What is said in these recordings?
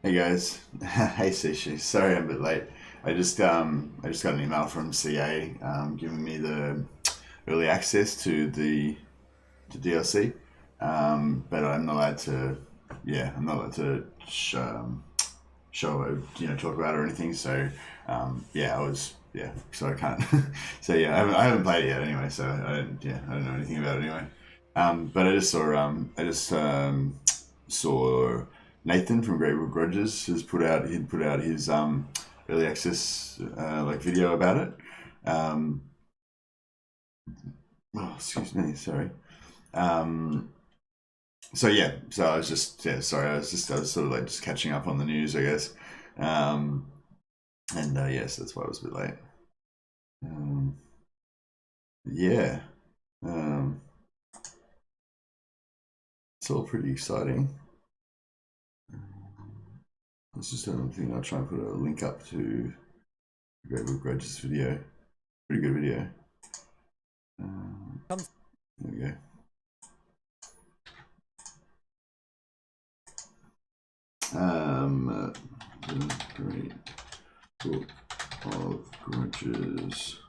Hey guys, hey Sishi. Sorry I'm a bit late. I just got an email from CA giving me the early access to the DLC, but I'm not allowed to. Yeah, I'm not allowed to show talk about it or anything. So so I can't. So yeah, I haven't played it yet anyway. So I don't know anything about it anyway. But I just saw Nathan from Great Grudges he'd put out his early access like video about it. Excuse me, sorry. So I was just sorry. I was sort of like just catching up on the news, I guess. Yes, that's why I was a bit late. Yeah. It's all pretty exciting. Let's just another thing. I'll try and put a link up to Great Grudges video. Pretty good video. There we go. The Great Book of Grudges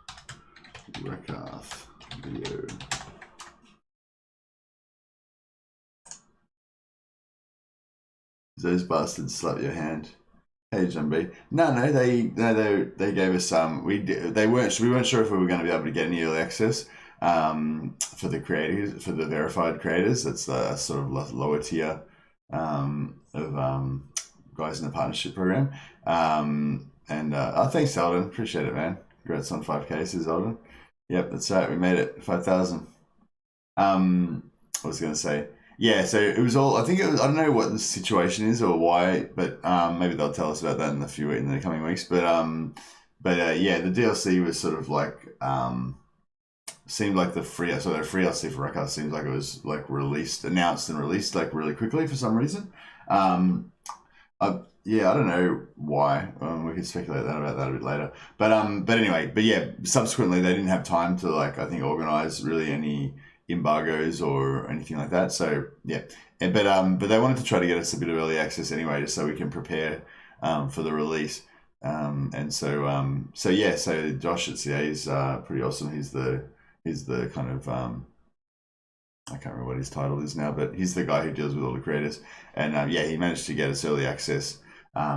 Rakarth video. Those bastards slap your hand. Hey, Jumby. No, they gave us we weren't sure if we were going to be able to get any early access for the creators, for the verified creators. That's the sort of lower tier of guys in the partnership program. Thanks, Eldon. Appreciate it, man. Congrats on 5K, Eldon. Yep, that's right. We made it. 5,000. I was going to say. Yeah, so it was all. I think it was. I don't know what the situation is or why, but maybe they'll tell us about that in the coming weeks. But yeah, the DLC was sort of like seemed like the free DLC for Rakarth seems like it was like announced and released like really quickly for some reason. Yeah, I don't know why. We could speculate about that a bit later. But anyway, subsequently they didn't have time to I think organize really any embargoes or anything like that. So yeah, but they wanted to try to get us a bit of early access anyway, just so we can prepare for the release. So Josh at CA is pretty awesome. He's the kind of I can't remember what his title is now, but he's the guy who deals with all the creators. And he managed to get us early access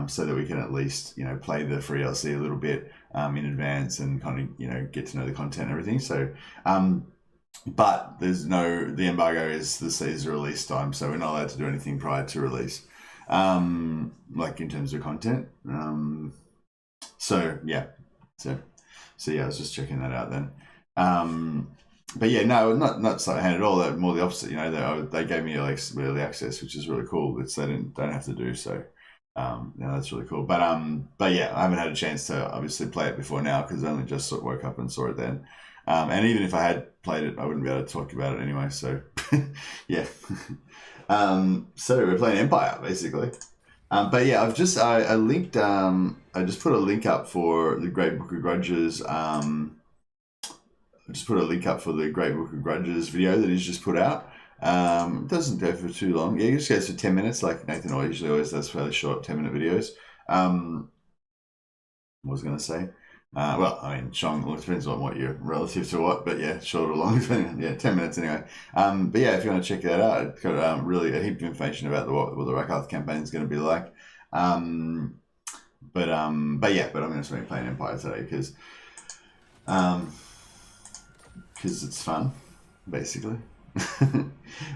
so that we can at least play the free DLC a little bit in advance and kind of get to know the content and everything. So but the embargo is the release time, so we're not allowed to do anything prior to release, like in terms of content. So yeah, I was just checking that out then. But yeah, no, not sleight of hand at all. That more the opposite. They gave me early access, which is really cool. Which they don't have to do. So that's really cool. But yeah, I haven't had a chance to obviously play it before now because I only just sort of woke up and saw it then. And even if I had played it, I wouldn't be able to talk about it anyway. So yeah. So we're playing Empire basically. But yeah, I linked. I just put a link up for the Great Book of Grudges. I just put a link up for the Great Book of Grudges video that he's just put out. It doesn't go for too long. Yeah, it just goes for 10 minutes, like Nathan usually always does fairly short 10-minute videos. What was I going to say? Well, I mean, Sean, it depends on what you're relative to what, but yeah, short or long, yeah, 10 minutes anyway. But yeah, if you want to check that out, it's got really a heap of information about what the Rakarth campaign is going to be like. But I'm going to spend playing Empire today because it's fun, basically.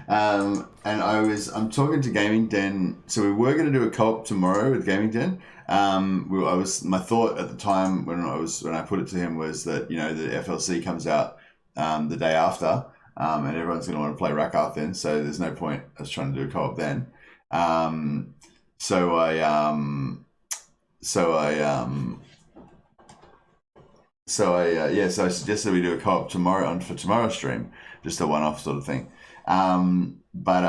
And I'm talking to Gaming Den. So we were going to do a co-op tomorrow with Gaming Den. My thought at the time when I put it to him was that the FLC comes out the day after, and everyone's going to want to play Rakarth then. So there's no point us trying to do a co-op then. So I suggested we do a co-op tomorrow for tomorrow's stream, just a one-off sort of thing. But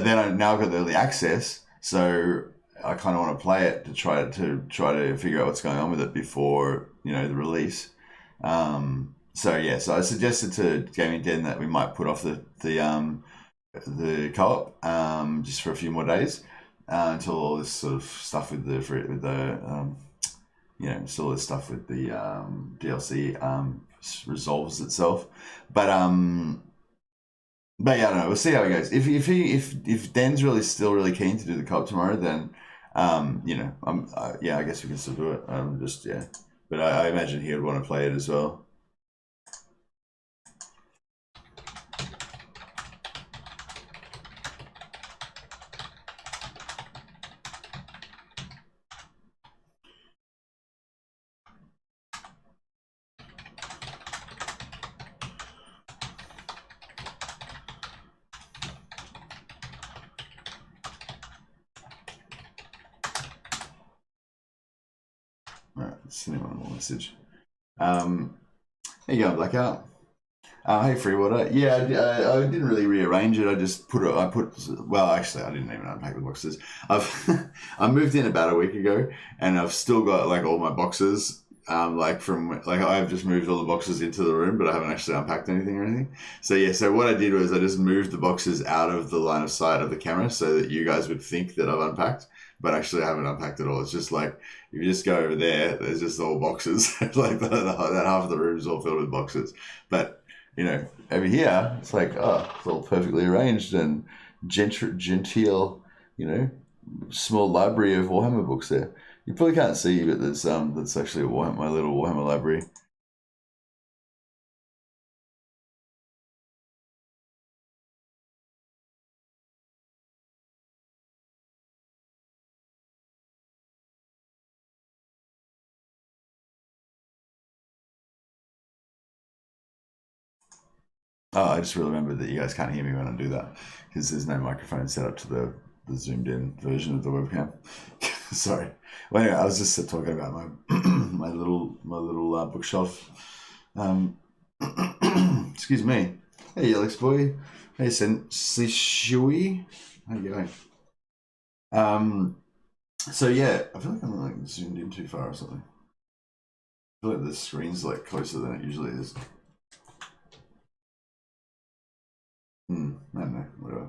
then I've now got the early access, so I kind of want to play it to try to figure out what's going on with it before the release. So I suggested to Gaming Den that we might put off the co-op just for a few more days. until all this sort of stuff with the you know, still this stuff with the DLC resolves itself. But yeah, I don't know. We'll see how it goes. If Dan's still really keen to do the co-op tomorrow, then you know, yeah, I guess we can still do it. Just yeah, but I imagine he would want to play it as well. Send him one message. There you go, Blackout. Hey, Freewater. Yeah, I didn't really rearrange it. I just well, actually, I didn't even unpack the boxes. I moved in about a week ago, and I've still got like all my boxes. I've just moved all the boxes into the room, but I haven't actually unpacked anything or anything. So yeah, so what I did was I just moved the boxes out of the line of sight of the camera so that you guys would think that I've unpacked, but actually I haven't unpacked it all. It's just like, if you just go over there, there's just all boxes. Like that half of the room is all filled with boxes. But, you know, over here, it's like, oh, it's all perfectly arranged and genteel, you know, small library of Warhammer books there. You probably can't see, but there's that's actually my little Warhammer library. Oh, I just remembered that you guys can't hear me when I do that because there's no microphone set up to the zoomed in version of the webcam. Sorry. Well, anyway, I was just talking about my my little bookshelf. Excuse me. Hey, Alex boy. Hey, Sishui. How you going? So yeah, I feel like I'm like zoomed in too far or something. I feel like the screen's like closer than it usually is. I don't know, whatever.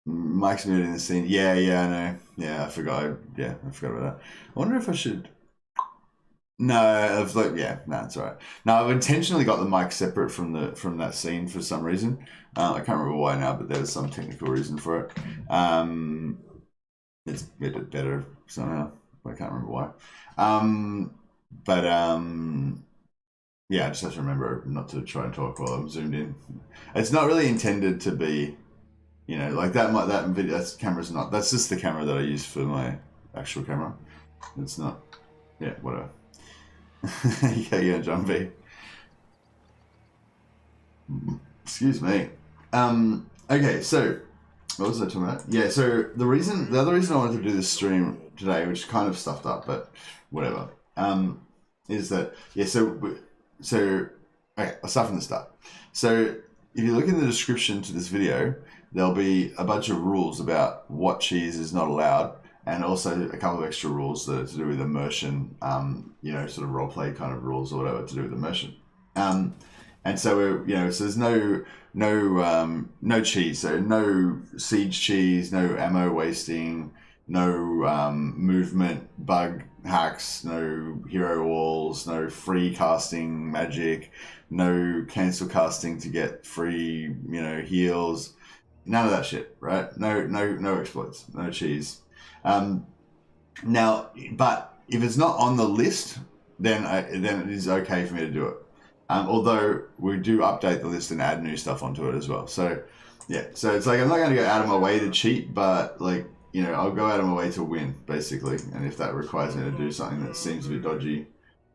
Mike's muting the scene. Yeah, I know. Yeah, I forgot about that. I wonder if I should. No, I've like, yeah, no, it's alright. No, I've intentionally got the mic separate from that scene for some reason. I can't remember why now, but there was some technical reason for it. It's better somehow. I can't remember why. Yeah, I just have to remember not to try and talk while I'm zoomed in. It's not really intended to be, you know, like that video. That camera's not. That's just the camera that I use for my actual camera. It's not. Yeah, whatever. Yeah, John B. Excuse me. Okay, so what was I talking about? Yeah, so the other reason I wanted to do this stream today, which kind of stuffed up, but whatever, is that So, okay, I'll start from the start. So, if you look in the description to this video, there'll be a bunch of rules about what cheese is not allowed, and also a couple of extra rules that are to do with immersion, you know, sort of roleplay kind of rules or whatever to do with immersion. And so, you know, so there's no cheese, so no siege cheese, no ammo wasting, no movement bug hacks, no hero walls, no free casting magic, no cancel casting to get free, you know, heals, none of that shit, right? No exploits, no cheese. Now, but if it's not on the list, then it is okay for me to do it. Although we do update the list and add new stuff onto it as well. So yeah, so it's like I'm not going to go out of my way to cheat, but like, you know, I'll go out of my way to win, basically. And if that requires me to do something that seems a bit dodgy,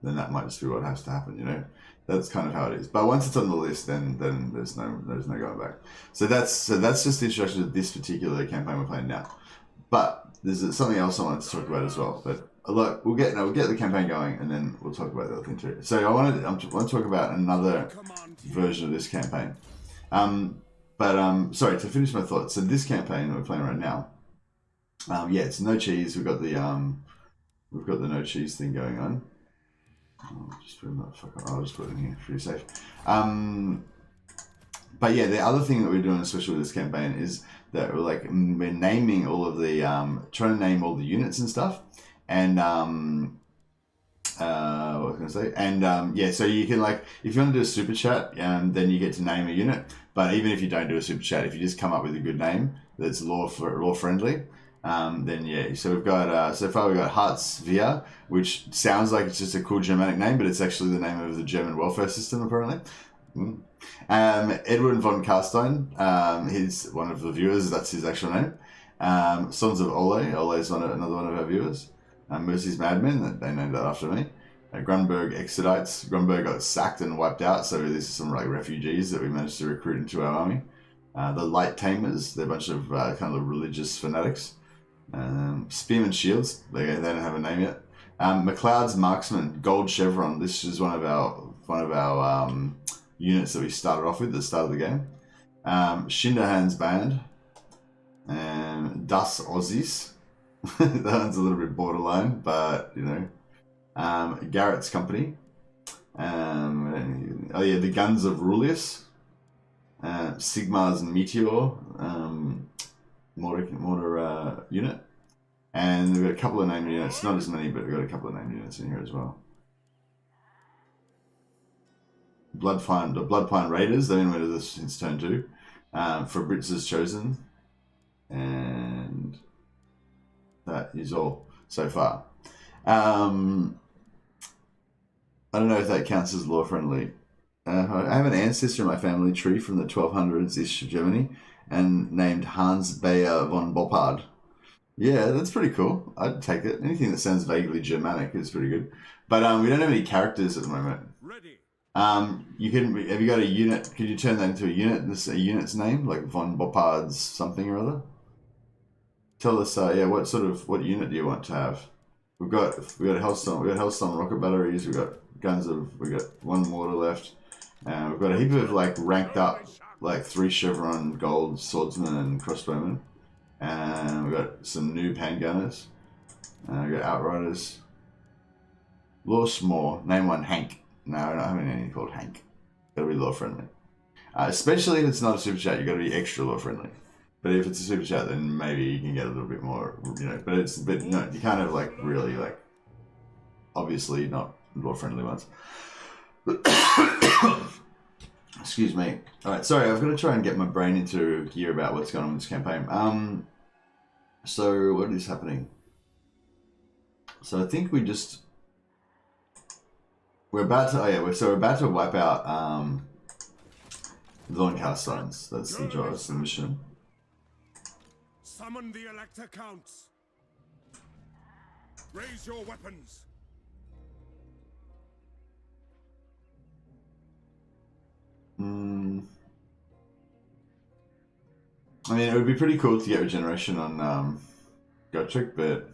then that might just be what has to happen, you know? That's kind of how it is. But once it's on the list, then there's no going back. So that's just the introduction to this particular campaign we're playing now. But there's something else I wanted to talk about as well. But look, we'll get the campaign going, and then we'll talk about the other thing too. So I want to talk about another version of this campaign. Sorry, to finish my thoughts. So this campaign that we're playing right now, yeah, it's no cheese. We've got the no cheese thing going on. I'll just put it in here, pretty safe. But yeah, the other thing that we're doing, especially with this campaign, is that we're naming all of the trying to name all the units and stuff, and what was I going to say? And yeah, so you can if you want to do a super chat, then you get to name a unit. But even if you don't do a super chat, if you just come up with a good name that's lore friendly, then yeah. So we've got so far we've got Hartsvia, which sounds like it's just a cool Germanic name, but it's actually the name of the German welfare system apparently. Edwin von Carstein, he's one of the viewers. That's his actual name. Sons of Ole. Ole is another one of our viewers. Mercy's Madmen, they named that after me. Grunberg Exodites. Grunberg got sacked and wiped out, so these are some refugees that we managed to recruit into our army. The Light Tamers, they're a bunch of kind of religious fanatics. Spearman Shields, they don't have a name yet. McLeod's Marksman, Gold Chevron. This is one of our units that we started off with at the start of the game. Schinderhan's Band. Das Aussies. That one's a little bit borderline, but you know. Garrett's Company. Oh yeah, the Guns of Rulius. Sigmar's Meteor. Mortar unit. And we've got a couple of named units. Not as many, but we've got a couple of named units in here as well. The Bloodpine Raiders. They've been with us since turn 2. Fabritz's Chosen. And that is all so far. I don't know if that counts as lore friendly. I have an ancestor in my family tree from the 1200s-ish of Germany and named Hans Bayer von Boppard. Yeah, that's pretty cool. I'd take it. Anything that sounds vaguely Germanic is pretty good. But we don't have any characters at the moment. Ready. Have you got a unit? Could you turn that into a unit? This a unit's name, like von Boppard's something or other. Tell us, yeah, what unit do you want to have? We got Hellstorm rocket batteries. We got one mortar left. We've got a heap of ranked up 3 chevron gold swordsmen and crossbowmen. And we've got some new handgunners. We've got outriders. Lore Small. Name one Hank. No, we're not having anything called Hank. Gotta be lore friendly. Especially if it's not a super chat, you gotta be extra lore friendly. But if it's a super chat, then maybe you can get a little bit more, you know. But no, you can't have really obviously not lore friendly ones. Excuse me. All right, sorry, I've got to try and get my brain into gear about what's going on with this campaign. So what is happening? So I think we're about to wipe out Von Carstein's. That's the job. That's the mission. Summon the Elector Counts. Raise your weapons. I mean, it would be pretty cool to get regeneration on Gotrek, but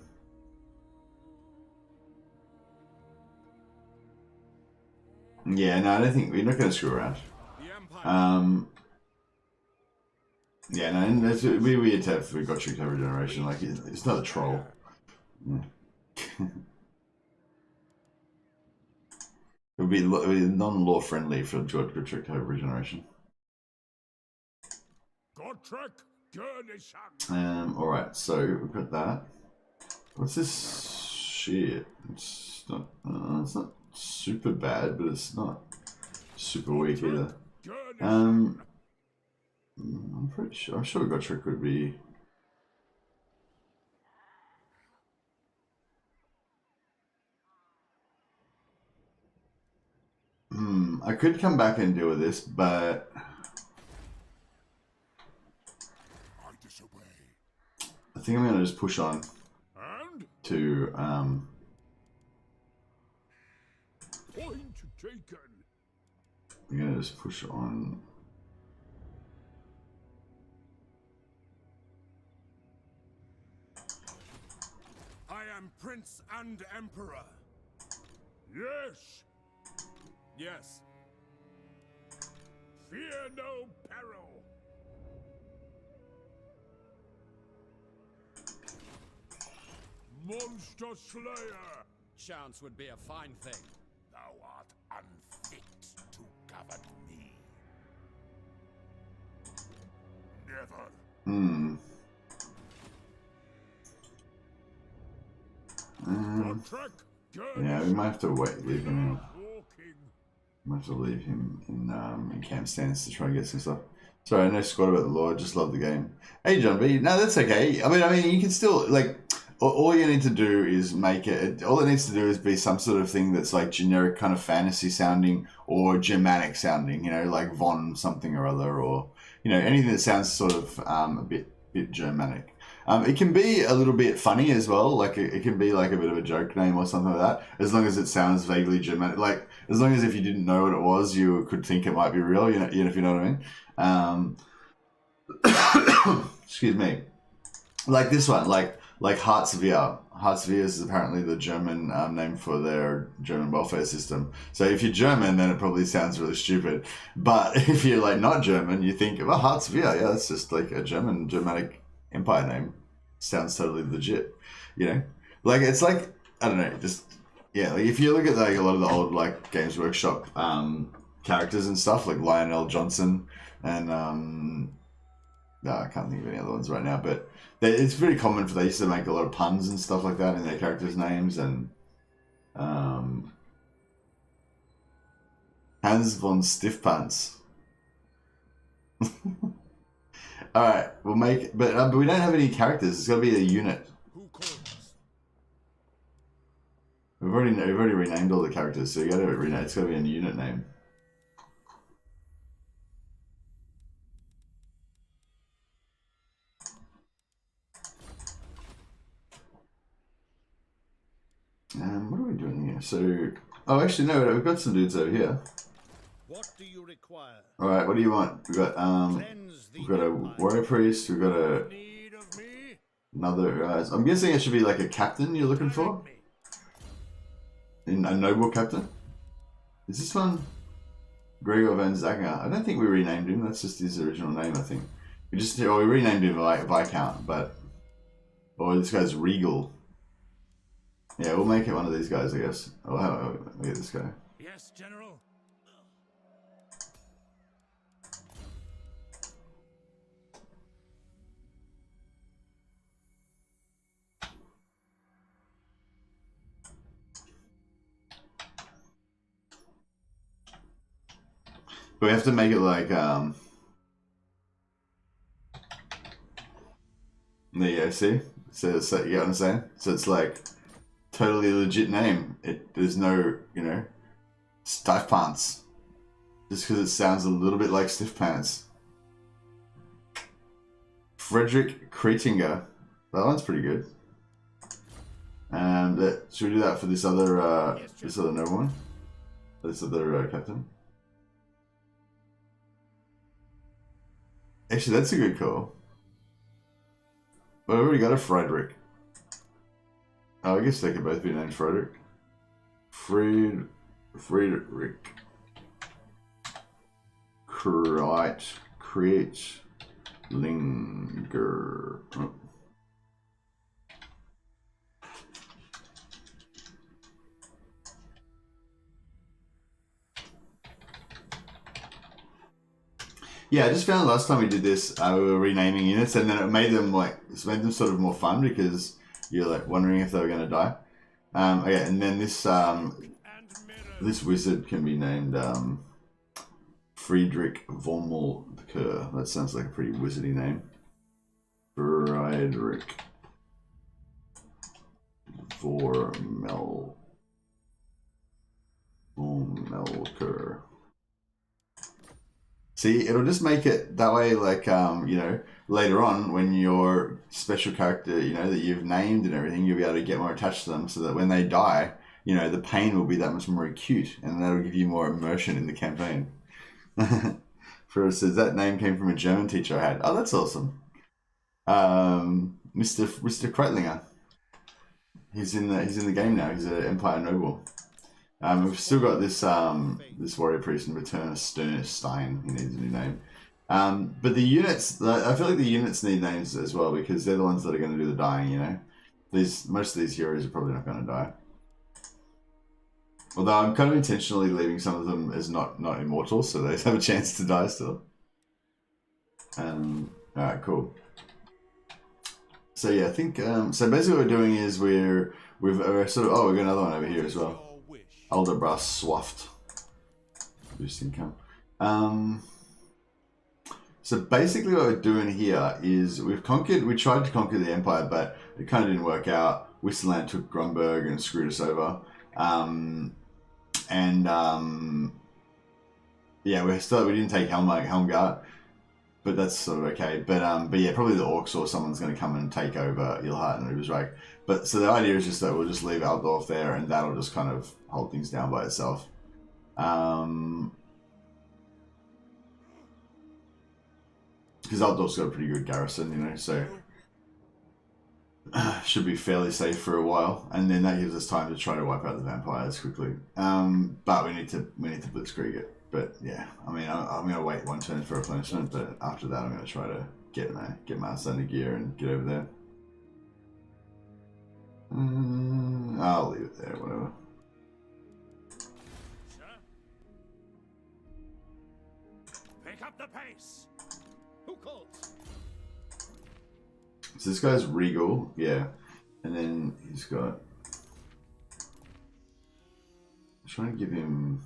yeah, no, I don't think we're not going to screw around. Yeah, no, and it's weird to have Gotrek to have regeneration. It's not a troll. Yeah. It would be non-law friendly for Gotrek to have regeneration. Alright, so we've got that. What's this shit? It's not super bad, but it's not super weak either. I'm sure Gotrek would be. I could come back and deal with this, but I think I'm gonna just push on to Point taken. I'm gonna just push on. I am Prince and Emperor. Yes. Yes. Fear no peril. Monster Slayer. Chance would be a fine thing. Thou art unfit to govern me. Never. Hmm. Trek, journey, Yeah, we might have to leave him in. walking. Might have to leave him in camp stance to try and get some stuff. Sorry, no squat about the lore. Just love the game. Hey, John B. No, that's okay. I mean, you can still like. All you need to do is make it. All it needs to do is be some sort of thing that's like generic, kind of fantasy sounding or Germanic sounding. You know, like von something or other, or anything that sounds sort of a bit Germanic. It can be a little bit funny as well. Like it can be like a bit of a joke name or something like that. As long as it sounds vaguely Germanic. Like as long as if you didn't know what it was, you could think it might be real. If you know what I mean. Excuse me. Like this one, like Hartzwehr. Hartzwehr is apparently the German name for their German welfare system. So if you're German, then it probably sounds really stupid. But if you're like not German, you think, well, Hartzwehr, yeah, that's just like a Germanic empire name. Sounds totally legit, Like it's like I don't know, just yeah. Like if you look at like a lot of the old like Games Workshop characters and stuff, like Lionel Johnson and no, I can't think of any other ones right now, but it's pretty common for they used to make a lot of puns and stuff like that in their characters' names, and Hans von Stiffpants. All right, we'll make, but we don't have any characters. It's got to be a unit. Who calls? We've already renamed all the characters, so you got to rename. It's got to be a unit name. What are we doing here? So, actually no, we've got some dudes over here. What do you require? All right, what do you want? We've got a warrior priest. We've got Need of me? another. I'm guessing it should be like a captain you're looking for. In a noble captain. Is this one Gregor van Zanger? I don't think we renamed him. That's just his original name, I think. We renamed him like Viscount, this guy's Regal. Yeah, we'll make it one of these guys, I guess. Oh, look at this guy. Yes, General. But we have to make it like there you go, see? So you get what I'm saying? So it's like totally legit name. There's no, Stiff Pants. Just because it sounds a little bit like Stiff Pants. Frederick Kretinger. That one's pretty good. And should we do that for this other noble one? This other captain? Actually, that's a good call. Well, I've already got a Frederick. Oh, I guess they could both be named Frederick. Friedrich. Linger. Oh. Yeah, I just found last time we did this, we were renaming units, and then it made them sort of more fun because you're like wondering if they were going to die. Okay, and then this wizard can be named Friedrich Vormelker. That sounds like a pretty wizardy name. Friedrich Vormelker. See, it'll just make it that way, like, later on when your special character, that you've named and everything, you'll be able to get more attached to them so that when they die, the pain will be that much more acute and that'll give you more immersion in the campaign. For instance, that name came from a German teacher I had. Oh, that's awesome. Mr. Kreitlinger. He's in the game now. He's an Empire Noble. We've still got this warrior priest in Return Stein. He needs a new name. But the units, I feel like the units need names as well because they're the ones that are going to do the dying. Most of these heroes are probably not going to die. Although I'm kind of intentionally leaving some of them as not immortal, so they have a chance to die still. All right, cool. So yeah, I think so. Basically, what we're doing is we're sort of we've got another one over here as well. Older brass swaft. Boost income. So basically, what we're doing here is we tried to conquer the Empire, but it kind of didn't work out. Whistleland took Grunberg and screwed us over. Yeah, we didn't take Helmgart, but that's sort of okay. But yeah, probably the Orcs or someone's going to come and take over Ilhart and Ubersreich. But so the idea is just that we'll just leave Altdorf there, and that'll just kind of hold things down by itself. Because Altdorf's got a pretty good garrison, you know, so should be fairly safe for a while, and then that gives us time to try to wipe out the vampires quickly. But we need to blitzkrieg it. But yeah, I mean, I'm gonna wait one turn for replenishment, but after that, I'm gonna try to get my ass under gear and get over there. I'll leave it there, whatever. Pick up the pace. Who calls? So this guy's regal, yeah, and then he's got. I'm trying to give him.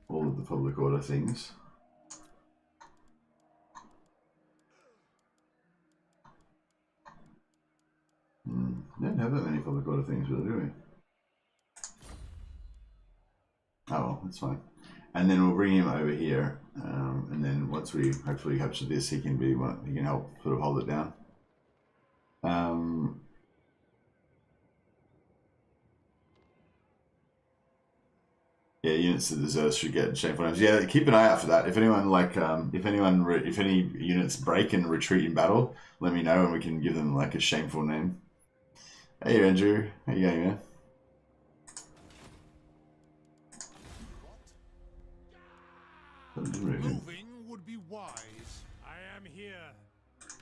All of the public order things. We don't have that many public order things, really, do we? Oh well, that's fine. And then we'll bring him over here, and then once we hopefully capture this, he can help sort of hold it down. Yeah, units of deserters should get shameful names. Yeah, keep an eye out for that. If anyone if any units break and retreat in battle, let me know and we can give them like a shameful name. Hey Andrew, how you going, man? Moving would be wise. I am here.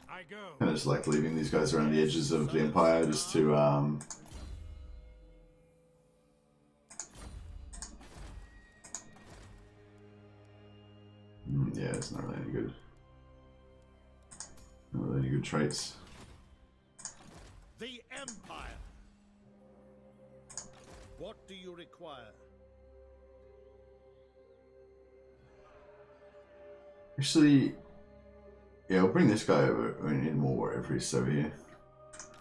I go. Kind of just like leaving these guys around the edges of the Empire just to yeah, it's not really any good. Not really any good traits. The Empire. What do you require? Actually, yeah, I'll bring this guy over. We need more warrior priests over here.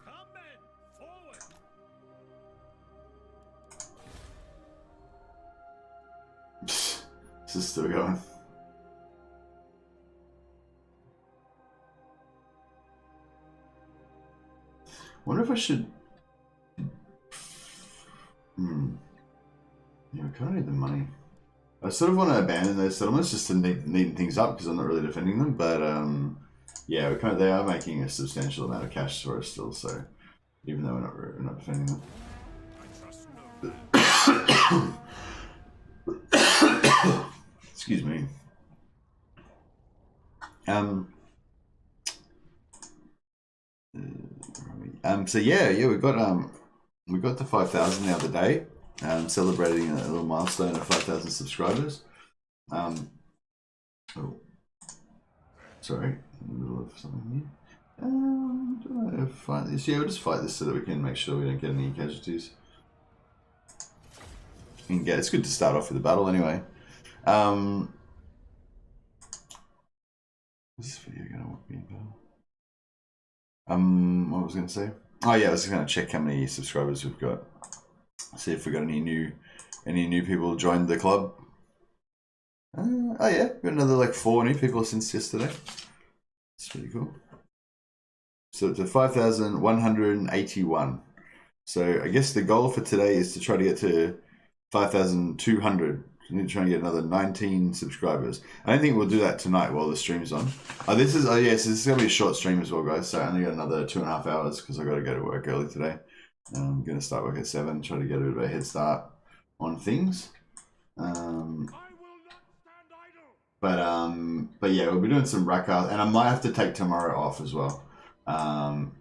Come in, forward. This is still going. Wonder if I should. Yeah, we kind of need the money. I sort of want to abandon those settlements just to neaten things up because I'm not really defending them. But yeah, they are making a substantial amount of cash for us still. So even though we're not defending them. Excuse me. So yeah, we got to 5,000 the other day, celebrating a little milestone of 5,000 subscribers. Oh, sorry, in the middle of something here. Do I fight this? Yeah, we'll just fight this so that we can make sure we don't get any casualties. It's good to start off with a battle anyway. Is this video gonna be in battle? What was I going to say? Oh yeah, I was just going to check how many subscribers we've got. See if we got any new people joined the club. Oh yeah, we've got another like 4 new people since yesterday. It's pretty cool. So it's 5,181. So I guess the goal for today is to try to get to 5,200. We need to try and get another 19 subscribers. I don't think we'll do that tonight while the stream's on. So this is going to be a short stream as well, guys. So I only got another 2.5 hours because I got to go to work early today. I'm going to start work at 7, try to get a bit of a head start on things. But yeah, we'll be doing some Rakarth, and I might have to take tomorrow off as well.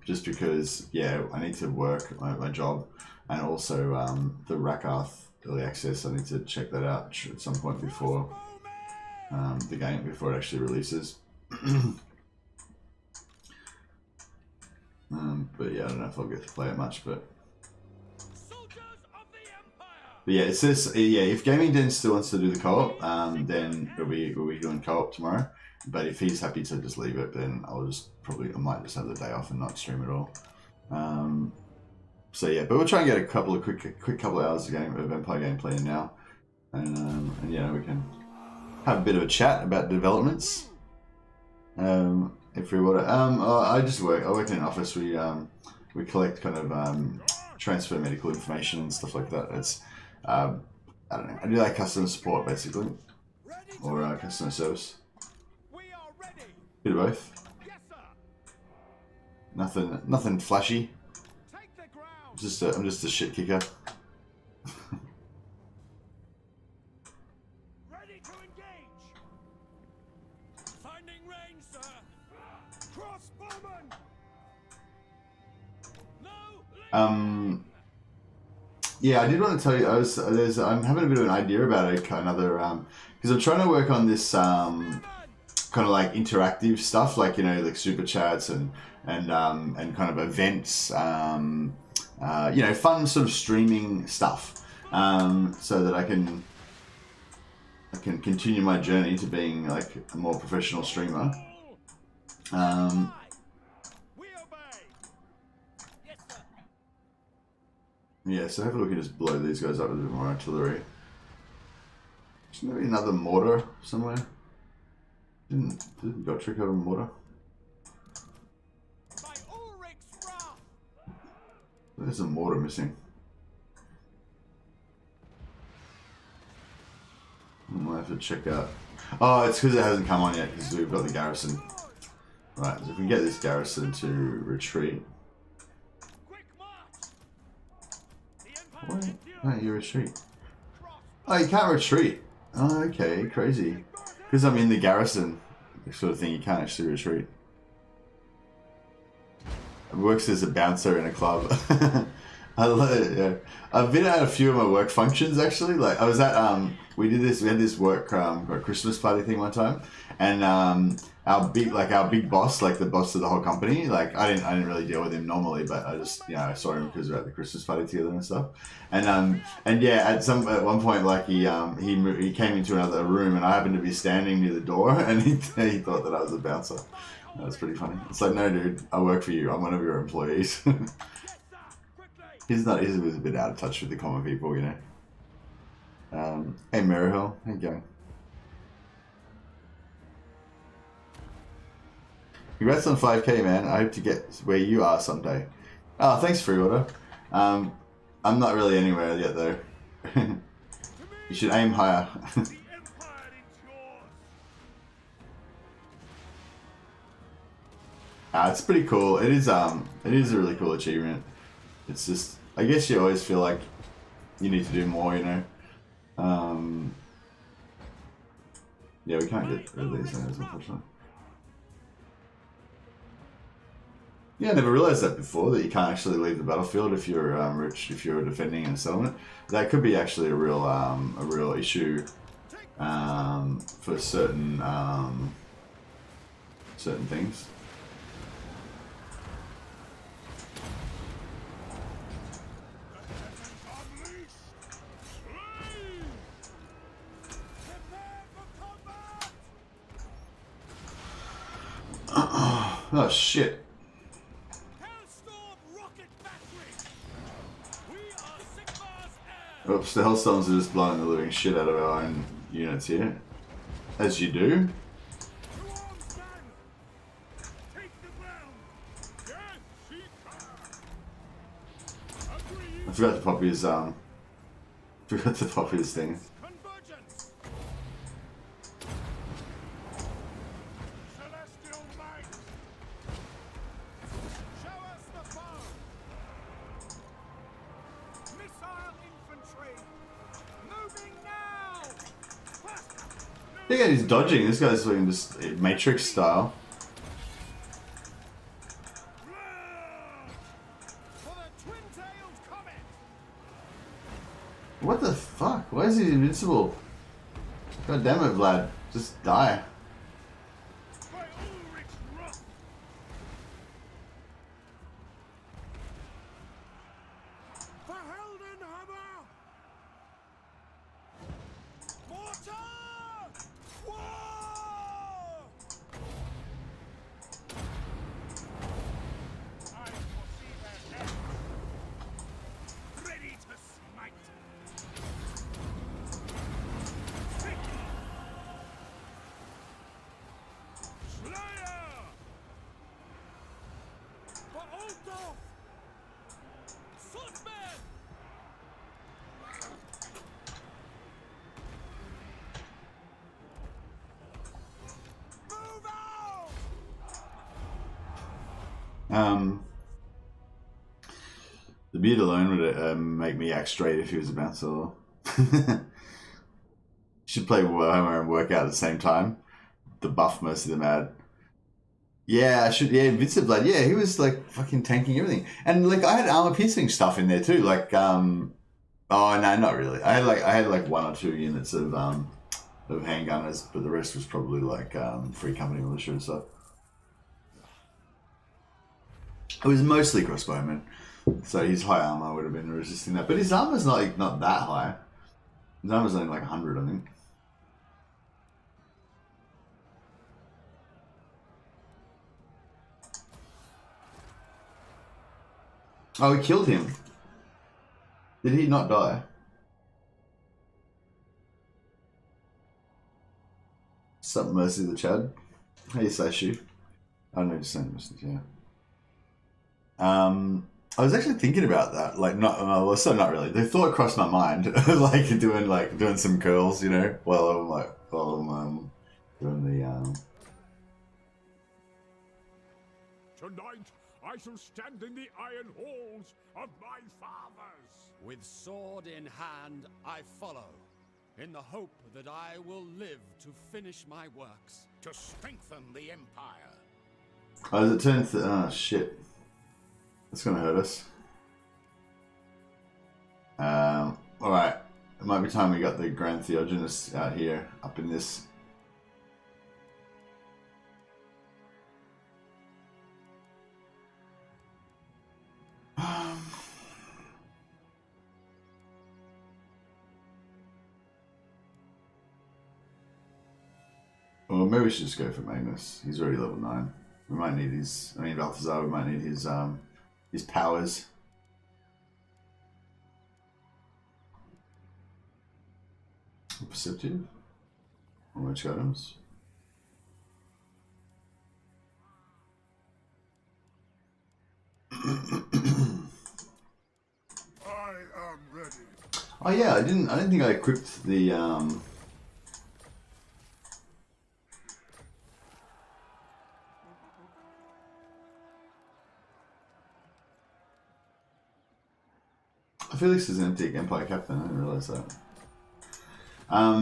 just because, yeah, I need to work my job, and also the Rakarth early access. I need to check that out at some point before the game, before it actually releases. But yeah, I don't know if I'll get to play it much, but yeah, it says, yeah, if Gaming Den still wants to do the co-op, then we'll be doing co-op tomorrow. But if he's happy to just leave it, then I might just have the day off and not stream at all. So yeah, but we'll try and get a couple of quick couple of hours of Empire gameplay in now, and yeah, we can have a bit of a chat about developments. If we want to, I work in an office. We collect kind of transfer medical information and stuff like that. It's I don't know. I do like customer support basically, or customer service. Bit of both. Nothing flashy. I'm just a shit kicker. Ready to engage. Finding range, sir. Crossbowman. No. Yeah, I did want to tell you. I'm having a bit of an idea about another because I'm trying to work on this kind of like interactive stuff, like, you know, like super chats and kind of events, you know, fun sort of streaming stuff, so that I can continue my journey to being like a more professional streamer. Yeah, so hopefully we can just blow these guys up with a bit more artillery. There's maybe another mortar somewhere. Didn't Gotrek have a mortar? There's a mortar missing. I might have to check out. Oh, it's because it hasn't come on yet, because we've got the garrison. Right, so if we can get this garrison to retreat. Why don't you retreat? Oh, you can't retreat. Oh, okay, crazy. Because I'm in the garrison, sort of thing, you can't actually retreat. It works as a bouncer in a club. I love it, yeah. I've been at a few of my work functions, actually. Like, I was at, we had this work, Christmas party thing one time. And our big boss, like the boss of the whole company, like I didn't really deal with him normally, but I just, you know, I saw him because we were at the Christmas party together and stuff. And yeah, at one point, like he came into another room, and I happened to be standing near the door, and he thought that I was a bouncer. That was pretty funny. It's like, no, dude, I work for you. I'm one of your employees. He's a bit out of touch with the common people, you know. Hey, Maryhill, how you going? Congrats on 5K, man. I hope to get where you are someday. Oh, thanks, Free Order. I'm not really anywhere yet, though. You should aim higher. It's pretty cool. It is a really cool achievement. It's just, I guess you always feel like you need to do more, you know. Yeah, we can't get rid of these things, unfortunately. Yeah, I never realized that before, that you can't actually leave the battlefield if you're if you're defending in a settlement. That could be actually a real issue for certain things. Oh shit. Oops, the Hellstorms are just blowing the living shit out of our own units here. As you do. I forgot to pop his thing. Look at he's dodging. This guy's looking just Matrix style. Why is he invincible? God damn it, Vlad. Just die. By Ulrich's wrath. For Heldenhammer! Mortar! War! I foresee their death. Ready to smite. Slayer! For Altdorf! Swordsman! Move out! The beard alone would make me act straight if he was a bouncer. Should play Warhammer and work out at the same time. The buff most of them had. Yeah, I should. Yeah, Invincible Blood. Yeah, he was like fucking tanking everything, and like I had armor piercing stuff in there too. Like, oh no, not really. I had like 1 or 2 units of handgunners, but the rest was probably like free company militia and stuff. It was mostly crossbowmen, so his high armor would have been resisting that. But his armor's not that high. His armor's only like 100, I think. Oh, he killed him. Did he not die? Sup, Mercy the Chad? Hey, Sashu. I don't know, just send message, yeah. I was actually thinking about that, like not really. The thought crossed my mind, like doing some curls, you know, while I'm doing the Tonight, I shall stand in the iron halls of my fathers. With sword in hand, I follow, in the hope that I will live to finish my works. To strengthen the Empire. Oh, does it turn to... Oh, shit. That's going to hurt us. Alright. It might be time we got the Grand Theogenes out here, up in this. Well, maybe we should just go for Magnus. He's already level 9. We might need his... I mean, Balthazar, we might need his powers. Perceptive? Or which items? I am ready. Oh yeah, I didn't think I equipped the Felix is an antique Empire captain, I didn't realise that. I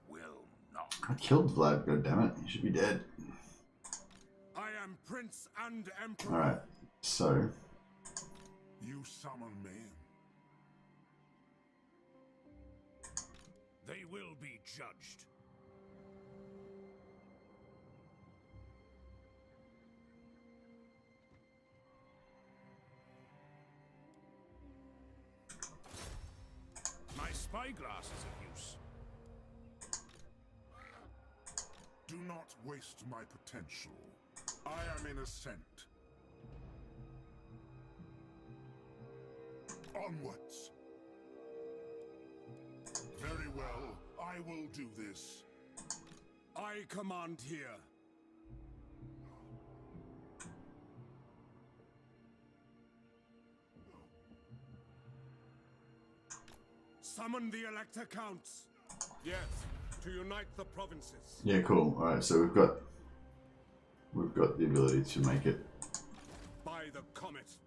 will not. I killed Vlad, goddammit. He should be dead. I am Prince and Emperor. Alright, so You summon me. They will be judged. My spyglass is of use. Do not waste my potential. I am in ascent. Onwards. Very well, I will do this. I command here. Summon the Elector Counts. Yes, to unite the provinces. yeah, cool. Alright, so we've got the ability to make it By the comet,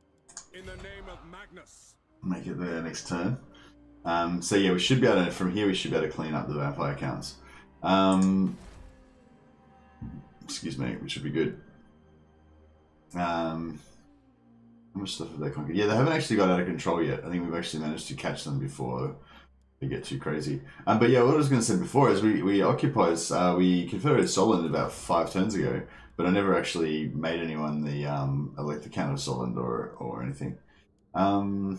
in the name of Magnus. make it there next turn. So yeah, we should be able to, from here we should be able to clean up the vampire counts. Excuse me, which should be good. How much stuff have they conquered? Yeah, they haven't actually got out of control yet. I think we've actually managed to catch them before they get too crazy. But yeah, what I was going to say before is we occupied, we confederated Solent about 5 turns ago, but I never actually made anyone the Elector Count of Solent or anything. So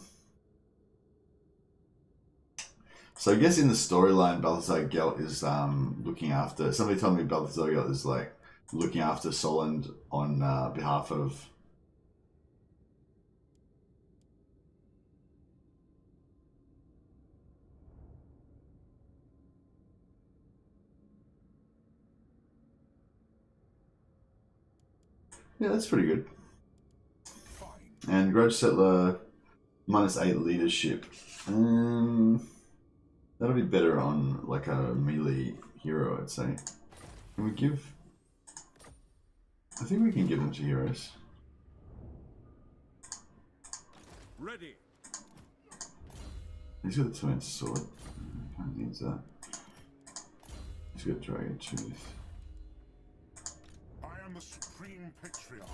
I guess in the storyline, Balthazar Gelt is looking after. Somebody told me Balthazar Gelt is like looking after Solent on behalf of. Yeah, that's pretty good. And Grudge Settler -8 leadership. That'll be better on like a melee hero, I'd say. Can we give? I think we can give them to heroes. Ready. He's got the two-inch sword. Kind of needs that. He's got Dragon Tooth. I am the Supreme Patriarch.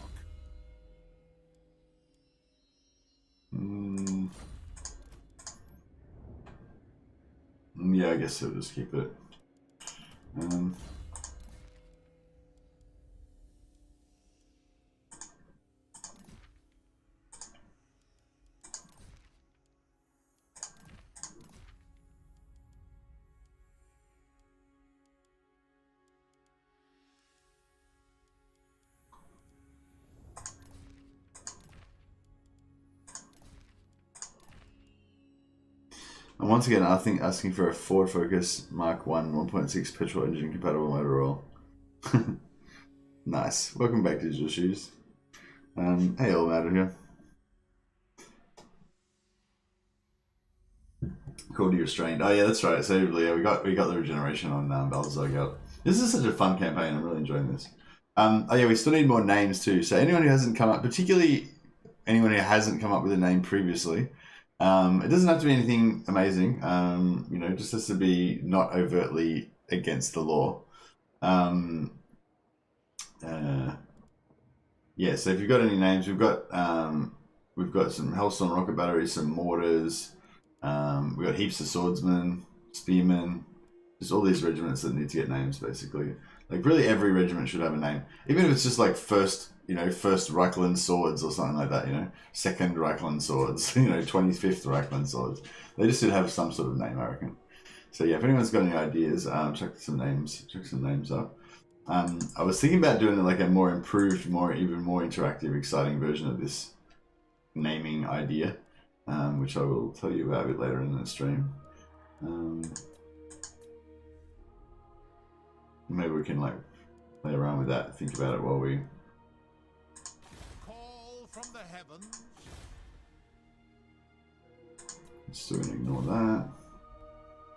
Yeah, I guess he'll just keep it. And once again, I think asking for a forward focus Mark 1 1.6 petrol engine compatible motor oil. Nice. Welcome back to Digital Shoes. Hey, all out of here. Called you restrained. Oh yeah, that's right. So yeah, we got the regeneration on Balthazar Gelt. This is such a fun campaign. I'm really enjoying this. Oh yeah, we still need more names too. So anyone who hasn't come up, particularly anyone who hasn't come up with a name previously. It doesn't have to be anything amazing, you know, it just has to be not overtly against the law. Yeah, so if you've got any names, we've got some Hellstorm rocket batteries, some mortars, we've got heaps of swordsmen, spearmen, just all these regiments that need to get names, basically. Like, really every regiment should have a name. Even if it's just like first Reichland swords or something like that, you know. Second Reichland swords, you know, 25th Reichland swords. They just should have some sort of name, I reckon. So yeah, if anyone's got any ideas, check some names up. I was thinking about doing like a more improved, even more interactive, exciting version of this naming idea, which I will tell you about a bit later in the stream. Maybe we can like play around with that, think about it while we Call from the heavens. still gonna ignore that.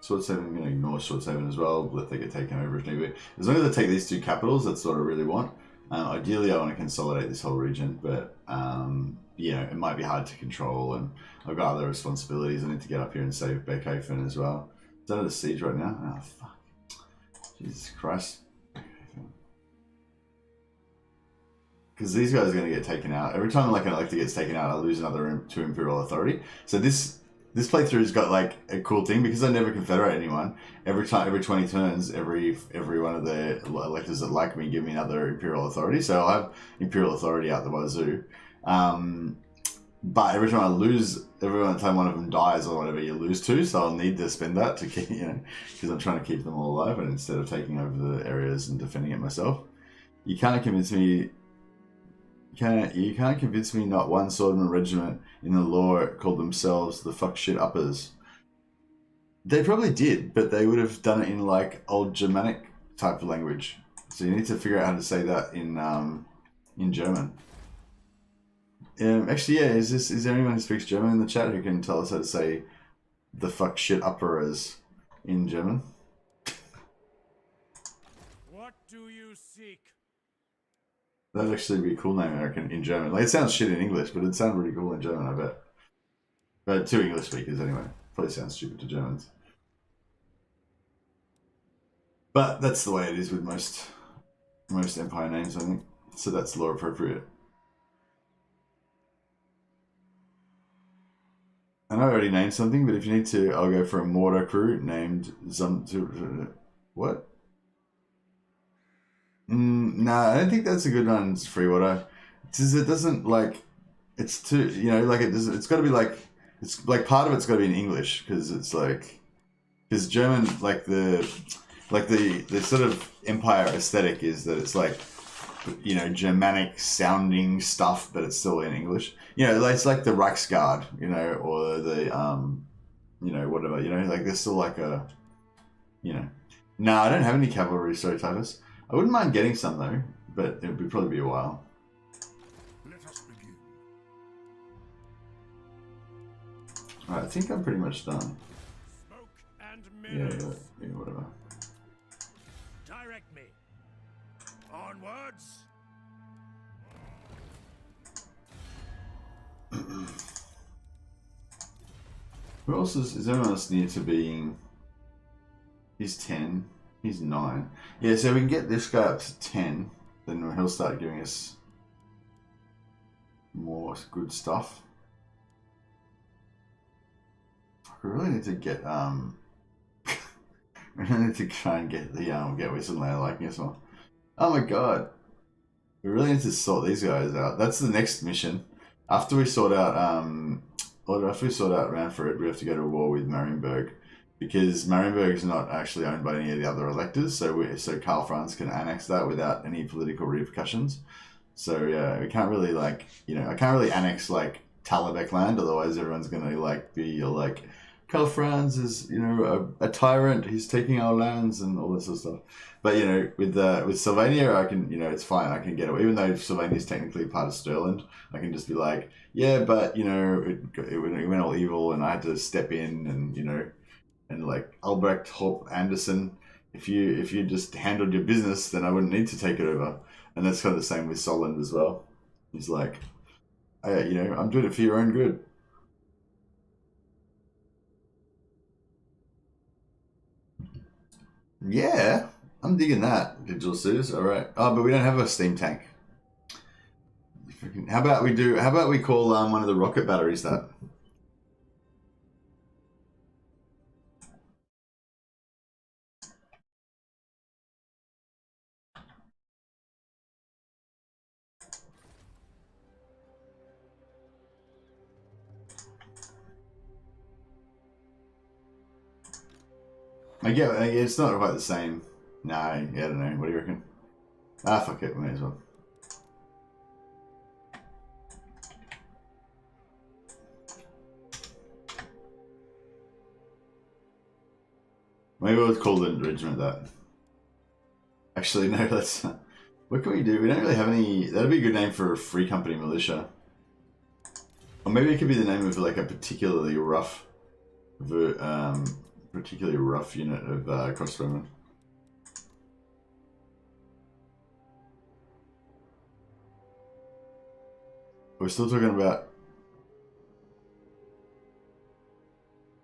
Sword Saving, I'm gonna ignore Sword Saving as well, let they get taken over if need be. As long as I take these two capitals, that's what I really want. Ideally I want to consolidate this whole region, but you know, it might be hard to control, and I've got other responsibilities. I need to get up here and save Beckhaven as well. Is that under siege right now? Oh fuck. Jesus Christ. Because these guys are going to get taken out. Every time like an elector gets taken out, I lose another 2 Imperial Authority. So this playthrough's got like a cool thing, because I never confederate anyone. Every 20 turns, every one of the electors that like me give me another Imperial Authority. So I'll have Imperial Authority out the wazoo. But every time I lose, every time one of them dies or whatever, you lose 2. So I'll need to spend that to keep, you know, because I'm trying to keep them all alive, and instead of taking over the areas and defending it myself. You can't convince me. You can't convince me not one swordman regiment in the lore called themselves the fuck shit uppers. They probably did, but they would have done it in like old Germanic type of language. So you need to figure out how to say that in German. Actually, yeah, is there anyone who speaks German in the chat who can tell us how to say the fuck shit uppers in German? What do you seek? That'd actually be a cool name, I reckon, in German. Like, it sounds shit in English, but it'd sound really cool in German, I bet. But to English speakers, anyway. Probably sounds stupid to Germans. But that's the way it is with most Empire names, I think. So that's lore appropriate. I know I already named something, but if you need to, I'll go for a mortar crew named what? Nah, I don't think that's a good one. It's free water. It doesn't like. It's too, like it doesn't. It's got to be like. It's like part of it's got to be in English because it's like, because German the sort of empire aesthetic is that it's like, Germanic sounding stuff, but it's still in English. It's like the Reichsguard, or the whatever, like there's still like a, No, I don't have any cavalry, sorry, Titus. I wouldn't mind getting some though, but it would probably be a while. Let us begin. Alright, I think I'm pretty much done. Smoke and mirrors. Yeah, whatever. Direct me. Onwards. Who else is anyone else near to being? He's 10. He's 9. Yeah, so we can get this guy up to 10. Then he'll start giving us more good stuff. We really need to get we really need to try and get the get Whistle Layer liking us more. Oh my god. We really need to sort these guys out. That's the next mission. After we sort out Ranford, we have to go to war with Marienburg, because Marienburg is not actually owned by any of the other electors, so Karl Franz can annex that without any political repercussions. So yeah, we can't really I can't really annex like Talabek land, otherwise everyone's gonna be like, Karl Franz is a tyrant, he's taking our lands and all this sort of stuff. But with Sylvania, I can it's fine, I can get it. Even though Sylvania is technically part of Stirland, I can just be like, yeah, but it went all evil and I had to step in and like Albrecht Hope Anderson, if you just handled your business, then I wouldn't need to take it over. And that's kind of the same with Solland as well. He's like, I'm doing it for your own good. Yeah, I'm digging that, Digital Suits. All right. Oh, but we don't have a steam tank. How about we call one of the rocket batteries that? I get it's not quite the same. Nah, I don't know. What do you reckon? Ah, fuck it. We may as well. Maybe we'll call the regiment that. Actually, no, let's... What can we do? We don't really have any... That'd be a good name for a free company militia. Or maybe it could be the name of like a particularly rough unit of crossbowmen. We're still talking about...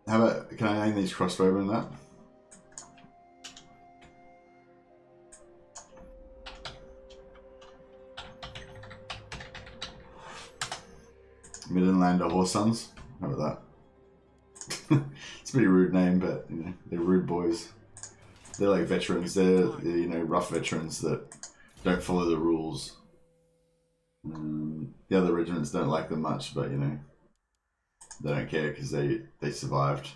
How about... Can I name these crossbowmen that? Midlandlander Horse Sons. How about that? It's a pretty rude name, but they're rude boys. They're like veterans. They're rough veterans that don't follow the rules. The other regiments don't like them much, but they don't care because they survived.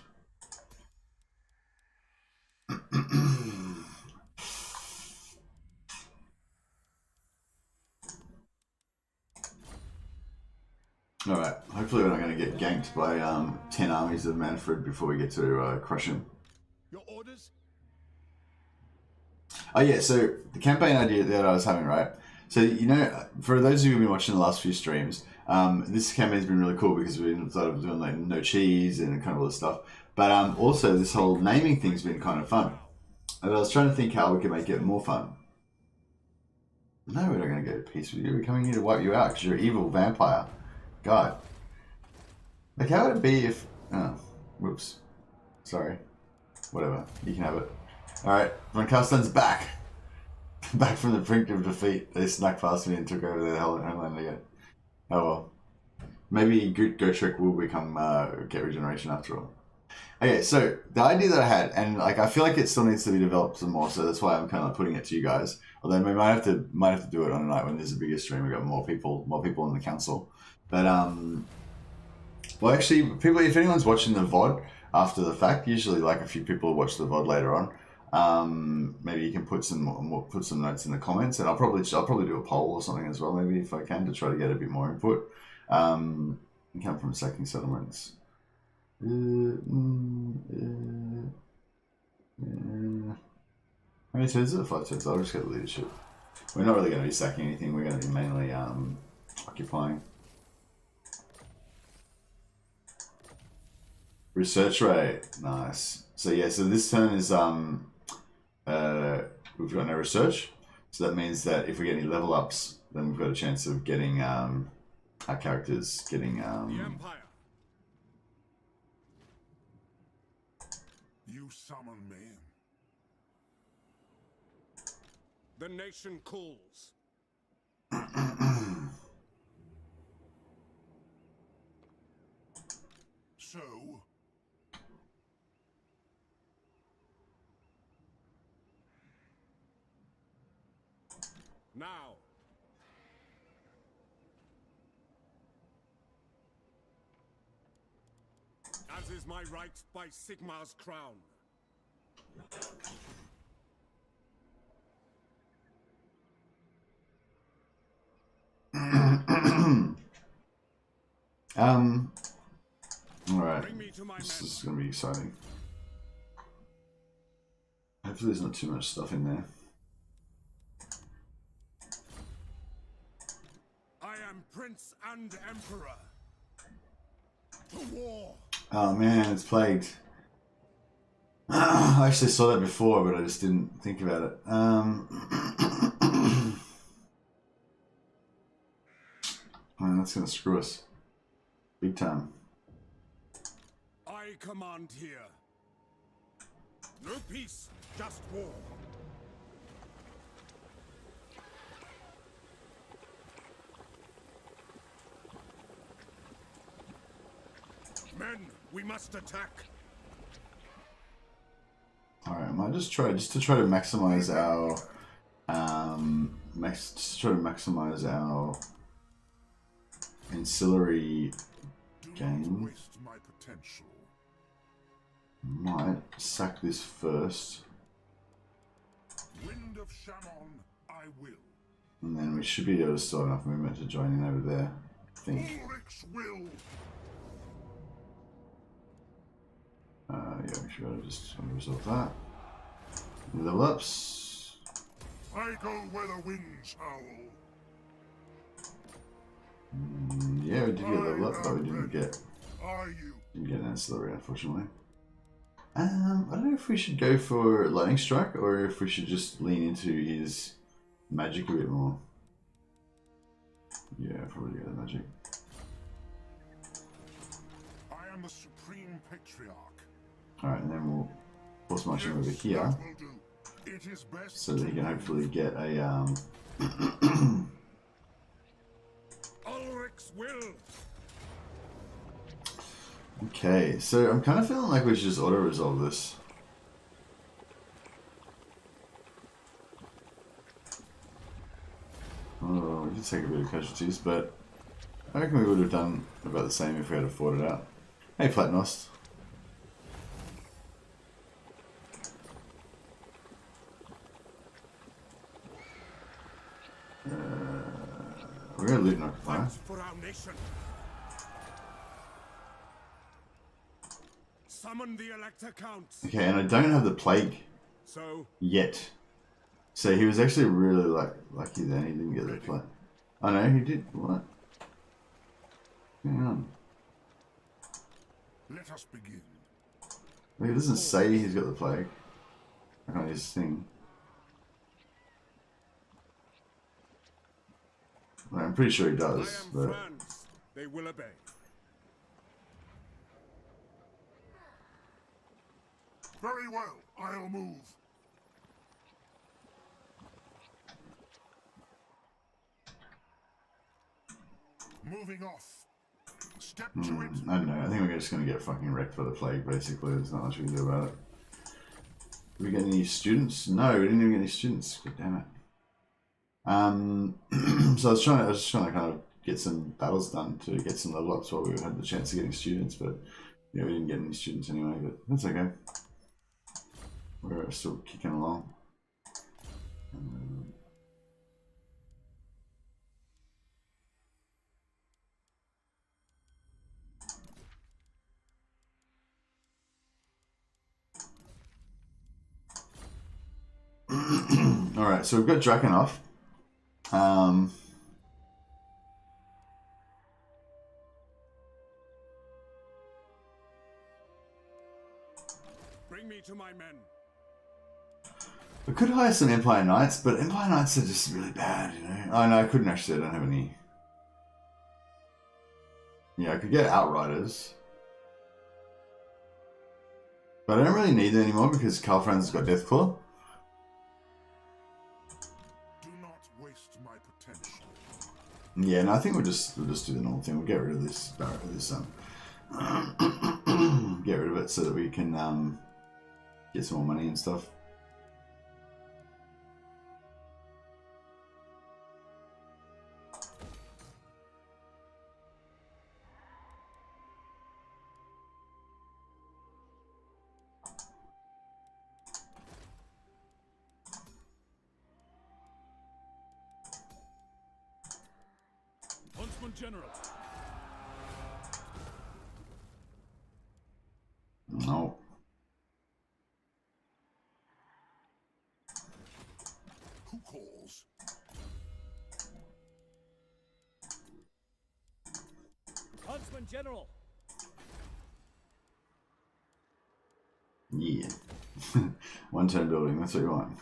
Alright, hopefully we're not going to get ganked by 10 armies of Manfred before we get to crush him. Your orders? Oh yeah, so the campaign idea that I was having, right? So, for those of you who've been watching the last few streams, this campaign's been really cool because we've been sort of doing like no cheese and kind of all this stuff. But also this whole naming thing's been kind of fun. And I was trying to think how we can make it more fun. No, we're not going to go to peace with you. We're coming here to wipe you out because you're an evil vampire. God. Like, how would it be if... Oh, whoops. Sorry. Whatever. You can have it. Alright, Von Carsten's back. Back from the brink of defeat. They snuck past me and took over their homeland again. Oh well. Maybe Gotrek will become get regeneration after all. Okay, so the idea that I had, and like I feel like it still needs to be developed some more, so that's why I'm kind of putting it to you guys. Although we might have to do it on a night when there's a bigger stream. We've got more people in the council. But well, actually, people, if anyone's watching the VOD after the fact, usually like a few people watch the VOD later on. Maybe you can put some notes in the comments, and I'll probably do a poll or something as well, maybe if I can, to try to get a bit more input. Come from sacking settlements. How many turns is it? 5 turns. I'll just get the leadership. We're not really going to be sacking anything. We're going to be mainly occupying. Research rate, nice. So yeah, so this turn is we've got no research, so that means that if we get any level ups, then we've got a chance of getting our characters getting. The Empire. You summon me. The nation calls. So, Now. As is my right by Sigmar's crown. Alright, Bring me to my this men. is going to be exciting. Hopefully there's not too much stuff in there. I am Prince and Emperor. To war. Oh man, it's plagued. I actually saw that before, but I just didn't think about it. Man, that's gonna screw us big time. I command here. No peace, just war. Men, we must attack. All right, I might just try to maximize our ancillary do gain. not waste my potential. Might sack this first, Wind of Shaman, I will. and then we should be able to still have enough movement to join in over there. I think. Ulrich's will. Yeah, we should be able to just resolve that. Level ups. I go where the winds howl. Yeah, we did get a level up, but we didn't get Are you? an ancillary, unfortunately. I don't know if we should go for lightning strike or if we should just lean into his magic a bit more. Yeah, probably go the magic. I am the supreme patriarch. Alright, and then we'll force march him over here That will do. It is best so that he can hopefully get a Ulrich's will. Okay, so I'm kind of feeling like we should just auto-resolve this. Oh, we did take a bit of casualties, but I reckon we would have done about the same if we had fought it out. Hey, Platnost. We're going to loot and occupy. Fight for our nation. Summon the Elector Count. Okay, and I don't have the plague So, yet. So he was actually really lucky then he didn't get the plague. Oh no, he did. What? Hang on. Let us begin. Well, he doesn't say he's got the plague. I can't use his thing. Well, I'm pretty sure he I does, am but Franz. They will obey. Very well, I'll move. Moving off. Step to it. I don't know. I think we're just going to get fucking wrecked by the plague, basically. There's not much we can do about it. Did we get any students? No, we didn't even get any students. God damn it. So I was just trying to kind of get some battles done to get some level ups while we had the chance of getting students, but yeah, we didn't get any students anyway, but that's okay. We're still kicking along. Alright, so we've got Drakenhof. Bring me to my men. We could hire some Empire Knights, but Empire Knights are just really bad, you know. Oh no, I couldn't actually, I don't have any. Yeah, I could get Outriders. But I don't really need them anymore because Karl Franz has got Deathclaw. Do not waste my potential. Yeah, no, I think we'll just do the normal thing. We'll get rid of this get rid of it so that we can get some more money and stuff. Huntsman General. No. Who calls? Huntsman General. Yeah. One turn building, that's what you want.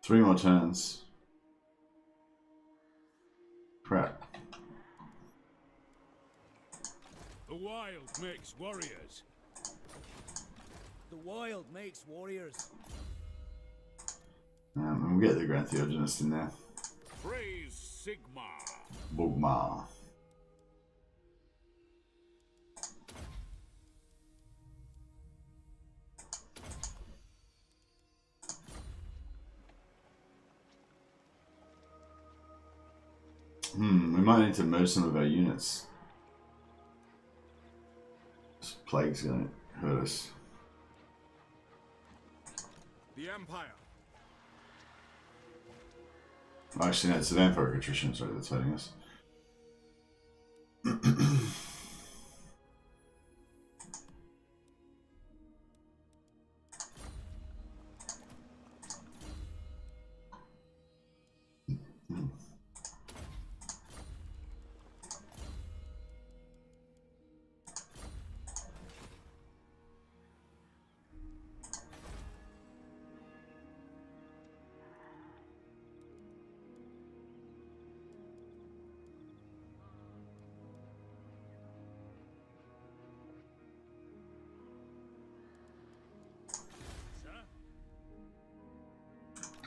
Three more turns. Crap. The wild makes warriors. The wild makes warriors. And we'll get the Grand Theogenist in there. Praise Sigma. Bugma. We might need to merge some of our units. This plague's gonna hurt us. The Empire. Oh, actually, no, it's the Vampire Attrition, sorry, that's hurting us.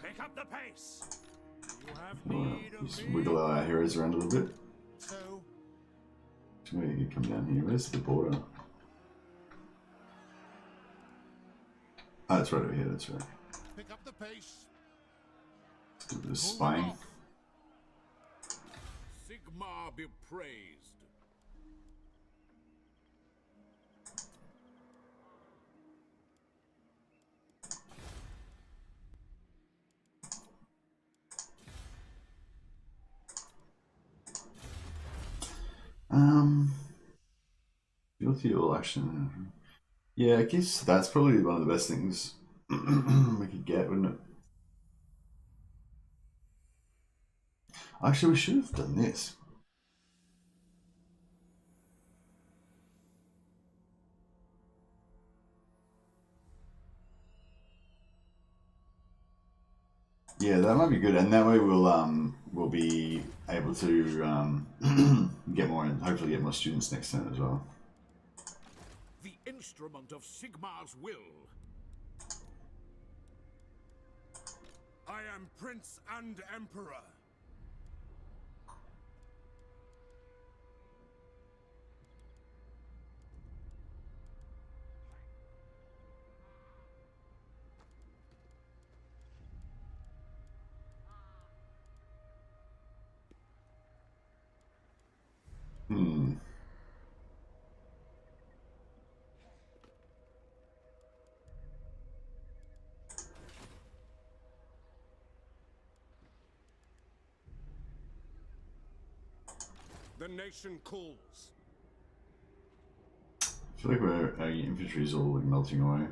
Pick up the pace. You have We'll need of just me. wiggle our heroes around a little bit. So, So maybe you can come down here. Where's the border? Oh, it's right over here, that's right. pick up the pace. Let's do this spying. Sigma be praised. Guilty all action. Yeah, I guess that's probably one of the best things we could get, wouldn't it? Actually, we should have done this. Yeah, that might be good, and that way we'll be able to get more and hopefully get more students next turn as well. The instrument of Sigma's will. I am Prince and Emperor. The nation calls. I feel like our infantry is all like melting away.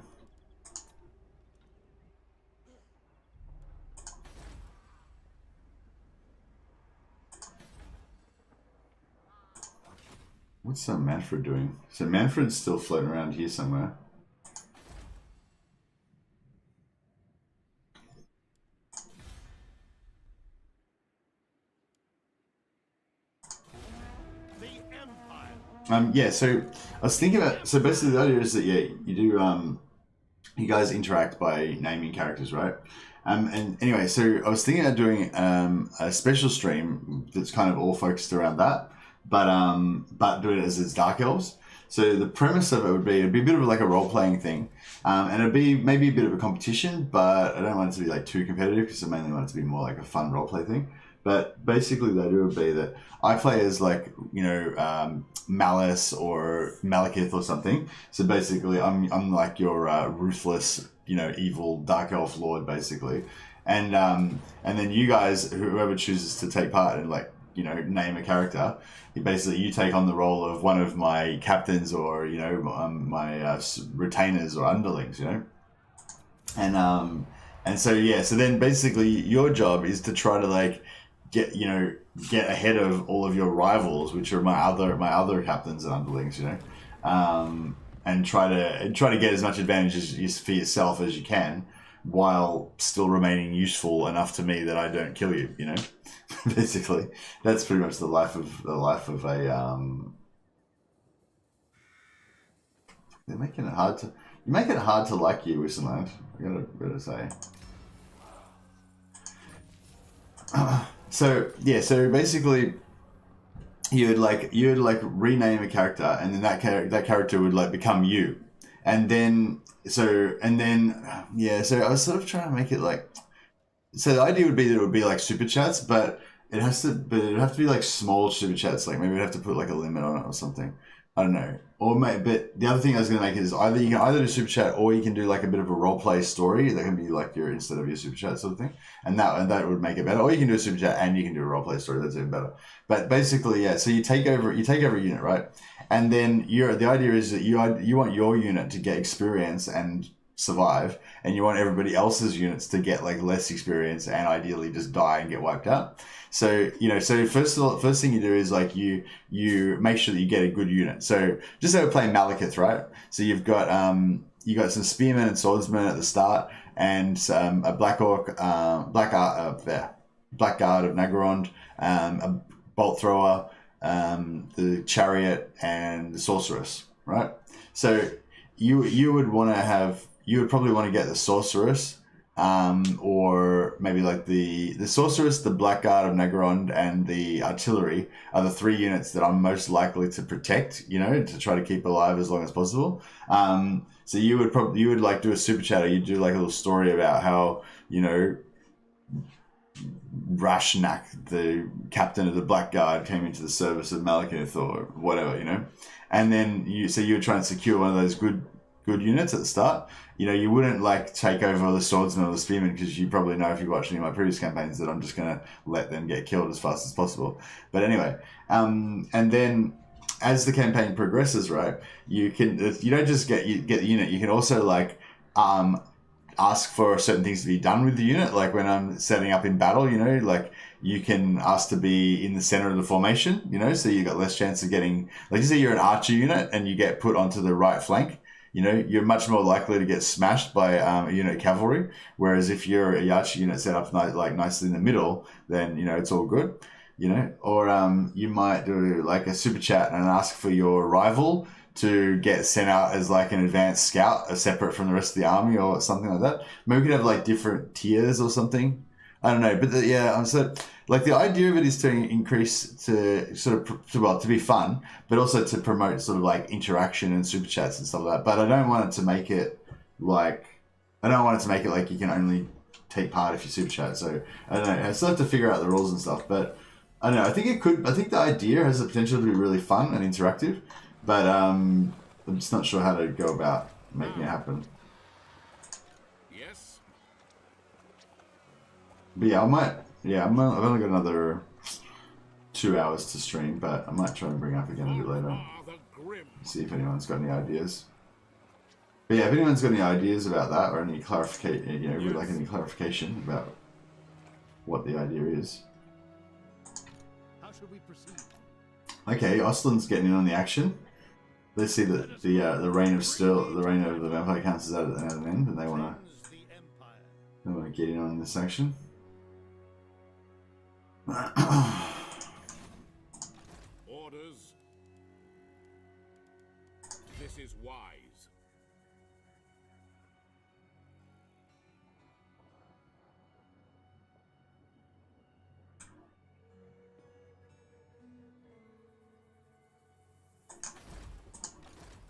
What's Manfred doing? So Manfred's still floating around here somewhere. Yeah, so I was thinking about, so basically the idea is that, yeah, you do, you guys interact by naming characters, right? And anyway, so I was thinking about doing a special stream that's kind of all focused around that, but do it as it's Dark Elves. So the premise of it would be, it'd be a bit of like a role-playing thing, and it'd be maybe a bit of a competition, but I don't want it to be like too competitive because I mainly want it to be more like a fun role-play thing. But basically the idea would be that I play as like, you know, Malice or Malekith or something. So basically I'm like your ruthless, you know, evil Dark Elf Lord basically. And then you guys, whoever chooses to take part and like, you know, name a character, you take on the role of one of my captains or, you know, my retainers or underlings, you know. And so, yeah, so then basically your job is to try to like, get ahead of all of your rivals, which are my other captains and underlings, you know, and try to get as much advantage as for yourself as you can, while still remaining useful enough to me that I don't kill you, you know. Basically, that's pretty much the life of a. They're making it hard to. You make it hard to like you, Wissenland. I gotta say. So yeah, so basically, you'd like rename a character, and then that character would like become you, and then yeah. So I was sort of trying to make it like. So the idea would be that it would be like super chats, but it would have to be like small super chats. Like maybe we'd have to put like a limit on it or something. I don't know. Or but the other thing I was going to make is you can either do super chat or you can do like a bit of a role play story that can be like instead of your super chat sort of thing, and that would make it better. Or you can do a super chat and you can do a role play story. That's even better. But basically, yeah. So you take over a unit, right? And then the idea is that you want your unit to get experience and survive, and you want everybody else's units to get like less experience and ideally just die and get wiped out. So, you know, so first thing you do is like you make sure that you get a good unit. So just say we're playing Malekith, right? So you've got some spearmen and swordsmen at the start, and a black guard of Nagarond, a bolt thrower, the chariot, and the sorceress, right? So you would probably want to get the sorceress, or maybe like the sorceress, the blackguard of Nagarond, and the artillery are the 3 units that I'm most likely to protect, you know, to try to keep alive as long as possible. So you would like do a super chat, or you'd do like a little story about how, you know, Rashnak, the captain of the Blackguard, came into the service of Malekith or whatever, you know, and then you would try and secure one of those good units at the start. You know, you wouldn't like take over the swordsman or the spearman, because you probably know if you watched any of my previous campaigns that I'm just going to let them get killed as fast as possible. But anyway, and then as the campaign progresses, right, you don't just get the unit, you can also like ask for certain things to be done with the unit. Like when I'm setting up in battle, you know, like you can ask to be in the center of the formation, you know, so you got less chance of getting, like, you say you're an archer unit and you get put onto the right flank, you know, you're much more likely to get smashed by a unit of cavalry. Whereas if you're a archer unit set up like nicely in the middle, then, you know, it's all good. you know, or you might do like a super chat and ask for your rival to get sent out as like an advanced scout, separate from the rest of the army or something like that. Maybe we could have like different tiers or something. I don't know, but I'm so like the idea of it is to increase to sort of to be fun, but also to promote sort of like interaction and super chats and stuff like that. But I don't want it to make it like you can only take part if you super chat. So I don't know. I still have to figure out the rules and stuff, but I don't know. I think the idea has the potential to be really fun and interactive, but I'm just not sure how to go about making it happen. Yes. But yeah, I've only got another 2 hours to stream, but I might try and bring it up again a bit later. See if anyone's got any ideas. But yeah, if anyone's got any ideas about that or any clarification, you know, would like any clarification about what the idea is. How should we proceed? Okay, Ostland's getting in on the action. Let's see that the reign of the Vampire Counts is at an end, and they want to get in on this action. Orders. This is wise.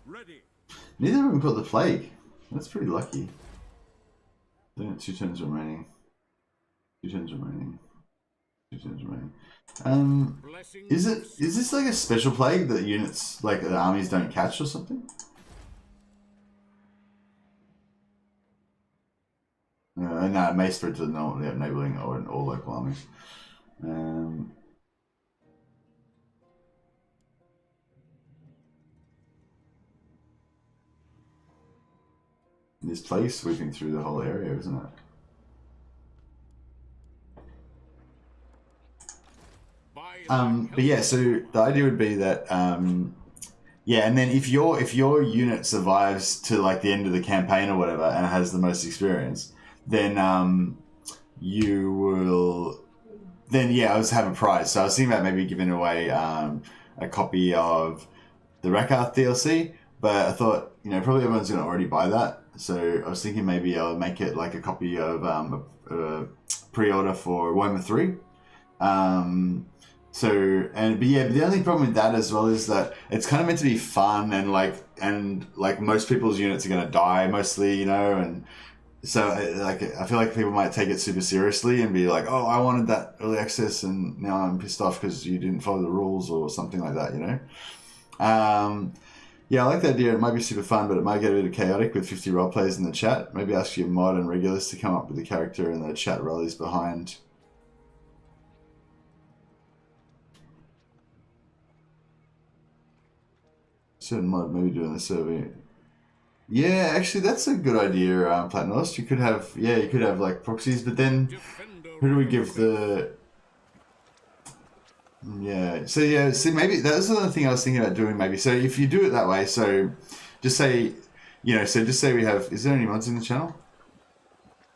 Ready. Neither of them put the plague. That's pretty lucky. They got 2 turns remaining. 2 turns remaining. 2 turns remaining. Is this like a special plague that units, like the armies, don't catch or something? No, it may spread to the neighboring or all local armies. This plague sweeping through the whole area, isn't it? But yeah, so the idea would be that yeah, and then if your unit survives to like the end of the campaign or whatever and has the most experience, then you will yeah, I was have a prize. So I was thinking about maybe giving away a copy of the Rakarth DLC, but I thought, you know, probably everyone's gonna already buy that. So I was thinking maybe I'll make it like a copy of a pre-order for Warhammer 3. But the only problem with that as well is that it's kind of meant to be fun and like most people's units are going to die mostly, you know, and so like I feel like people might take it super seriously and be like, oh, I wanted that early access and now I'm pissed off because you didn't follow the rules or something like that, you know. Yeah, I like the idea. It might be super fun, but it might get a bit chaotic with 50 role players in the chat. Maybe ask your mod and regulars to come up with the character and the chat rallies behind. Certain mod, maybe doing the survey. Yeah, actually, that's a good idea, Platnost. You could have like proxies, but then who do we give the? Yeah, so yeah, see, maybe that's another thing I was thinking about doing. Maybe so if you do it that way, so just say, you know, so just say we have. Is there any mods in the channel?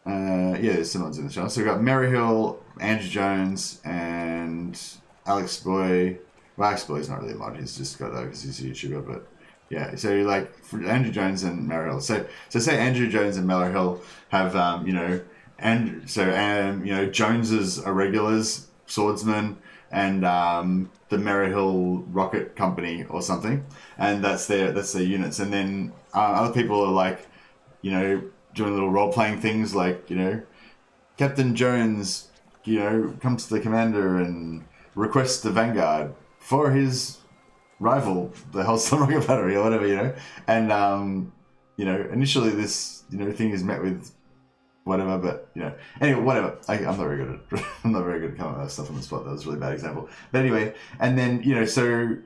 Yeah, there's some mods in the channel. So we've got Maryhill, Andrew Jones, and Alex Boy. Well, Alex Boy's not really a mod. He's just got that because he's a YouTuber. But yeah, so like for Andrew Jones and Maryhill. So say Andrew Jones and Maryhill have you know, and so you know, Joneses are regulars, swordsmen, and the Maryhill Rocket Company or something, and that's their units. And then other people are like, you know, doing little role playing things like, you know, Captain Jones, you know, comes to the commander and requests the Vanguard for his rival, the Holston Rocket Battery or whatever, you know. And you know, initially this, you know, thing is met with whatever, but you know, anyway, whatever. I'm not very good at I'm not very good at coming up with that stuff on the spot. That was a really bad example. But anyway, and then, you know, so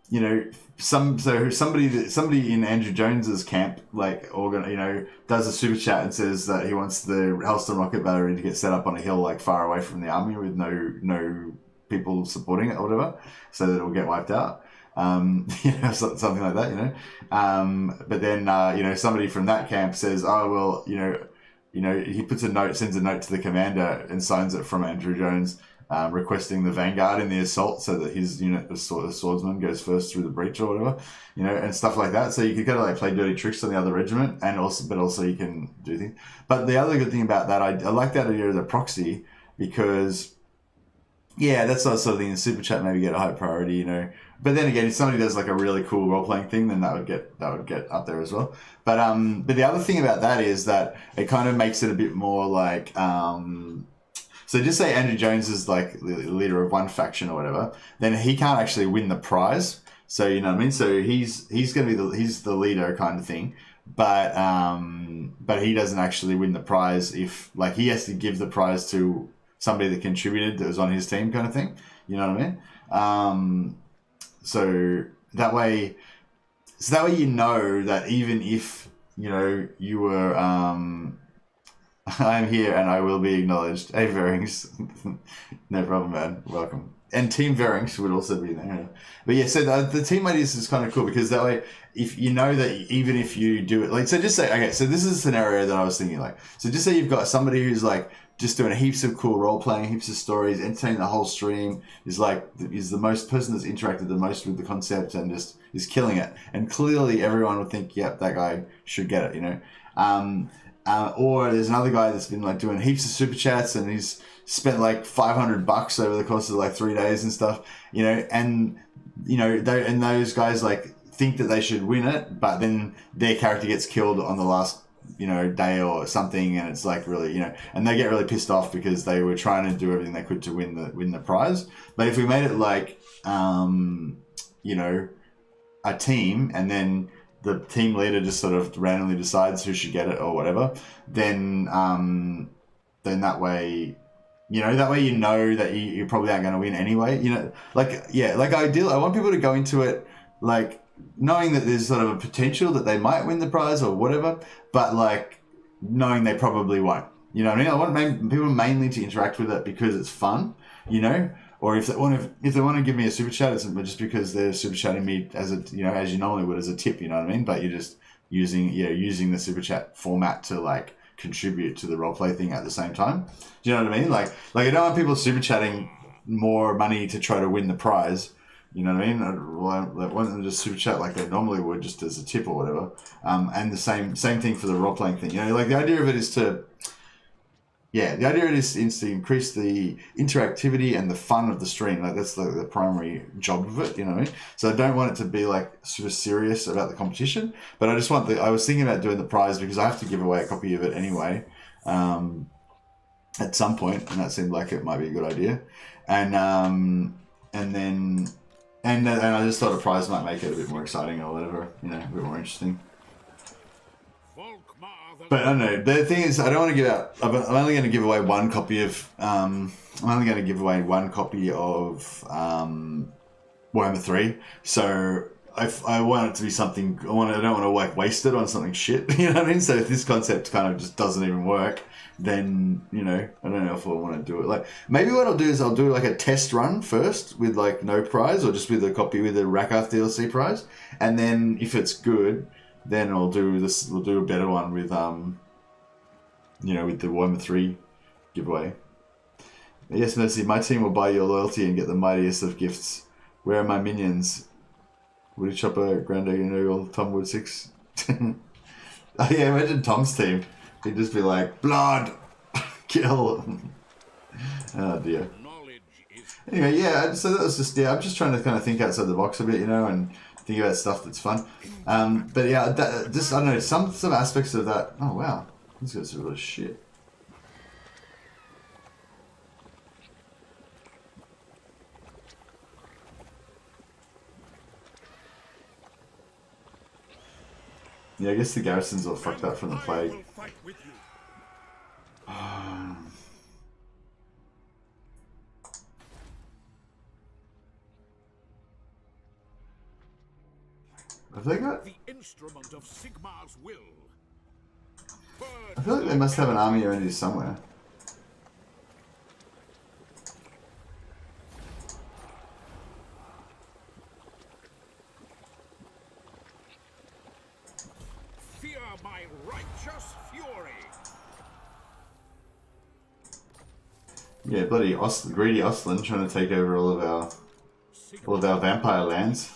you know, somebody in Andrew Jones's camp, like, you know, does a super chat and says that he wants the Hellstorm Rocket Battery to get set up on a hill like far away from the army with no people supporting it or whatever, so that it will get wiped out. You know, something like that, you know. But then you know, somebody from that camp says, oh well, you know, he sends a note to the commander and signs it from Andrew Jones, requesting the vanguard in the assault so that his unit, the swordsman, goes first through the breach or whatever, and stuff like that. So you could kind of like play dirty tricks on the other regiment, but also you can do things. But the other good thing about that, I like that idea of the proxy, because that's the sort of thing in super chat, maybe get a high priority, But then again, if somebody does like a really cool role playing thing, then that would get up there as well. But the other thing about that is that it kind of makes it a bit more like. So just say Andrew Jones is like the leader of one faction or whatever, then he can't actually win the prize. So you know what I mean. So he's going to be he's the leader kind of thing, but he doesn't actually win the prize if like he has to give the prize to somebody that contributed that was on his team kind of thing. You know what I mean? So that way that even if you were I'm here and I will be acknowledged. Hey, Verings. No problem, man. Welcome. And Team Verings would also be there. But yeah, so the team ideas is kind of cool because that way, if you know that even if you do it, like, so just say, okay, so this is a scenario that I was thinking like, so just say you've got somebody who's like just doing heaps of cool role playing, heaps of stories, entertaining the whole stream, is the most person that's interacted the most with the concept and just is killing it. And clearly everyone would think, yep, that guy should get it, or there's another guy that's been like doing heaps of super chats and he's spent like $500 over the course of like 3 days and stuff, and those guys like think that they should win it, but then their character gets killed on the last day or something, and it's like really and they get really pissed off because they were trying to do everything they could to win the prize. But if we made it like a team, and then the team leader just sort of randomly decides who should get it or whatever, then that way, that you probably aren't going to win anyway. Ideally, I want people to go into it like knowing that there's sort of a potential that they might win the prize or whatever, but like knowing they probably won't. You know what I mean? I want people mainly to interact with it because it's fun, or if they want to give me a super chat, it's just because they're super chatting me as as you normally would as a tip, you know what I mean? But you're just using the super chat format to like contribute to the roleplay thing at the same time. Do you know what I mean? Like I don't want people super chatting more money to try to win the prize. You know what I mean? I want them to just super chat like they normally would, just as a tip or whatever. And the same thing for the role playing thing. Like the idea of it is to. Yeah, the idea is to increase the interactivity and the fun of the stream. Like that's the primary job of it, you know what I mean? So I don't want it to be like super serious about the competition, but I just want I was thinking about doing the prize because I have to give away a copy of it anyway at some point, and that seemed like it might be a good idea. And I just thought a prize might make it a bit more exciting or whatever, a bit more interesting. But I don't know. The thing is, I don't want to give out. I'm only going to give away one copy of. I'm only going to give away one copy of Warhammer 3. So I want it to be something. I don't want to like waste it on something shit. You know what I mean? So if this concept kind of just doesn't even work, then I don't know if I want to do it. Like maybe what I'll do is I'll do like a test run first with like no prize, or just with a copy with the Rakarth DLC prize, and then if it's good, then I'll do this. We'll do a better one with with the Warhammer 3 giveaway. Yes, Mercy, my team will buy your loyalty and get the mightiest of gifts. Where are my minions? Woody Chopper, Grande Eagle, Tom Wood 6. Oh yeah, imagine Tom's team. He'd just be like, blood, kill. Oh dear. Anyway, yeah, so that was just, I'm just trying to kind of think outside the box a bit, and think about stuff that's fun. But yeah, I don't know, some aspects of that. Oh wow, these guys are really shit. Yeah, I guess the garrison's all fucked up from the plague. Have they got? The instrument of Sigmar's will. I feel like they must have an army around here somewhere. Fear my righteous fury. Yeah, bloody greedy Ostlin trying to take over all of our vampire lands.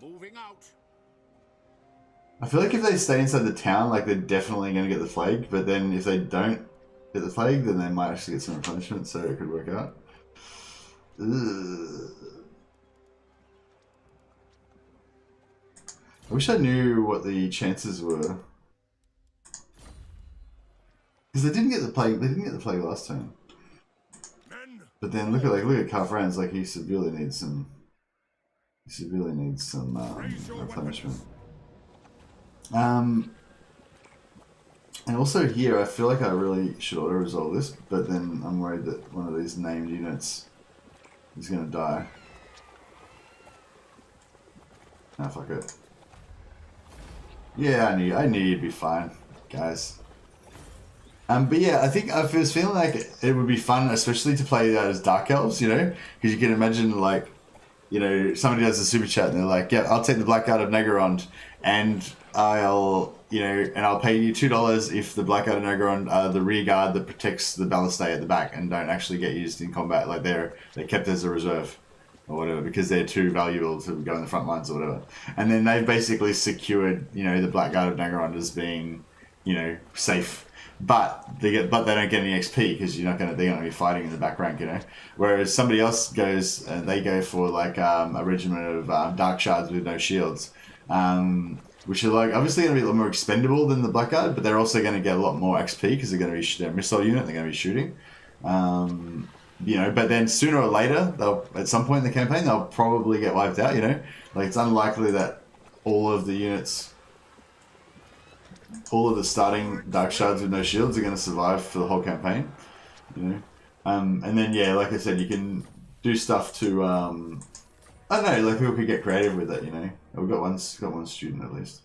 Moving out. I feel like if they stay inside the town, like they're definitely going to get the plague. But then if they don't get the plague, then they might actually get some replenishment, so it could work out. Ugh. I wish I knew what the chances were, because they didn't get the plague. They didn't get the plague last time. But then look at Karl Franz. Like he severely needs some. Replenishment. And also here, I feel like I really should auto-resolve this, but then I'm worried that one of these named units is going to die. Ah, fuck it. Yeah, I knew you'd be fine, guys. But yeah, I think I was feeling like it would be fun, especially to play that as Dark Elves, you know? Because you can imagine, like, you know, somebody does a super chat and they're like, yeah, I'll take the Blackguard of Negorond and I'll pay you $2 if the Blackguard of Negorond are the rear guard that protects the Ballistay at the back and don't actually get used in combat. Like they're kept as a reserve or whatever because they're too valuable to go in the front lines or whatever. And then they've basically secured, you know, the Blackguard of Negorond as being, you know, safe. But they don't get any XP because they're going to be fighting in the back rank, you know. Whereas somebody else goes and they go for like a regiment of dark shards with no shields, which are like obviously going to be a lot more expendable than the Blackguard, but they're also going to get a lot more XP because they're going to be their missile unit. They're going to be shooting, you know. But then sooner or later, at some point in the campaign, they'll probably get wiped out, you know. Like it's unlikely that all of the units. All of the starting Dark Shards with no shields are going to survive for the whole campaign, you know. And then yeah, like I said, you can do stuff to I don't know, like people could get creative with it, you know. We've got one student at least.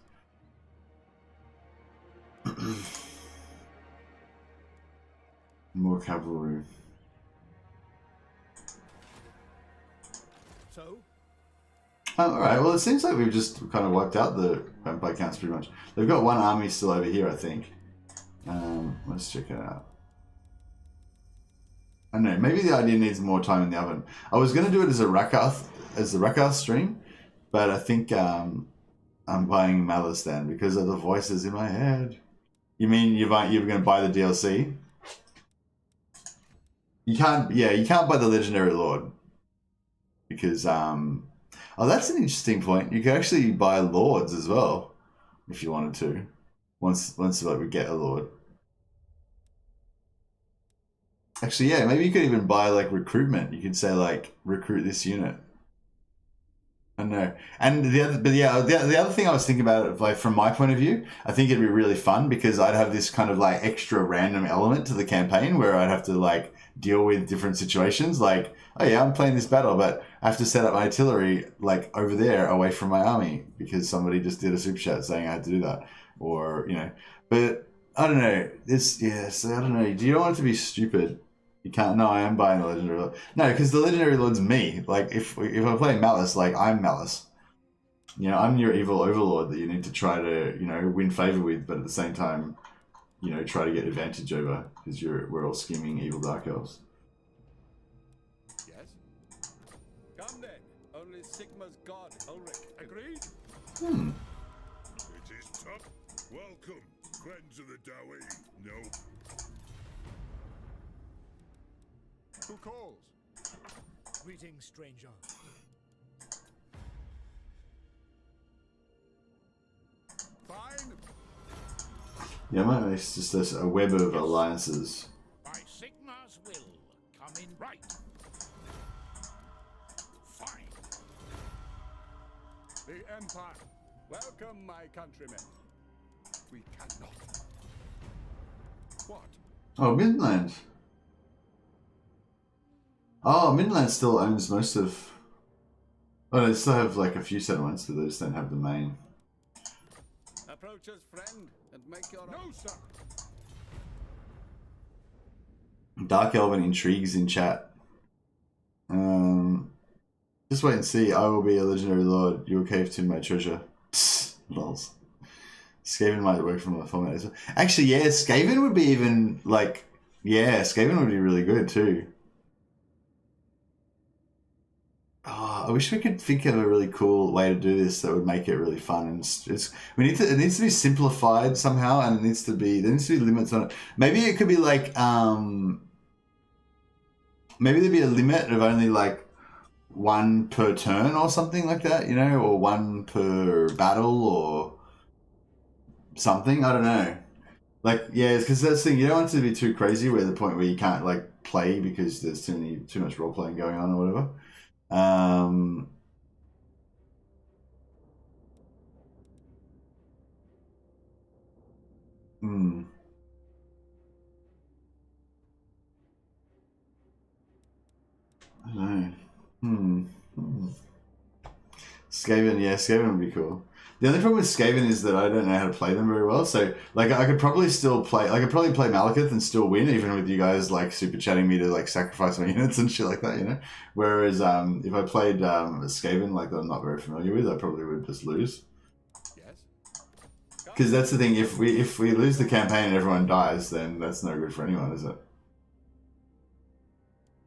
More cavalry. So? Alright, well it seems like we've just kind of wiped out the vampire counts pretty much. They've got one army still over here, I think. Let's check it out. I don't know, maybe the idea needs more time in the oven. I was going to do it as the Rakarth stream, but I think I'm buying Malistan because of the voices in my head. You mean you're going to buy the DLC? You can't buy the Legendary Lord. Because, oh, that's an interesting point. You can actually buy Lords as well, if you wanted to. Once like, we get a Lord. Actually, yeah, maybe you could even buy like recruitment. You could say like recruit this unit. I don't know. And the other thing I was thinking about, like from my point of view, I think it'd be really fun because I'd have this kind of like extra random element to the campaign where I'd have to like deal with different situations. Like, oh yeah, I'm playing this battle, but I have to set up my artillery like over there away from my army because somebody just did a super chat saying I had to do that, or you know. But I don't know. So I don't know. Do you want it to be stupid? You can't. No, I am buying the Legendary Lord. No, because the Legendary Lord's me. Like, if I play Malice, like, I'm Malice. You know, I'm your evil overlord that you need to try to, you know, win favor with, but at the same time, you know, try to get advantage over, because we're all scheming evil Dark Elves. Yes? Come then. Only Sigma's god, Ulrich. Agreed? It is tough. Welcome, friends of the Dowie. No. Who calls? Greetings, stranger. Fine. Yeah, it's just a web of alliances. By Sigmar's will, come in right. Fine. The Empire. Welcome, my countrymen. We cannot. What? Oh, Midland. Oh, Midland still owns most of... Oh, they still have like a few settlements, but they just don't have the main. Approach us, friend, and make your No, sir. Dark Elven intrigues in chat. Just wait and see. I will be a Legendary Lord. You will cave to my treasure. Lols. Skaven might work from a format as well. Actually, yeah, Skaven would be even like Yeah, Skaven would be really good too. Oh, I wish we could think of a really cool way to do this that would make it really fun. And it needs to be simplified somehow, and there needs to be limits on it. Maybe it could be like maybe there'd be a limit of only like one per turn or something like that, you know, or one per battle or something. I don't know. Like, yeah, because that's the thing. You don't want it to be too crazy where the point where you can't like play because there's too much role playing going on or whatever. Hmm. I don't know. Skaven, yeah, Skaven would be cool. The only problem with Skaven is that I don't know how to play them very well. So, like, I could probably still play. I could probably play Malekith and still win, even with you guys like super chatting me to like sacrifice my units and shit like that, you know. Whereas, if I played Skaven, like that I'm not very familiar with, I probably would just lose. Yes. Because that's the thing. If we lose the campaign and everyone dies, then that's no good for anyone, is it?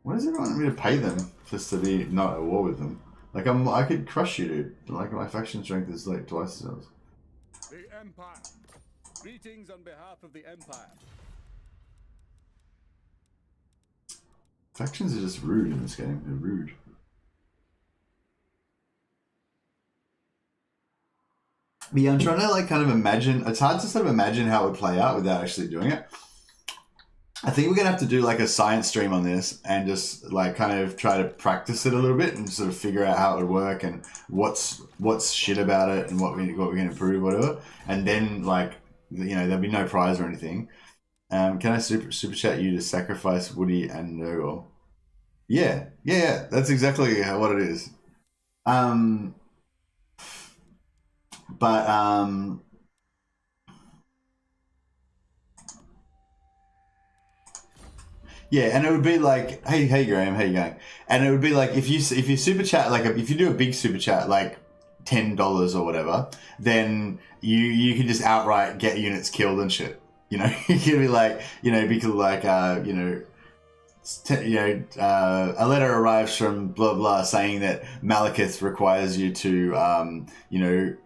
Why does everyone want me to pay them just to be not at war with them? Like I could crush you, dude. Like my faction strength is like twice as much. The Empire. Greetings on behalf of the Empire. Factions are just rude in this game. They're rude. But yeah, I'm trying to like kind of imagine. It's hard to sort of imagine how it would play out without actually doing it. I think we're gonna have to do like a science stream on this and just like kind of try to practice it a little bit and sort of figure out how it would work and what's shit about it and what we can improve, whatever. And then like, you know, there'll be no prize or anything. Can I super chat you to sacrifice Woody and Nurgle? Yeah, that's exactly what it is. Yeah, and it would be like, hey Graham, how you going? And it would be like if you super chat, like if you do a big super chat, like $10 or whatever, then you can just outright get units killed and shit. You know, you can be like, you know, because like a letter arrives from blah blah saying that Malekith requires you to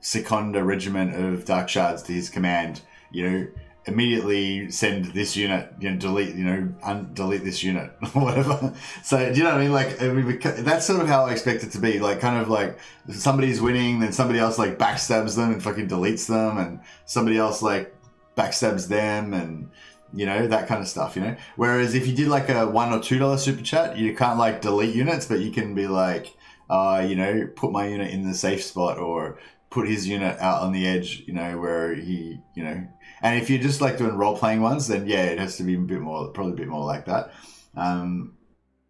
second a regiment of Dark Shards to his command. You know, immediately send this unit, delete this unit or whatever. So do you know what I mean? Like that's sort of how I expect it to be. Like kind of like somebody's winning, then somebody else like backstabs them and fucking deletes them, and somebody else like backstabs them, and you know, that kind of stuff, you know. Whereas if you did like a $1 or $2 super chat, you can't like delete units, but you can be like, put my unit in the safe spot or put his unit out on the edge, you know, where he, you know. And if you're just like doing role playing ones, then yeah, it has to be probably a bit more like that.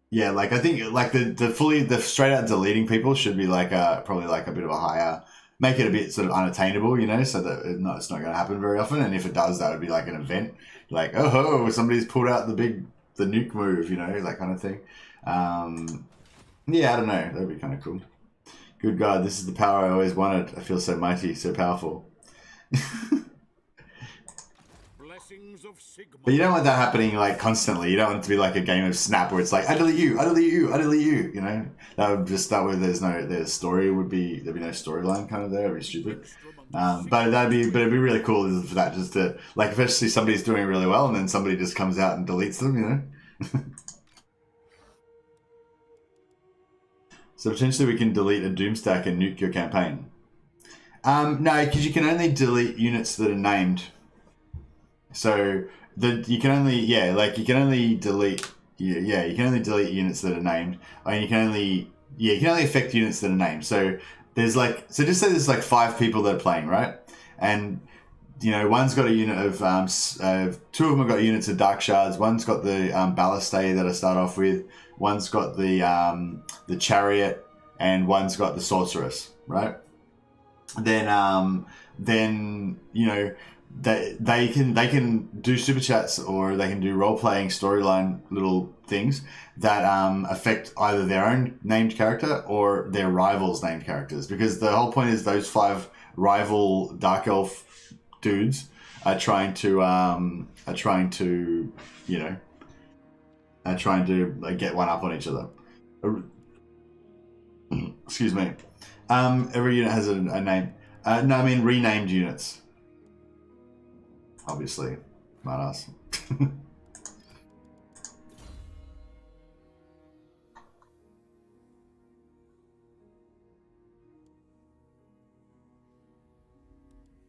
Yeah, like I think like the straight out deleting people should be like probably like a bit of a higher, make it a bit sort of unattainable, you know, so that it's not going to happen very often. And if it does, that would be like an event, like oh, somebody's pulled out the nuke move, you know, that kind of thing. Yeah, I don't know, that'd be kind of cool. Good God, this is the power I always wanted. I feel so mighty, so powerful. But you don't want that happening like constantly. You don't want it to be like a game of Snap where it's like I delete you, you know. That way there's story there'd be no storyline kind of there. It'd be stupid. But it'd be really cool for that, just to like, especially somebody's doing really well and then somebody just comes out and deletes them, you know. So potentially we can delete a Doomstack and nuke your campaign. No, because you can only delete units that are named. So you can only delete units that are named. I mean, you can only affect units that are named. So just say there's like 5 people that are playing, right? And you know, one's got a unit of 2 of them have got units of Dark Shards. One's got the Ballastae that I start off with. One's got the Chariot, and one's got the Sorceress, right? Then you know, they can do super chats, or they can do role playing storyline little things that affect either their own named character or their rivals' named characters. Because the whole point is those 5 rival Dark Elf dudes are trying to you know, trying to like get one up on each other. Excuse me. Every unit has a name. No, I mean renamed units. Obviously, smartass.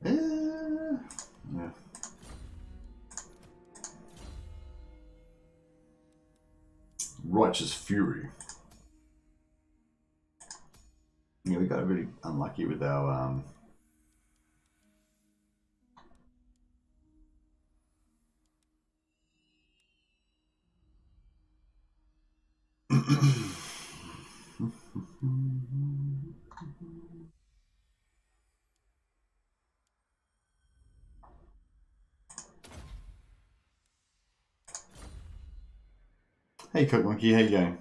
Yeah. Righteous Fury. Yeah, we got really unlucky with our Hey Cook Monkey, how you going?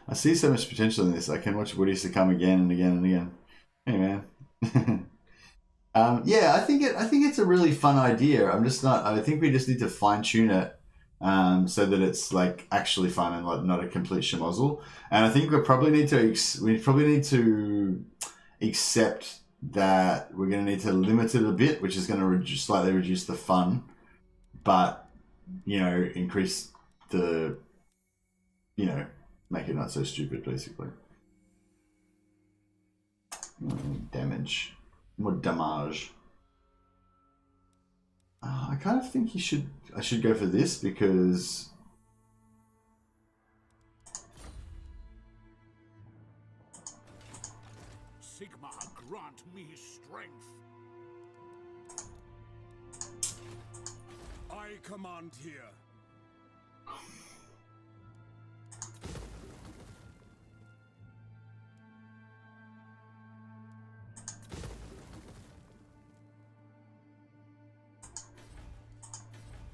I see so much potential in this. I can watch Woodies to come again and again and again. Hey man. Yeah, I think it's a really fun idea. I think we just need to fine tune it so that it's like actually fun and like not a complete schmozzle. And I think we probably need to accept that we're going to need to limit it a bit, which is going to slightly reduce the fun, but increase the make it not so stupid, basically. Damage. More damage. I kind of think I should go for this because Sigma, grant me strength. I command here.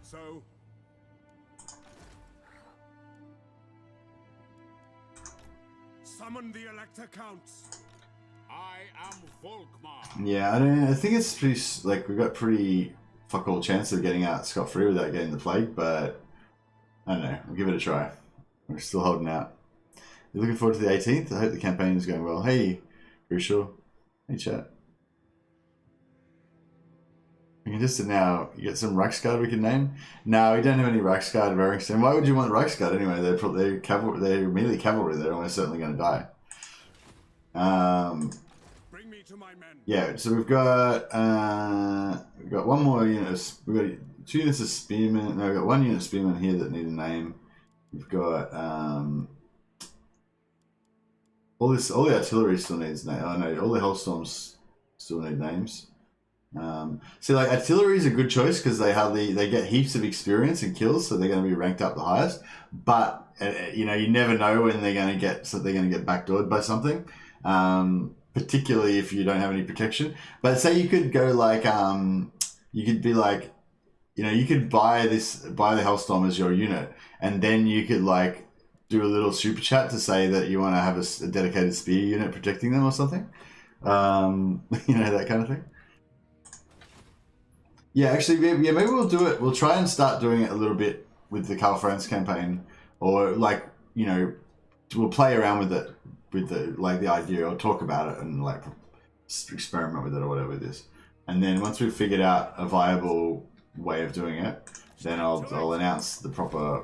So, summon the Elector Counts. I am Volkmar. yeah, I think it's pretty like we've got pretty fuck all chance of getting out scot-free without getting the plague, but I don't know. We'll give it a try. We're still holding out. You're looking forward to the 18th? I hope the campaign is going well. Hey, Crucial. Hey, chat. We can just now you get some Ruxguard we can name. No, we don't have any Ruxguard of Ericsson. Why would you want Ruxguard anyway? They're melee cavalry. They're almost certainly going to die. Bring me to my men. Yeah, so we've got one more unit. We've got 2 units of spearmen. No, we've got 1 unit of spearmen here that need a name. We've got all the artillery still needs names. Oh no, all the Hellstorms still need names. So like artillery is a good choice because they get heaps of experience and kills, so they're going to be ranked up the highest. But you never know when they're going to get backdoored by something. Particularly if you don't have any protection. But say you could go like you could be like, you could buy the Hellstorm as your unit, and then you could like do a little super chat to say that you want to have a dedicated spear unit protecting them or something. That kind of thing. Yeah, actually, maybe we'll do it. We'll try and start doing it a little bit with the Karl Franz campaign, or like we'll play around with it, with the idea, or talk about it and like experiment with it or whatever it is. And then once we've figured out a viable way of doing it, then I'll announce the proper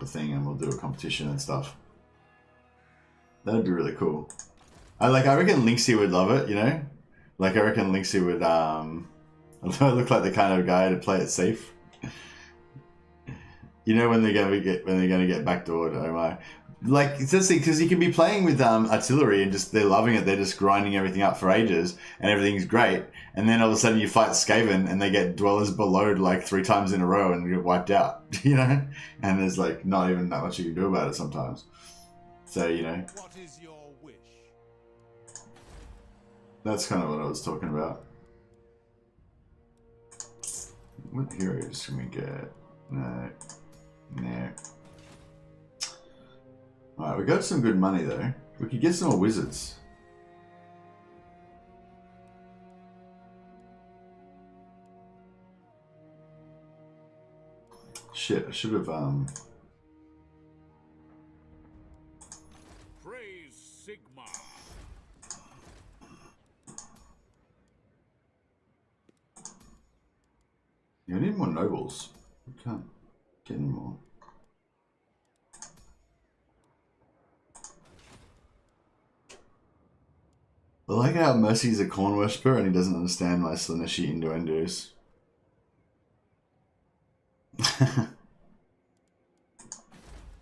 thing, and we'll do a competition and stuff. That'd be really cool. I reckon Linksy would love it. Like I reckon Linksy would look like the kind of guy to play it safe. When they're gonna get backdoored. Oh my! Like it's just because you can be playing with artillery and just they're loving it. They're just grinding everything up for ages and everything's great. And then all of a sudden you fight Skaven and they get dwellers belowed like 3 times in a row and you get wiped out. And there's like not even that much you can do about it sometimes. So What is your wish? That's kind of what I was talking about. What heroes can we get? No. Alright, we got some good money though. We could get some more wizards. shit, I should have Praise Sigma. you need more nobles. We can't get any more. I like how Mercy's a corn worshiper and he doesn't understand my Slaaneshi innuendos.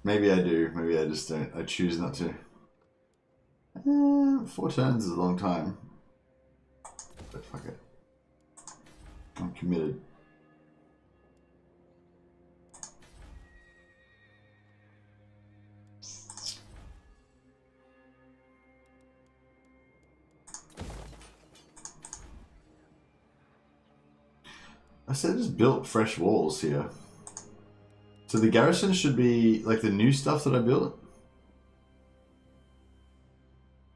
Maybe I do. Maybe I just don't. I choose not to. 4 turns is a long time. But fuck it. I'm committed. I said just built fresh walls here. So the garrison should be like the new stuff that I built?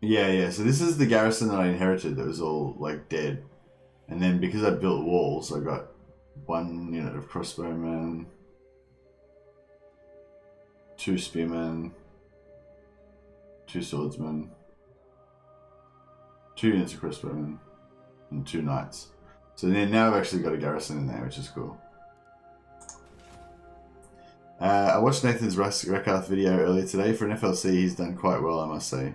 Yeah, so this is the garrison that I inherited that was all like dead. And then because I built walls, I got 1 unit of crossbowmen, 2 spearmen, 2 swordsmen, 2 units of crossbowmen, and 2 knights. So then now I've actually got a garrison in there, which is cool. I watched Nathan's Rakarth video earlier today. For an FLC, he's done quite well, I must say.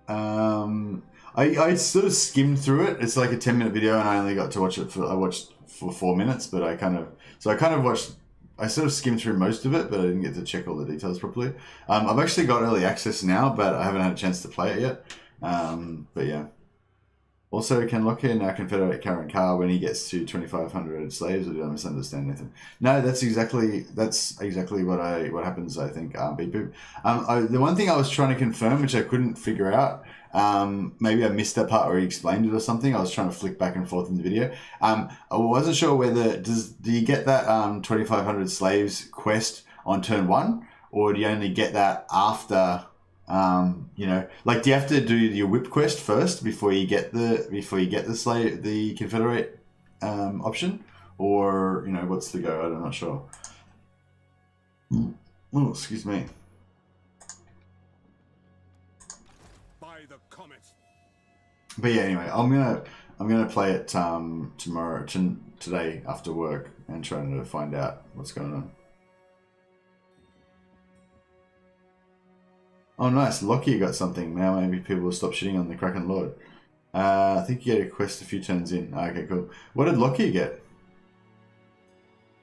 I sort of skimmed through it. It's like a 10-minute video, and I only got to watch it for 4 minutes. But I sort of skimmed through most of it, but I didn't get to check all the details properly. I've actually got early access now, but I haven't had a chance to play it yet. But yeah. Also, can Lockyer now confederate Karren Carr when he gets to 2,500 slaves, or did I misunderstand anything? No, that's exactly what happens, I think, Beep Boop. The one thing I was trying to confirm, which I couldn't figure out, maybe I missed that part where he explained it or something. I was trying to flick back and forth in the video. I wasn't sure whether, do you get that 2,500 slaves quest on turn 1, or do you only get that after... you know, like, do you have to do your whip quest first before you get the confederate option, or you know, what's the go? I'm not sure. Oh, excuse me. By the comet. But yeah, anyway, I'm gonna play it today after work and trying to find out what's going on. Oh, nice. Lockyer got something. Now maybe people will stop shitting on the Kraken Lord. I think you get a quest a few turns in. Okay, cool. What did Lockyer get?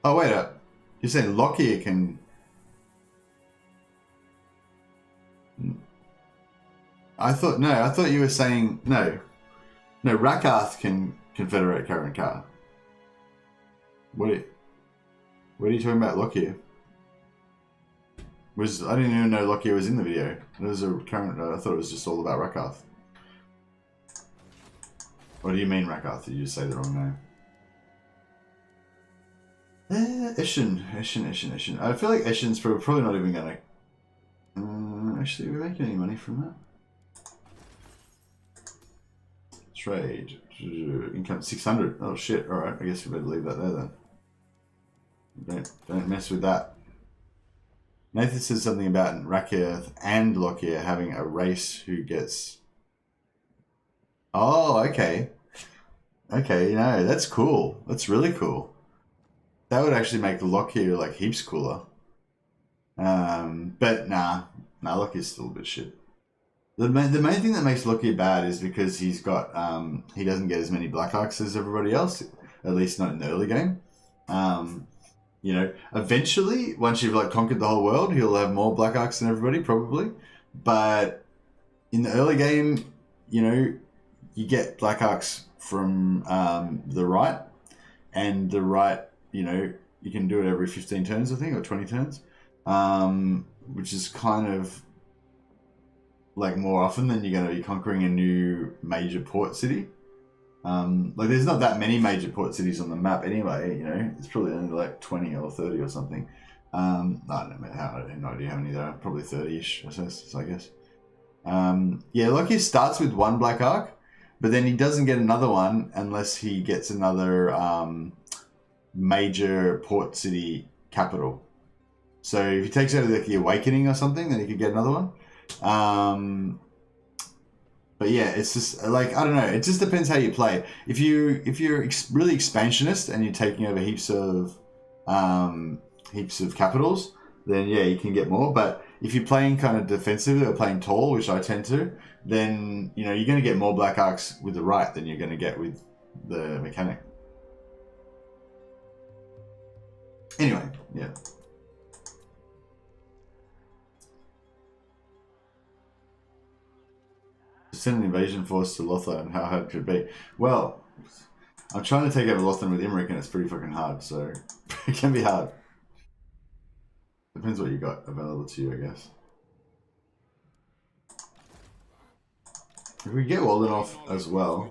Oh, wait up. You're saying Lockyer can... I thought you were saying... No, Rakarth can confederate Karren Carr. What are you talking about, Lockyer? I didn't even know Lockyer was in the video. It was a current. I thought it was just all about Rakarth. What do you mean, Rakarth? Did you just say the wrong name? Eshin. I feel like Eshin's probably not even gonna. Actually, are we making any money from that? Trade. Income 600. Oh shit! All right, I guess we better leave that there then. Don't mess with that. Nathan says something about Rakarth and Lockyer having a race who gets... Oh, okay. Okay, no, that's cool. That's really cool. That would actually make Lockyer like heaps cooler. But nah, Lockyer's still a bit shit. The main thing that makes Lockyer bad is because he's got he doesn't get as many Black Arcs as everybody else, at least not in the early game. You know, eventually, once you've like conquered the whole world, he'll have more Black Arcs than everybody, probably. But in the early game, you know, you get Black Arcs from the right, and the right, you know, you can do it every 15 turns, I think, or 20 turns, which is kind of like more often than you're going to be conquering a new major port city. Like there's not that many major port cities on the map anyway, you know, it's probably only like 20 or 30 or something. I don't know I have no idea how many there are, probably 30-ish, I guess. Yeah, Lockyer starts with 1 Black Arc, but then he doesn't get another one unless he gets another major port city capital. So if he takes out like the Awakening or something, then he could get another one. But yeah, it's just like, I don't know. It just depends how you play. If you're really expansionist and you're taking over heaps of capitals, then yeah, you can get more. But if you're playing kind of defensively or playing tall, which I tend to, then you know you're going to get more black arcs with the right than you're going to get with the mechanic. Anyway, yeah. Send an invasion force to Lothar, and how hard could it be? Well, I'm trying to take over Lothar with Imric, and it's pretty fucking hard, so it can be hard. Depends what you got available to you, I guess. If we get Waldenhof as well,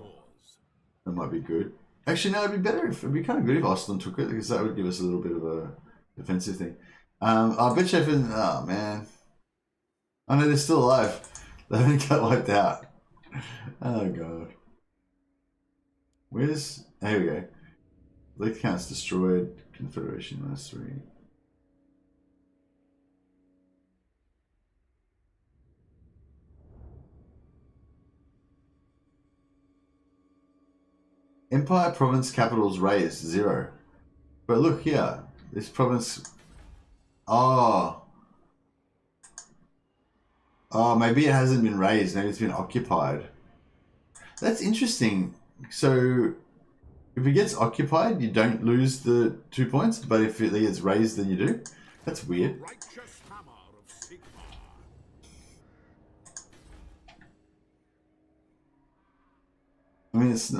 that might be good. Actually, no, it'd be kind of good if Ostland took it, because that would give us a little bit of a defensive thing. I bet Sheffield, oh man. I know they're still alive. They haven't got wiped out. Oh god. Where's... Here we go. Elector Count's destroyed. Confederation -3. Empire province capitals raised 0. But look here. This province... Oh, maybe it hasn't been raised. Maybe it's been occupied. That's interesting. So, if it gets occupied, you don't lose the 2 points, but if it gets raised, then you do. That's weird. Righteous hammer of Sigmar.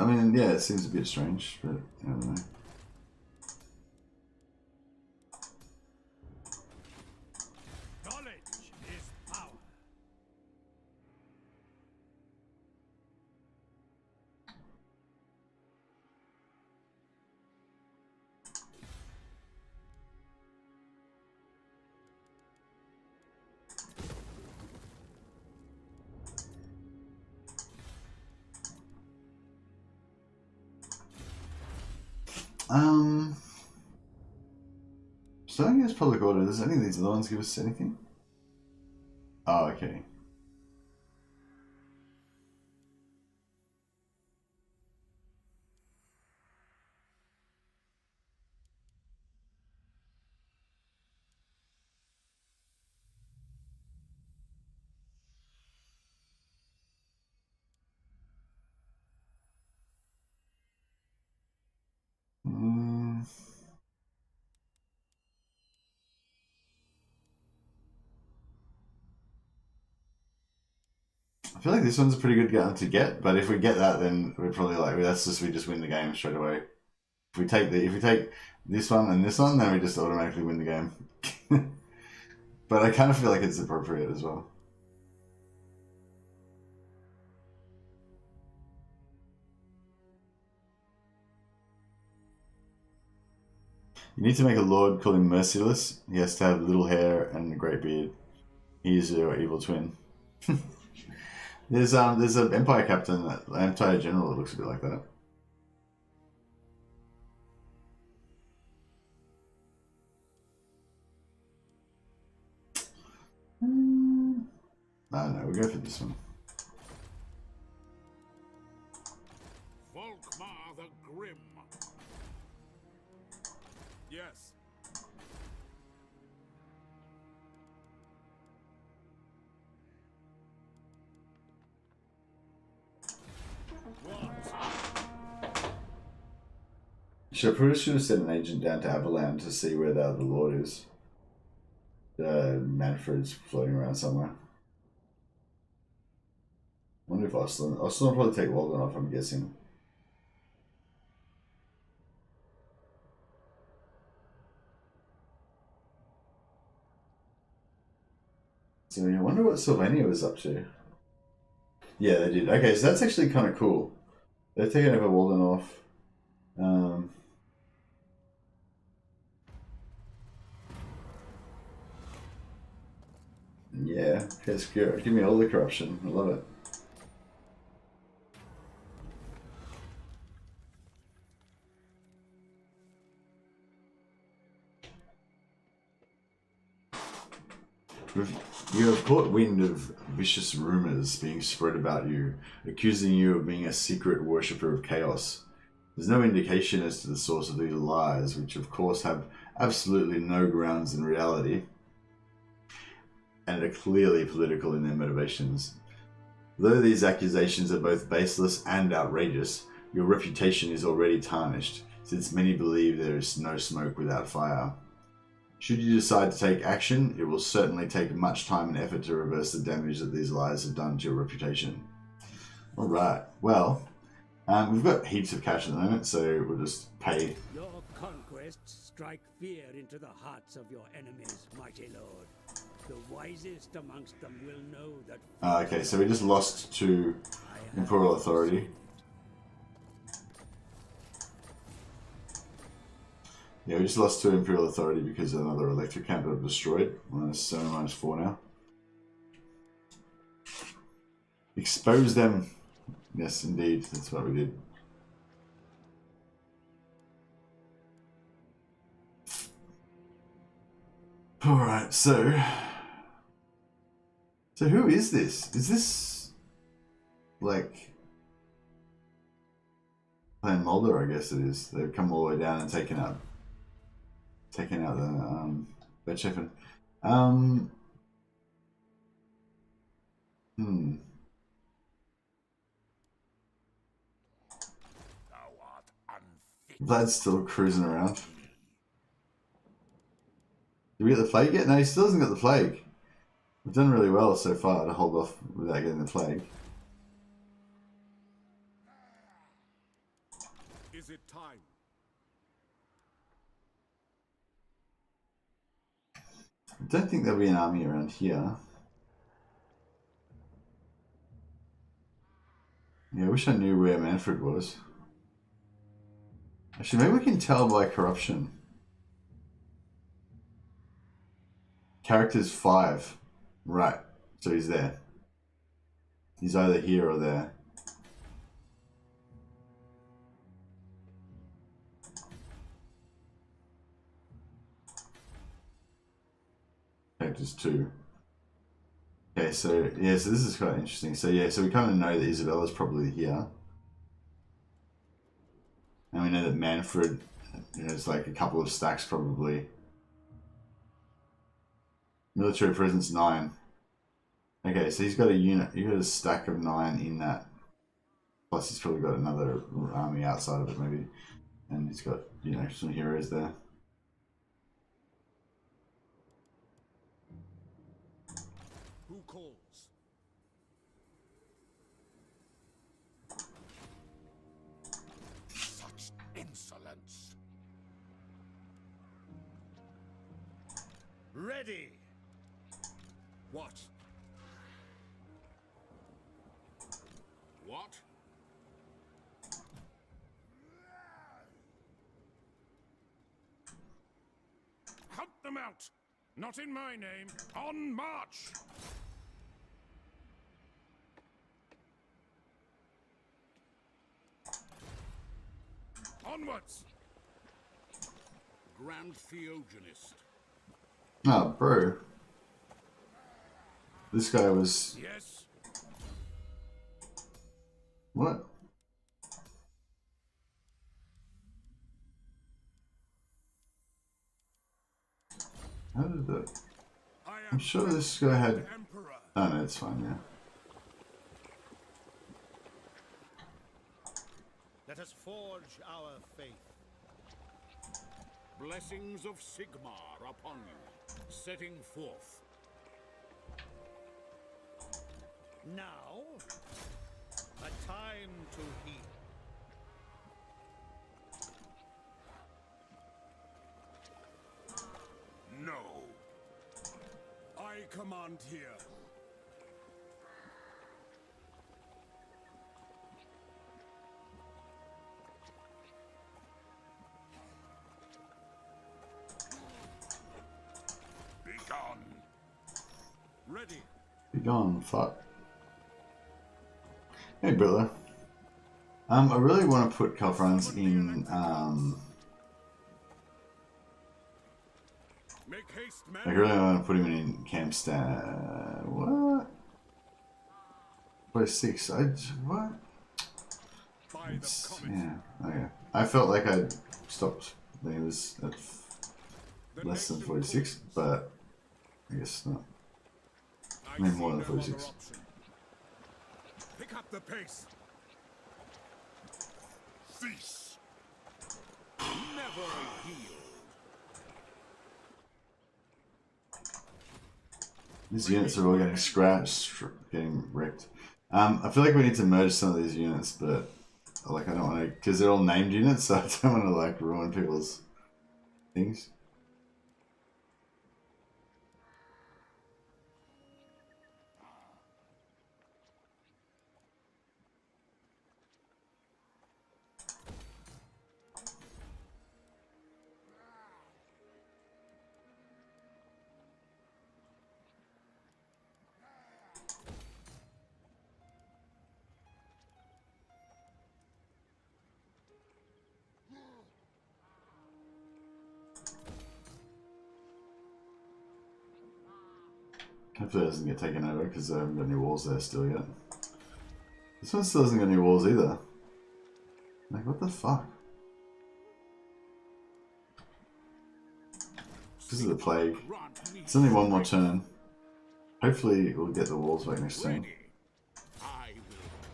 I mean, yeah, it seems a bit strange, but I don't know. Starting against public order, does any of these other ones give us anything? Oh, okay. I feel like this one's a pretty good gun to get, but if we get that, then we're probably like, we just win the game straight away. If we take this one and this one, then we just automatically win the game. But I kind of feel like it's appropriate as well. You need to make a lord call him merciless. He has to have little hair and a great beard. He is your evil twin. There's an Empire captain, Empire general that looks a bit like that. I don't know, we'll go for this one. Volkmar the Grim. Yes. Should have sent an agent down to Avalon to see where the other lord is. Manfred's floating around somewhere. Wonder if Ostland will probably take Walden off, I'm guessing. So I wonder what Sylvania was up to. Yeah, they did. Okay, so that's actually kind of cool. They're taking over Walden off. Yeah, it's good. Give me all the corruption. I love it. You have caught wind of vicious rumors being spread about you, accusing you of being a secret worshipper of chaos. There's no indication as to the source of these lies, which of course have absolutely no grounds in reality, and are clearly political in their motivations. Though these accusations are both baseless and outrageous, your reputation is already tarnished, since many believe there is no smoke without fire. Should you decide to take action, it will certainly take much time and effort to reverse the damage that these lies have done to your reputation. Alright, well, we've got heaps of cash at the moment, so we'll just pay. Your conquests strike fear into the hearts of your enemies, mighty lord. The wisest amongst them will know that... Okay, so we just lost to Imperial Authority. Yeah, we just lost to Imperial Authority because another Elector Count got destroyed. -7, -4 now. Expose them. Yes, indeed. That's what we did. Alright, so who is this? Is this like Clan Mulder? I guess it is. They've come all the way down and taken out the Betchefen. Vlad's still cruising around. Did we get the plague yet? No, he still hasn't got the plague. We've done really well so far to hold off without getting the plague. Is it time? I don't think there'll be an army around here. Yeah, I wish I knew where Manfred was. Actually, maybe we can tell by corruption. Characters 5. Right, so he's there. He's either here or there. Characters 2. Okay, so yeah, so this is quite interesting. So yeah, so we kind of know that Isabella's probably here. And we know that Manfred, is like a couple of stacks probably. Military presence 9. Okay, so he's got a unit. He's got a stack of 9 in that. Plus, he's probably got another army outside of it, maybe. And he's got, some heroes there. Who calls? Such insolence. Ready. What? What? Hunt them out! Not in my name. On march! Onwards! Grand Theogenist. Oh, bro. This guy was... Yes. What? How did that... I'm sure this guy had... Oh no, it's fine, yeah. Let us forge our faith. Blessings of Sigmar upon you, setting forth. Now, a time to heal. No. I command here. Be gone. Ready. Be gone, fuck. Hey, brother. I really want to put Karl Franz in, Make haste, I men. really want to put him in camp what? 46. What? By the comet. Yeah. Okay. I felt like I'd stopped when he was at less than 46, but I guess not. I mean more than 46. Pick up the pace. Cease. Never yield. These units are all getting scratched, getting wrecked. I feel like we need to merge some of these units, but like I don't want to, because they're all named units, so I don't want to like ruin people's things. Hopefully it doesn't get taken over because I haven't got any walls there still yet. This one still hasn't got any walls either. Like, what the fuck? This is the plague. It's only one more turn. Hopefully we'll get the walls back next turn. I will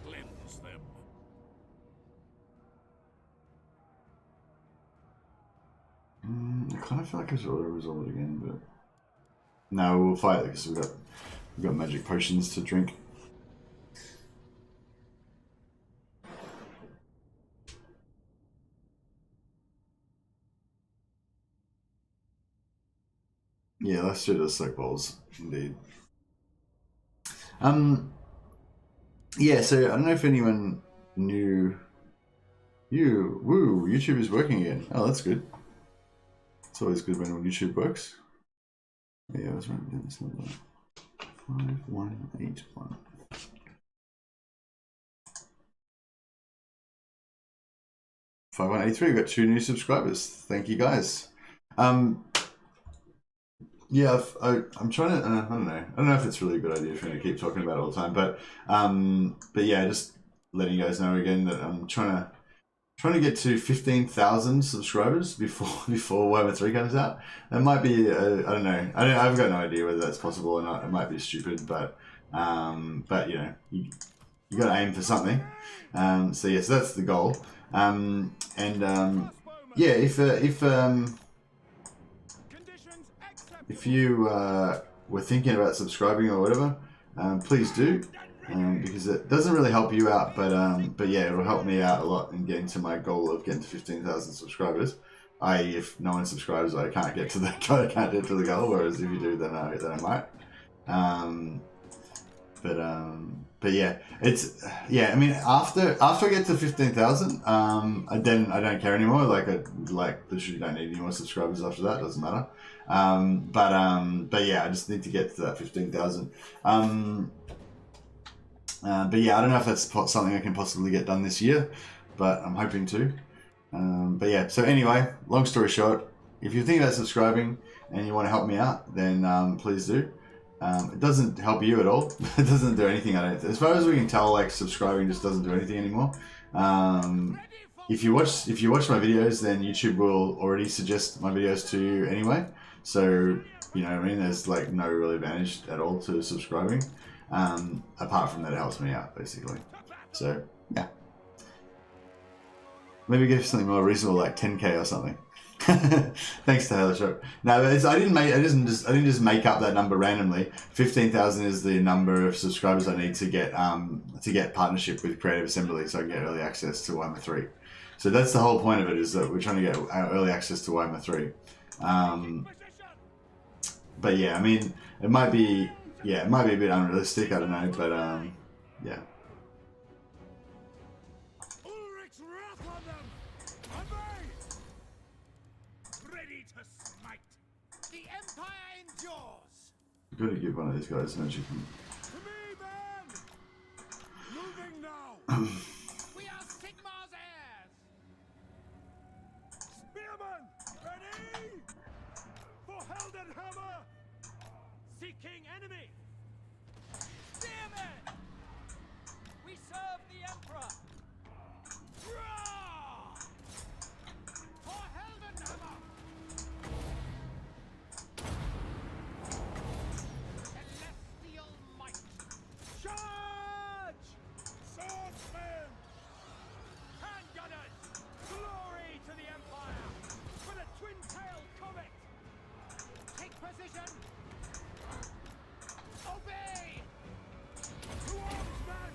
cleanse them. I kind of feel like I should auto-resolve it again, but... No, we'll fight it because we've got magic potions to drink. Yeah, let's do the soak balls, indeed. Yeah, so I don't know if anyone knew YouTube is working again. Oh, that's good. It's always good when YouTube works. Yeah, I was writing down this number. 5181. 5183. We've got 2 new subscribers. Thank you guys. Yeah, I'm trying to. I don't know. I don't know if it's really a good idea for me to keep talking about it all the time, but yeah, just letting you guys know again that I'm trying to get to 15,000 subscribers before Warhammer 3 comes out. That might be. I don't know. I've got no idea whether that's possible or not. It might be stupid, but you know, you got to aim for something. So yes, that's the goal. Yeah, if you were thinking about subscribing or whatever, please do, because it doesn't really help you out, but yeah, it'll help me out a lot in getting to my goal of getting to 15,000 subscribers. If no one subscribes, I can't get to the goal. Whereas if you do, then I might. But yeah, I mean, after I get to 15,000, then I don't care anymore. Like literally don't need any more subscribers after that. Doesn't matter. But yeah, I just need to get to that 15,000. But yeah, I don't know if that's something I can possibly get done this year, but I'm hoping to. But yeah, so anyway, long story short, if you're thinking about subscribing and you want to help me out, then please do. It doesn't help you at all. It doesn't do anything. As far as we can tell, like subscribing just doesn't do anything anymore. If you watch my videos, then YouTube will already suggest my videos to you anyway. So you know what I mean. There's like no real advantage at all to subscribing, apart from that it helps me out basically. So yeah, maybe get something more reasonable like 10K or something. Thanks to Halo Shop. No, I didn't just make up that number randomly. 15,000 is the number of subscribers I need to get partnership with Creative Assembly, so I can get early access to Warhammer 3. So that's the whole point of it, is that we're trying to get early access to Warhammer 3. But yeah, I mean, it might be a bit unrealistic. I don't know, but yeah. I've got to give one of these guys an energy. To me, men! Moving now! We are Sigmar's heirs! Spearmen! Ready? For Heldenhammer! Seeking enemy! Spearmen! We serve the Emperor! Roar! For Heldenhammer! Celestial might! Charge! Swordsmen! Handgunners! Glory to the Empire! For the twin-tailed comet! Take position! Obey! To arms, men!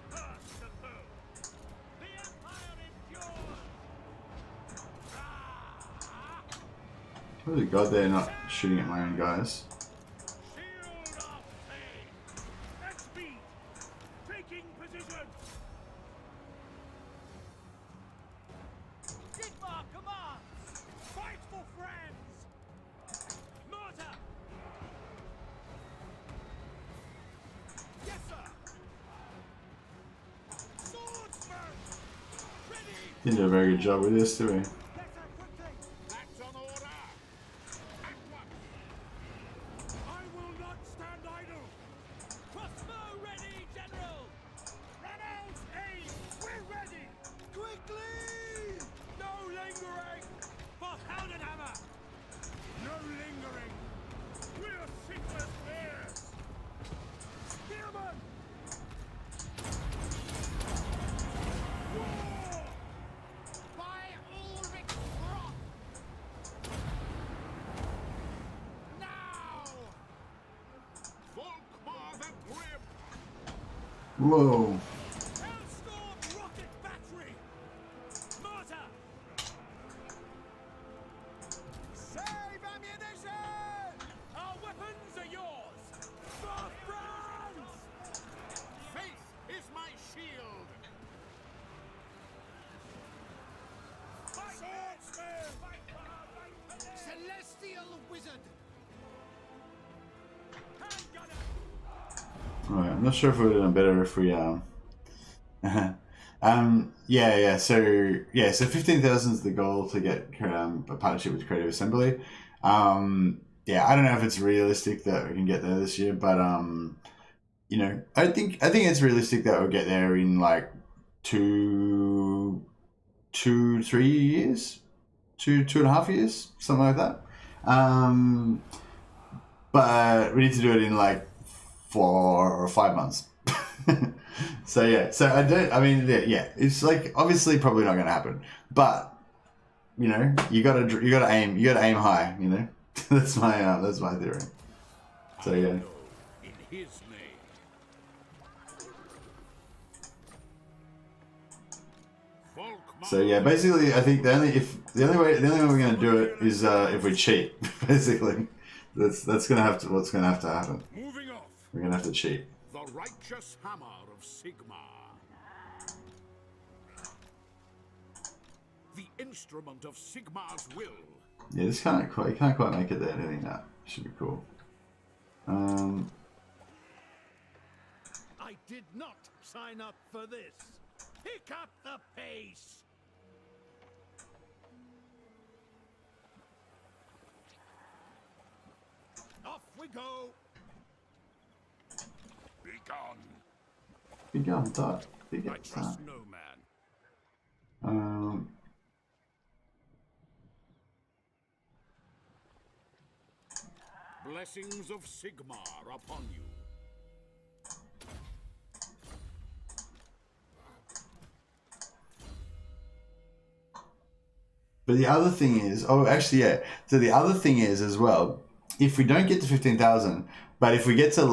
Burst the foe! The Empire endures! Really god they're not shooting at my own guys. Shield of faith! At speed! Taking position! Sigmar commands! Fight for friends! Mortar! Yes, sir! Swordsman! Ready! Didn't do a very good job with this, do we? Yes, sir, quickly! That's on order! At once! I will not stand idle! Crossbow ready, General! Renown's aim! We're ready! Quickly! No lingering! For Heldenhammer! No lingering! We're sightless bears! Spearman! War! By Ulrich's wrath! Now! Volkmar the Grim! Whoa. Hellstorm rocket battery! Mortar! Save ammunition! Our weapons are yours! For France! Faith is my shield! Swordsman! Celestial wizard! Handgunner! Right, I'm not sure if it would have done better if we so 15,000 is the goal to get a partnership with Creative Assembly. I don't know if it's realistic that we can get there this year, but I think it's realistic that we'll get there in like 2-3 years, 2.5 years, something like that. But we need to do it in like 4 or 5 months. It's like obviously probably not going to happen, but you gotta aim high, that's my theory. So yeah. In his name. So yeah, basically I think the only way we're going to do it is if we cheat. Basically, that's gonna have to what's gonna have to happen. Moving off. We're gonna have to cheat. The righteous hammer of Sigmar. The instrument of Sigmar's will. Yeah, this can't quite make it there. I think that should be cool. I did not sign up for this. Pick up the pace. Off we go. Be gone. Be gone, thought. Be I gone. trust no man. Blessings of Sigmar upon you. But the other thing is, so the other thing is as well, if we don't get to 15,000, but if we do get to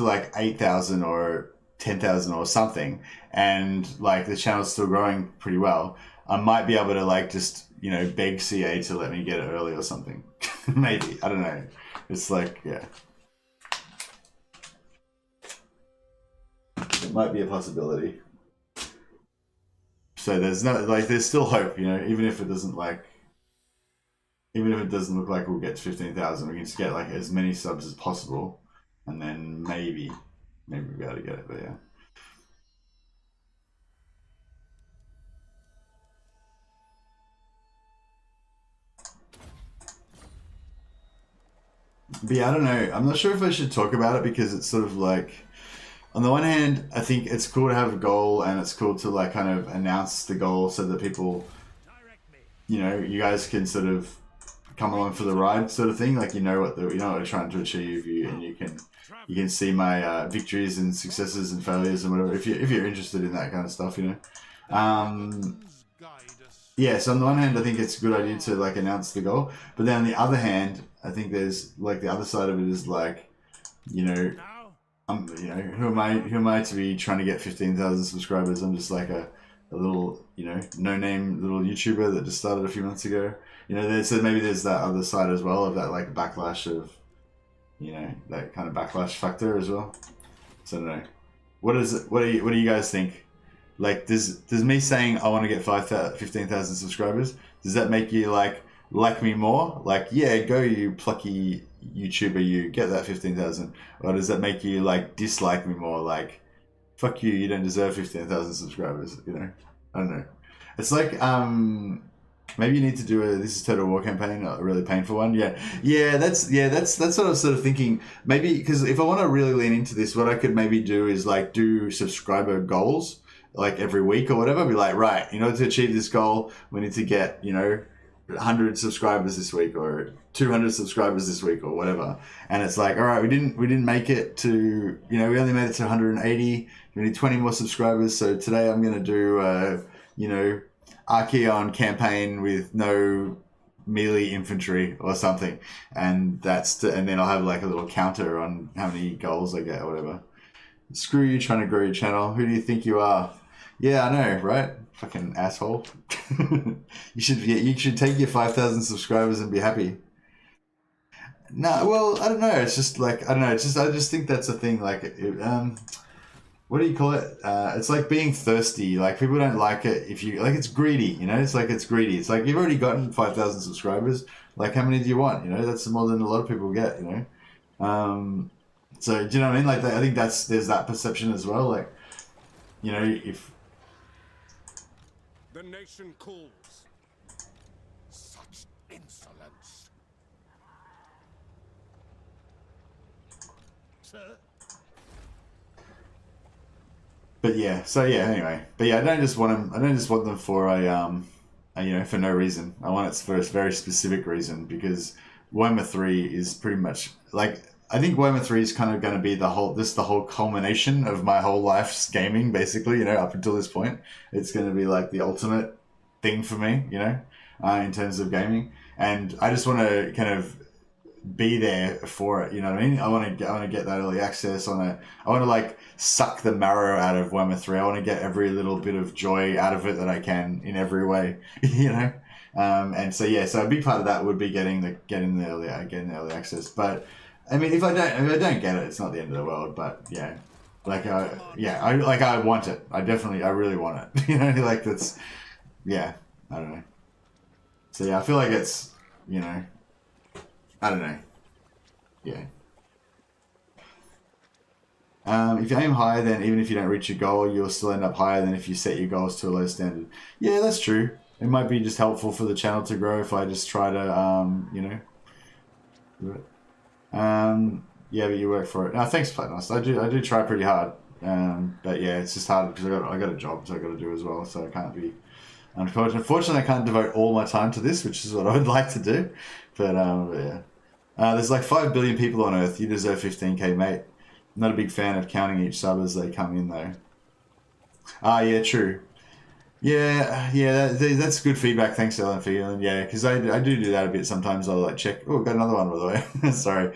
like 8,000 or 10,000 or something, and like the channel's still growing pretty well, I might be able to like just, beg CA to let me get it early or something. Maybe, I don't know. It's like, yeah. It might be a possibility. So there's still hope, even if it doesn't look like we'll get to 15,000, we can just get like as many subs as possible, and then maybe we'll be able to get it, but yeah. But yeah, I don't know. I'm not sure if I should talk about it because it's sort of like, on the one hand, I think it's cool to have a goal and it's cool to like kind of announce the goal so that people, you know, you guys can sort of come along for the ride, sort of thing. Like you know what I'm trying to achieve, and you can see my victories and successes and failures and whatever. If you're interested in that kind of stuff, you know. Yeah, so on the one hand, I think it's a good idea to like announce the goal, but then on the other hand, I think there's like the other side of it is like, you know, you know, who am I to be trying to get 15,000 subscribers? I'm just like a little, you know, no-name little YouTuber that just started a few months ago. You know, so maybe there's that other side as well of that like backlash of, you know, that kind of backlash factor as well. So I don't know. What do you guys think? Like, does me saying I want to get 15,000 subscribers, does that make you like me more? Like, yeah, go you plucky YouTuber, you get that 15,000. Or does that make you like dislike me more? Like, fuck you, you don't deserve 15,000 subscribers. You know, I don't know. It's like maybe you need to do a This Is Total War campaign, a really painful one. Yeah. That's what I was sort of thinking. Maybe because if I want to really lean into this, what I could maybe do is like do subscriber goals. Like every week or whatever, be like, right, in order to achieve this goal, we need to get, you know, 100 subscribers this week or 200 subscribers this week or whatever. And it's like, all right, we didn't make it to, you know, we only made it to 180. We need 20 more subscribers. So today I'm going to do, you know, Archeon campaign with no melee infantry or something. And and then I'll have like a little counter on how many goals I get or whatever. Screw you trying to grow your channel. Who do you think you are? Yeah, I know, right? Fucking asshole. You should take your 5,000 subscribers and be happy. No, well, I don't know. It's just like, I don't know. I just think that's a thing. Like, what do you call it? It's like being thirsty. Like, people don't like it if you, like, it's greedy, you know? It's like, it's greedy. It's like, you've already gotten 5,000 subscribers. Like, how many do you want? You know, that's more than a lot of people get, you know? So, do you know what I mean? Like, I think there's that perception as well. Like, you know, if... The nation calls. Such insolence. Sir? But yeah, so yeah, anyway. But yeah, I don't just want them for you know, for no reason. I want it for a very specific reason, because Warhammer 3 is pretty much, like... I think Warhammer 3 is kind of going to be the whole culmination of my whole life's gaming, basically, you know, up until this point. It's going to be like the ultimate thing for me, you know, in terms of gaming. And I just want to kind of be there for it, you know what I mean? I want to get that early access on it. I want to like suck the marrow out of Warhammer 3. I want to get every little bit of joy out of it that I can in every way, you know? And so, yeah, so a big part of that would be getting the early access. But I mean, if I don't get it, it's not the end of the world. But yeah, like I want it. I really want it. You know, like that's, yeah, I don't know. So yeah, I feel like it's, you know, I don't know. Yeah. If you aim higher, then even if you don't reach your goal, you'll still end up higher than if you set your goals to a low standard. Yeah, that's true. It might be just helpful for the channel to grow if I just try to, you know, do it. Yeah, but you work for it. No, thanks, Platinus. I do try pretty hard. But yeah, it's just hard because I got a job, so I got to do as well. So I can't be. Unfortunately, I can't devote all my time to this, which is what I would like to do. But yeah, there's like 5 billion people on Earth. You deserve 15k, mate. I'm not a big fan of counting each sub as they come in, though. Yeah, true. Yeah, that's good feedback. Thanks, Ellen, for you. Yeah, because I do that a bit sometimes. I'll like check. Oh, got another one, by the way. Sorry.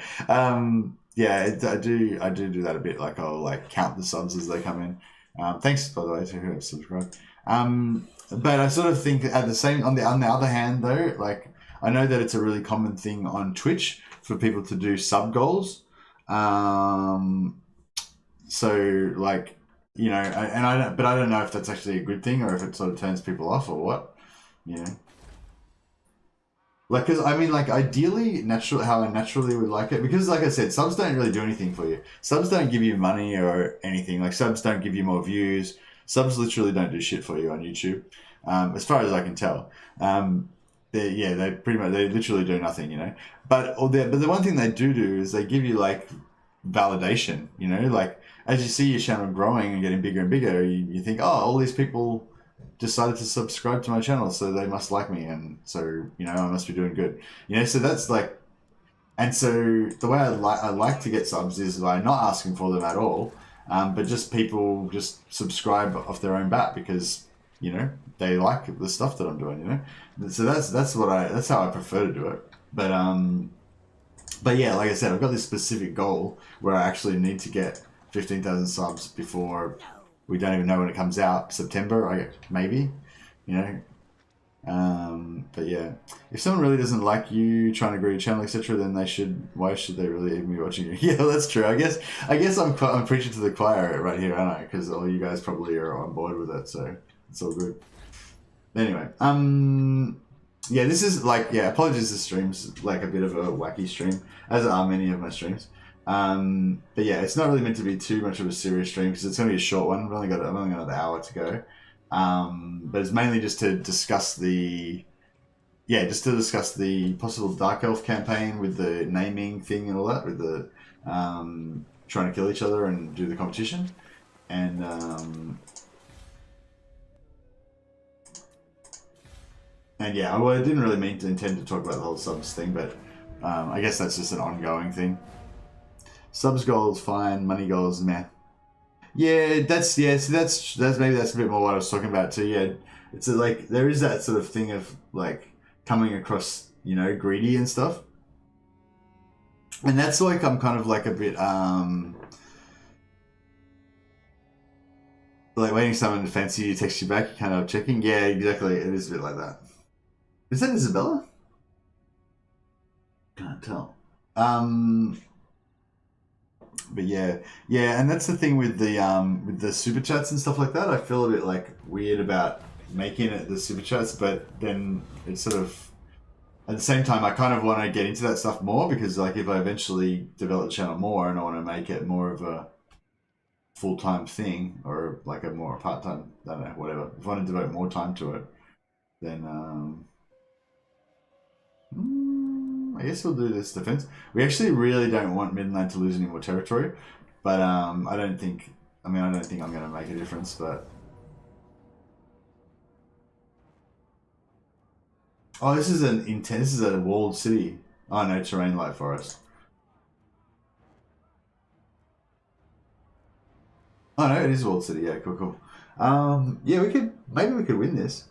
Yeah, I do that a bit. Like I'll like count the subs as they come in. Thanks, by the way, to who have subscribed. But I sort of think on the other hand, though, like I know that it's a really common thing on Twitch for people to do sub goals. So like. You know, I don't know if that's actually a good thing or if it sort of turns people off or what, you know. Like, because I mean, like, ideally, how I naturally would like it, because, like I said, subs don't really do anything for you. Subs don't give you money or anything. Like, subs don't give you more views. Subs literally don't do shit for you on YouTube, as far as I can tell. they pretty much, they literally do nothing, you know. But the one thing they do is they give you like validation, you know, like as you see your channel growing and getting bigger and bigger, you think, oh, all these people decided to subscribe to my channel, so they must like me, and so, you know, I must be doing good, you know. So that's like, and so the way I like to get subs is by not asking for them at all, but just people just subscribe off their own bat because, you know, they like the stuff that I'm doing, you know. So that's how I prefer to do it. But yeah, like I said, I've got this specific goal where I actually need to get 15,000 subs before we don't even know when it comes out. September, maybe, you know. But yeah, if someone really doesn't like you, trying to grow your channel, etc., then why should they really even be watching you? Yeah, that's true. I guess I'm preaching to the choir right here, aren't I? Because all you guys probably are on board with it, so it's all good. Anyway, yeah, this is like, yeah, apologies, this stream's like a bit of a wacky stream, as are many of my streams. But yeah, it's not really meant to be too much of a serious stream because it's going to be a short one. I've only got another hour to go. But it's mainly just to discuss the possible Dark Elf campaign with the naming thing and all that, with the trying to kill each other and do the competition, and yeah, well, I didn't really intend to talk about the whole subs thing, but I guess that's just an ongoing thing. Subs goals fine, money goals meh. Yeah, that's maybe that's a bit more what I was talking about too. Yeah, it's like there is that sort of thing of like coming across, you know, greedy and stuff, and that's like I'm kind of like a bit like waiting for someone to fancy you, text you back, you kind of checking. Yeah, exactly. It is a bit like that. Is that Isabella? Can't tell. But yeah, and that's the thing with the super chats and stuff like that. I feel a bit like weird about making it the super chats, but then it's sort of at the same time I kind of want to get into that stuff more because like if I eventually develop the channel more and I want to make it more of a full-time thing or like a more part-time, I don't know, whatever. If I want to devote more time to it, then I guess we'll do this defense. We actually really don't want Midland to lose any more territory, but I don't think I'm going to make a difference, but... Oh, this is this is a walled city. Oh no, terrain light forest. Oh no, it is a walled city. Yeah, cool. Yeah, maybe we could win this.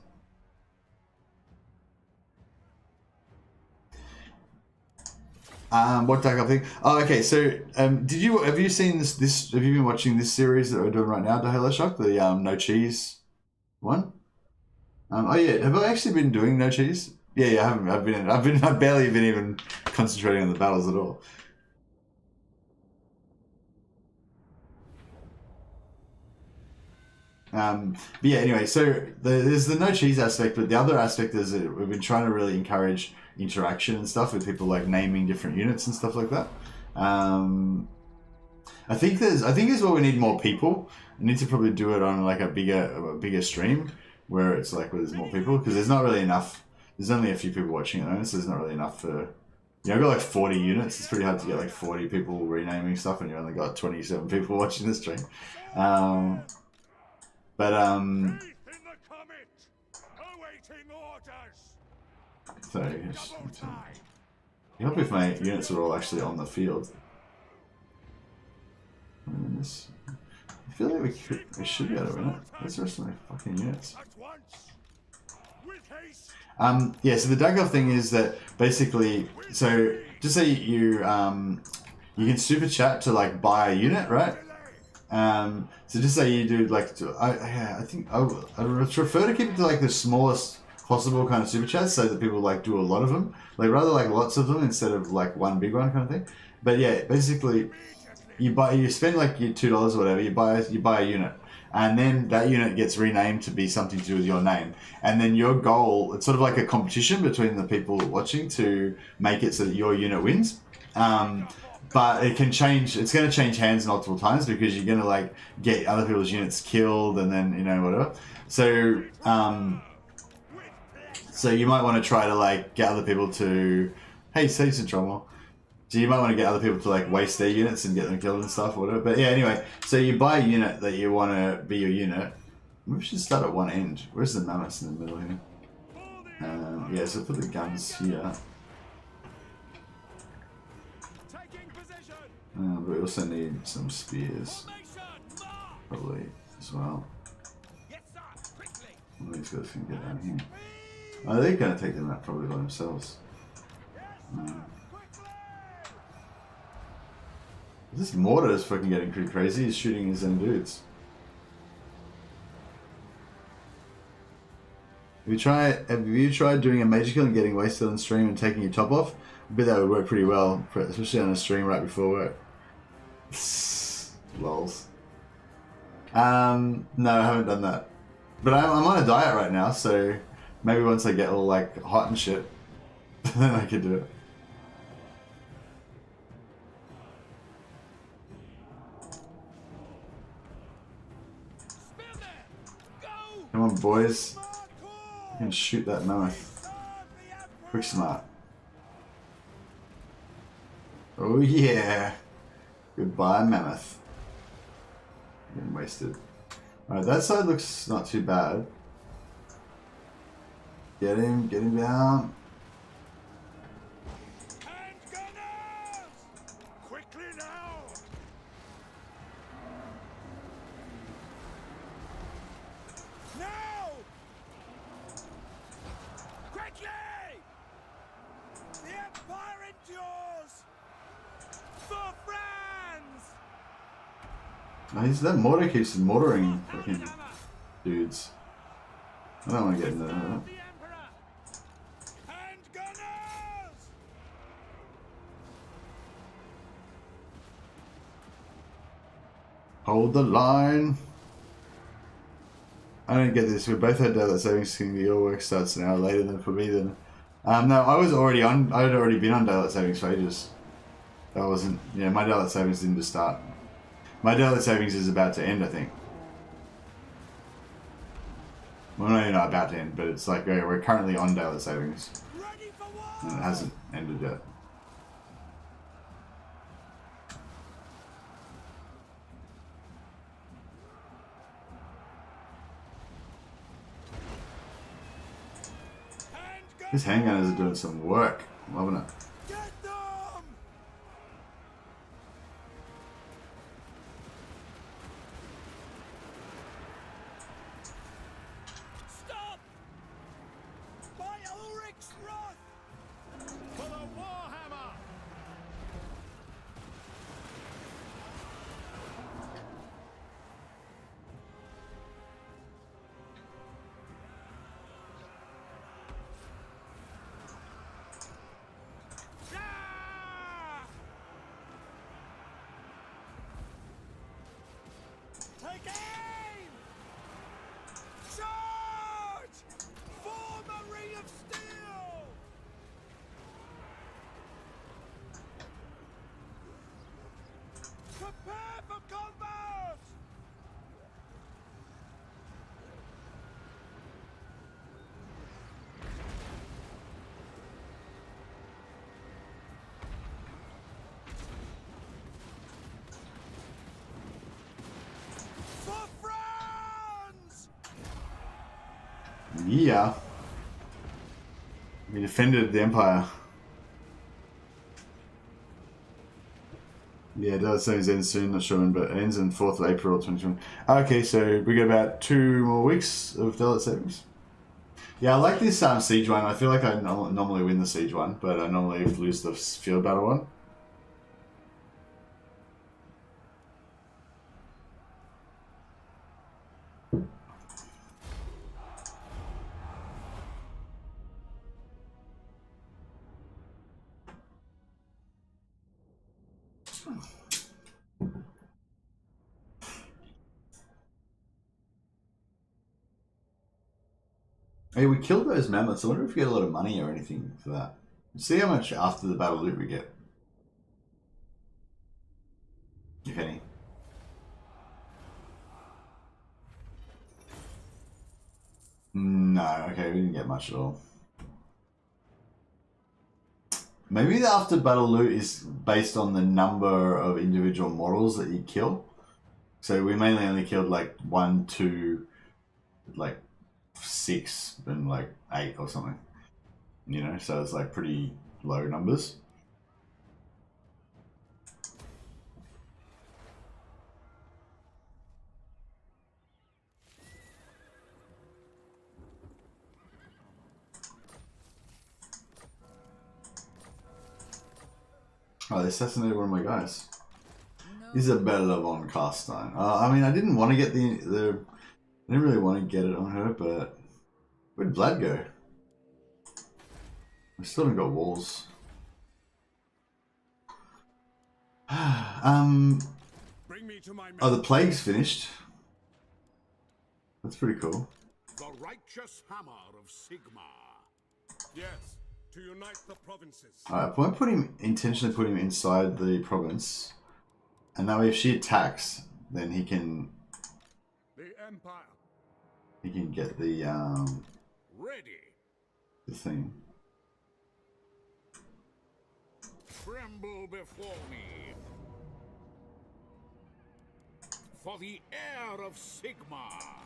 What Dark Elf thing? Oh, okay. So, have you seen this? Have you been watching this series that we're doing right now, Dahalo Shock, the no cheese one? Oh yeah, have I actually been doing no cheese? Yeah, I haven't. I've barely been even concentrating on the battles at all. But yeah, anyway, so there's the no cheese aspect, but the other aspect is that we've been trying to really encourage interaction and stuff with people like naming different units and stuff like that. I think is where we need more people. We need to probably do it on like a bigger stream where it's like where there's more people because there's not really enough. There's only a few people watching at the moment, so there's not really enough for. You know, I've got like 40 units. It's pretty hard to get like 40 people renaming stuff, and you only got 27 people watching the stream. So, help if my units are all actually on the field. I feel like we should be able to win it. Where's the rest of my fucking units? Yeah, so the Dark Elf thing is that basically, so just say you can super chat to like buy a unit, right? So just say you do like, I think I would prefer to keep it to like the smallest possible kind of super chats so that people like do a lot of them, like rather like lots of them instead of like one big one kind of thing. But yeah, basically you spend like your $2 or whatever, you buy a unit, and then that unit gets renamed to be something to do with your name, and then your goal, it's sort of like a competition between the people watching to make it so that your unit wins. But it can change. It's going to change hands multiple times because you're going to like get other people's units killed and then, you know, whatever. So So you might want to try to like get other people to, hey, say some trouble. So you might want to get other people to like waste their units and get them killed and stuff or whatever. But yeah, anyway, so you buy a unit that you want to be your unit. Maybe we should start at one end. Where's the mammoths in the middle here? Yeah, so put the guns here. But we also need some spears. Probably as well. All these guys can get down here. Oh, they're going to take them out probably by themselves. This mortar is fucking getting pretty crazy. He's shooting his own dudes. Have you tried doing a major kill and getting wasted on stream and taking your top off? I bet that would work pretty well, especially on a stream right before work. Lols. No, I haven't done that. But I'm on a diet right now, so maybe once I get all like hot and shit, then I could do it. Come on, boys. You can shoot that mammoth. Quick smart. Oh yeah. Goodbye, mammoth. Getting wasted. Alright, that side looks not too bad. Get him down. Quickly now! Now! Quickly! The Empire endures! For France! Nice, that mortar keeps mortaring fucking dudes. I don't want to get into that. Hold the line. I don't get this. We both had daylight savings scheme. Your work starts an hour later than for me. Then, no, I was already on. I had already been on daylight savings for ages. That wasn't. Yeah, my daylight savings didn't just start. My daylight savings is about to end, I think. Well, not even about to end, but it's like we're currently on daylight savings, and it hasn't ended yet. These handgunners are doing some work. I'm loving it. Get them! Stop! By Ulrich's wrath! For the Warhammer! Take aim! Charge! Form a ring of steel! Prepare for combat! For France! Yeah. We defended the Empire. Yeah, daylight savings ends soon, not sure when, but it ends on 4th of April 2020. Okay, so we got about 2 more weeks of daylight savings. Yeah, I like this siege one. I feel like I normally win the siege one, but I normally lose the field battle one. Hey, we killed those mammoths. I wonder if we get a lot of money or anything for that. See how much after the battle loot we get. If any. No, okay, we didn't get much at all. Maybe the after battle loot is based on the number of individual models that you kill. So we mainly only killed like 1, 2, like 6, and like 8 or something. You know, so it's like pretty low numbers. Oh, they assassinated one of my guys. Isabella von Carstein. I mean, I didn't want to get the. I didn't really want to get it on her, but where'd Vlad go? We still haven't got walls. Bring me to my Oh, the plague's finished. That's pretty cool. The righteous hammer of Sigmar. Yes, to unite the provinces. Alright, I might intentionally put him inside the province, and that way if she attacks, then he can get the Ready. the thing. Tremble before me. For the heir of Sigmar.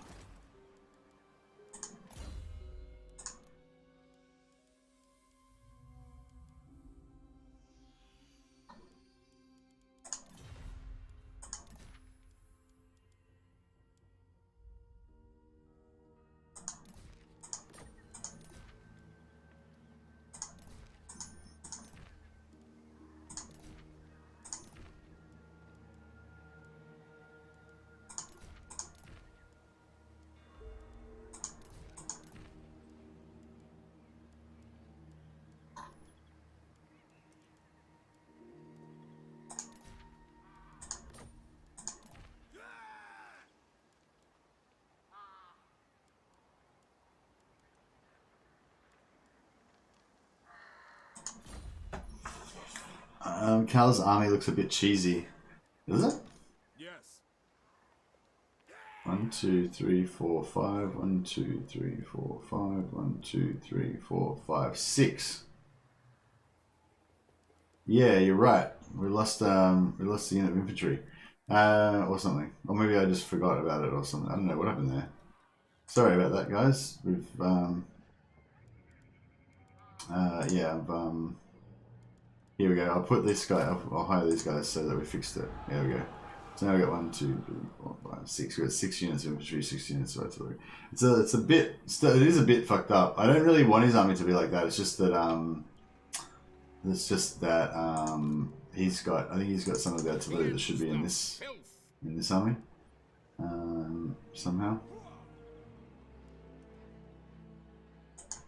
Cal's army looks a bit cheesy. Does it? Yes. 1, 2, 3, 4, 5. 1, 2, 3, 4, 5. 1, 2, 3, 4, 5, 6. Yeah, you're right. We lost the unit of infantry, or something, or maybe I just forgot about it or something. I don't know what happened there. Sorry about that, guys. We've here we go. I'll put this guy. I'll hire these guys so that we fixed it. There we go. So now we got 1, 2, 3, 4, 5, 6. We got 6 units of infantry, 6 units of artillery. It is a bit fucked up. I don't really want his army to be like that. It's just that he's got. I think he's got some of the artillery that should be in this army. Somehow.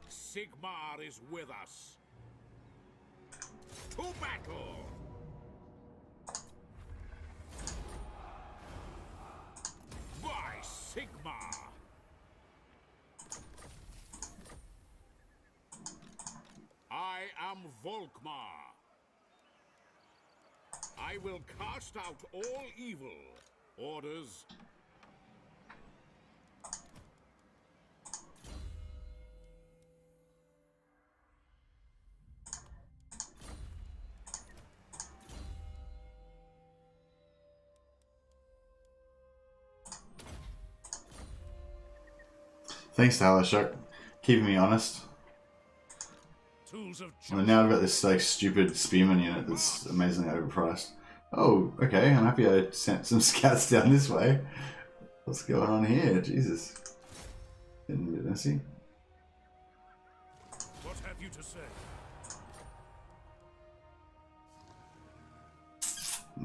Sigmar is with us. To battle! By Sigmar! I am Volkmar. I will cast out all evil. Orders. Thanks to Halashuk, keeping me honest. And now I've got this like stupid spearman unit that's amazingly overpriced. Oh, okay. I'm happy I sent some scouts down this way. What's going on here? Jesus, getting a bit messy. What have you to say?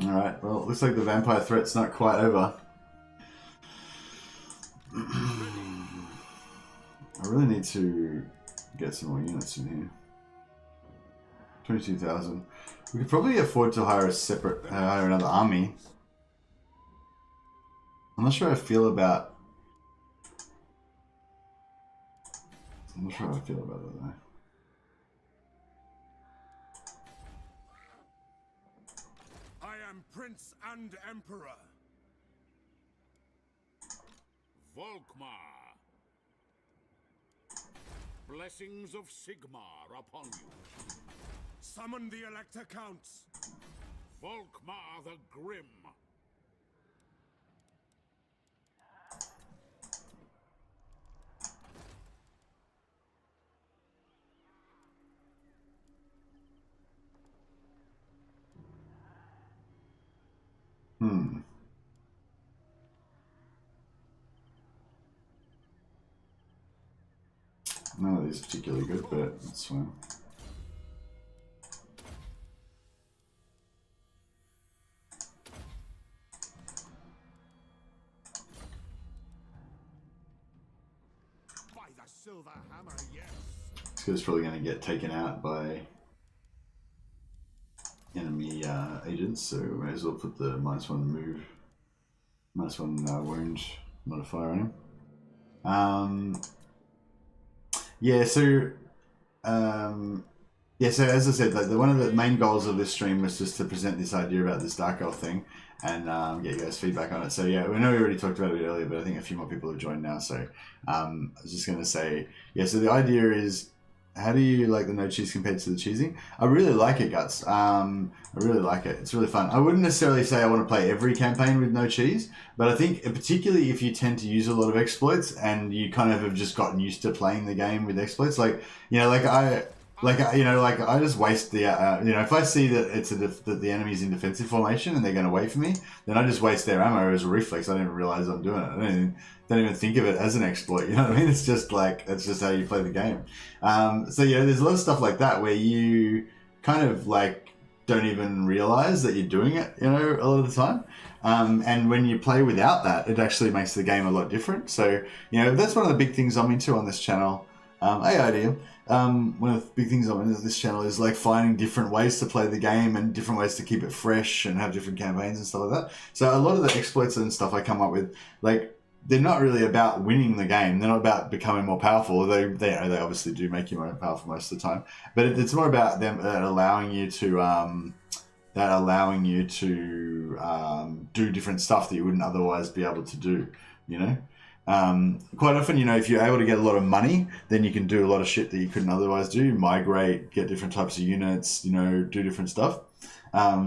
All right. Well, it looks like the vampire threat's not quite over. I really need to get some more units in here. 22,000. We could probably afford to hire hire another army. I'm not sure how I feel about. I'm not sure how I feel about that though. I am Prince and Emperor. Volkmar. Blessings of Sigmar upon you. Summon the Elector Counts. Volkmar the Grim. None of these are particularly good, but that's fine. By the silver hammer, yes. This guy's probably going to get taken out by enemy agents, so we may as well put the -1 move, -1 wound modifier on him. Yeah, so so as I said, like, one of the main goals of this stream was just to present this idea about this Dark Elf thing and get you guys feedback on it. So yeah, we know we already talked about it earlier, but I think a few more people have joined now. So I was just going to say, yeah, so the idea is, how do you like the no cheese compared to the cheesing? I really like it, Guts. I really like it. It's really fun. I wouldn't necessarily say I want to play every campaign with no cheese, but I think particularly if you tend to use a lot of exploits and you kind of have just gotten used to playing the game with exploits, like, you know, I just waste the, if I see that that the enemy's in defensive formation and they're going to wait for me, then I just waste their ammo as a reflex. I don't even realize I'm doing it. Don't even think of it as an exploit. You know what I mean? It's just like, that's just how you play the game. So yeah, there's a lot of stuff like that where you kind of like don't even realize that you're doing it, you know, a lot of the time. And when you play without that, it actually makes the game a lot different. So, you know, that's one of the big things I'm into on this channel. Hey, idea. One of the big things I'm into this channel is like finding different ways to play the game and different ways to keep it fresh and have different campaigns and stuff like that. So a lot of the exploits and stuff I come up with, like, they're not really about winning the game. They're not about becoming more powerful. Although they obviously do make you more powerful most of the time. But it's more about them allowing you to do different stuff that you wouldn't otherwise be able to do. You know. Quite often, you know, if you're able to get a lot of money, then you can do a lot of shit that you couldn't otherwise do. Migrate, get different types of units, you know, do different stuff.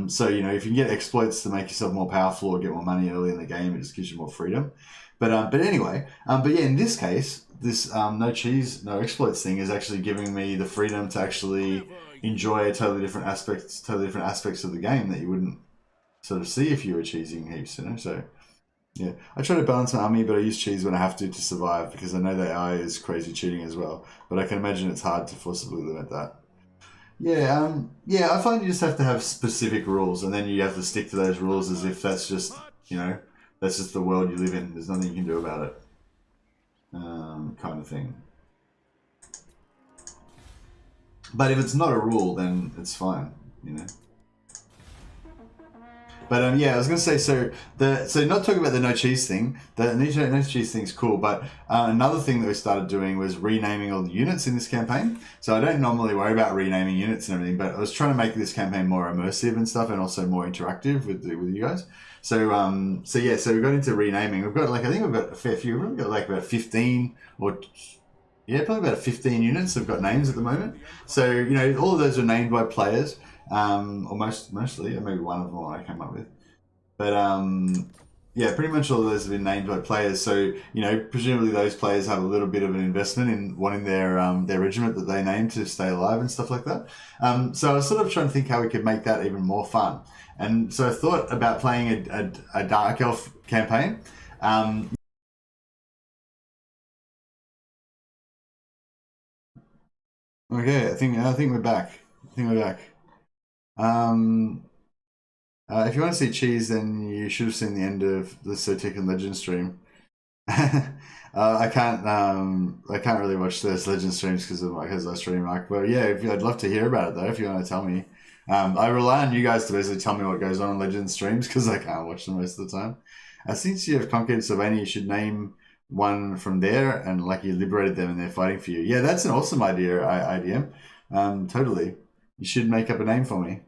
So, you know, if you can get exploits to make yourself more powerful or get more money early in the game, it just gives you more freedom. But anyway, but yeah, in this case, this no cheese, no exploits thing is actually giving me the freedom to actually enjoy totally different aspects of the game that you wouldn't sort of see if you were cheesing heaps, you know. So yeah, I try to balance my army, but I use cheese when I have to survive because I know the AI is crazy cheating as well. But I can imagine it's hard to forcibly limit that. Yeah, I find you just have to have specific rules, and then you have to stick to those rules as if that's just, you know, that's just the world you live in. There's nothing you can do about it, kind of thing. But if it's not a rule, then it's fine, you know. But yeah, I was going to say, so not talking about the no cheese thing. The no cheese thing's cool, but another thing that we started doing was renaming all the units in this campaign. So I don't normally worry about renaming units and everything, but I was trying to make this campaign more immersive and stuff, and also more interactive with you guys. So yeah, so we got into renaming. We've got, like, I think we've got a fair few. We've got like about 15 or yeah, probably about 15 units have got names at the moment. So, you know, all of those are named by players. Or mostly, or maybe one of them I came up with. But yeah, pretty much all of those have been named by players. So, you know, presumably those players have a little bit of an investment in wanting their regiment that they named to stay alive and stuff like that. So I was sort of trying to think how we could make that even more fun. And so I thought about playing a Dark Elf campaign. Okay, I think we're back. If you want to see cheese, then you should have seen the end of the Sotic and Legend stream. I can't really watch those Legend streams because I stream Mark. But yeah, I'd love to hear about it though. If you want to tell me, I rely on you guys to basically tell me what goes on in Legend streams because I can't watch them most of the time. Since you have conquered Sylvania, you should name one from there, and like you liberated them and they're fighting for you. Yeah, that's an awesome idea, IDM. Totally. You should make up a name for me.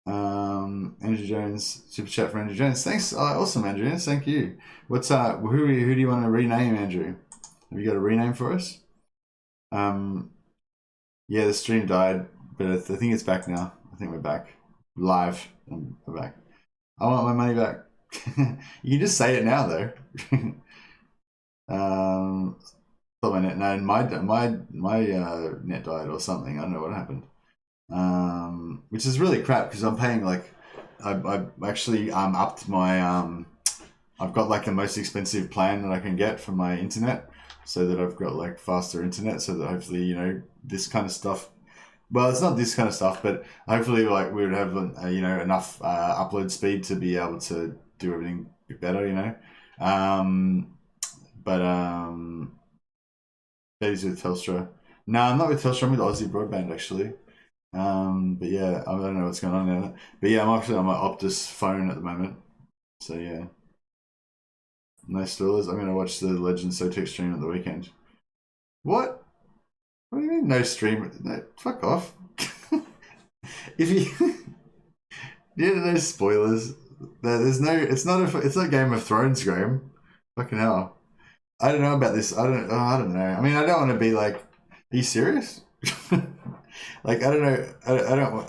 Andrew Jones, super chat for Andrew Jones. Thanks. Awesome, Andrew Jones. Thank you. What's who do you want to rename, Andrew? Have you got a rename for us? Yeah, the stream died. but I think it's back now. I think we're back live. We're back. I want my money back. You can just say it now, though. Thought my net. No, my net died or something. I don't know what happened. Which is really crap because I'm paying like I actually upped my I've got like the most expensive plan that I can get for my internet, so that I've got like faster internet, so that hopefully, you know, this kind of stuff. Well, it's not this kind of stuff, but hopefully, like, we would have you know, enough upload speed to be able to do everything better, you know. Betty's with Telstra. No, I'm not with Telstra. I'm with Aussie Broadband actually. But yeah, I don't know what's going on there. But yeah, I'm actually on my Optus phone at the moment. So yeah. No spoilers. I'm gonna watch the Legend Sotek stream at the weekend. What? What do you mean no stream? No, fuck off. If you yeah, no spoilers. There's no. It's not Game of Thrones, Graham. Fucking hell. I don't know about this. I don't know. I mean, I don't want to be like. Are you serious? Like, I don't know.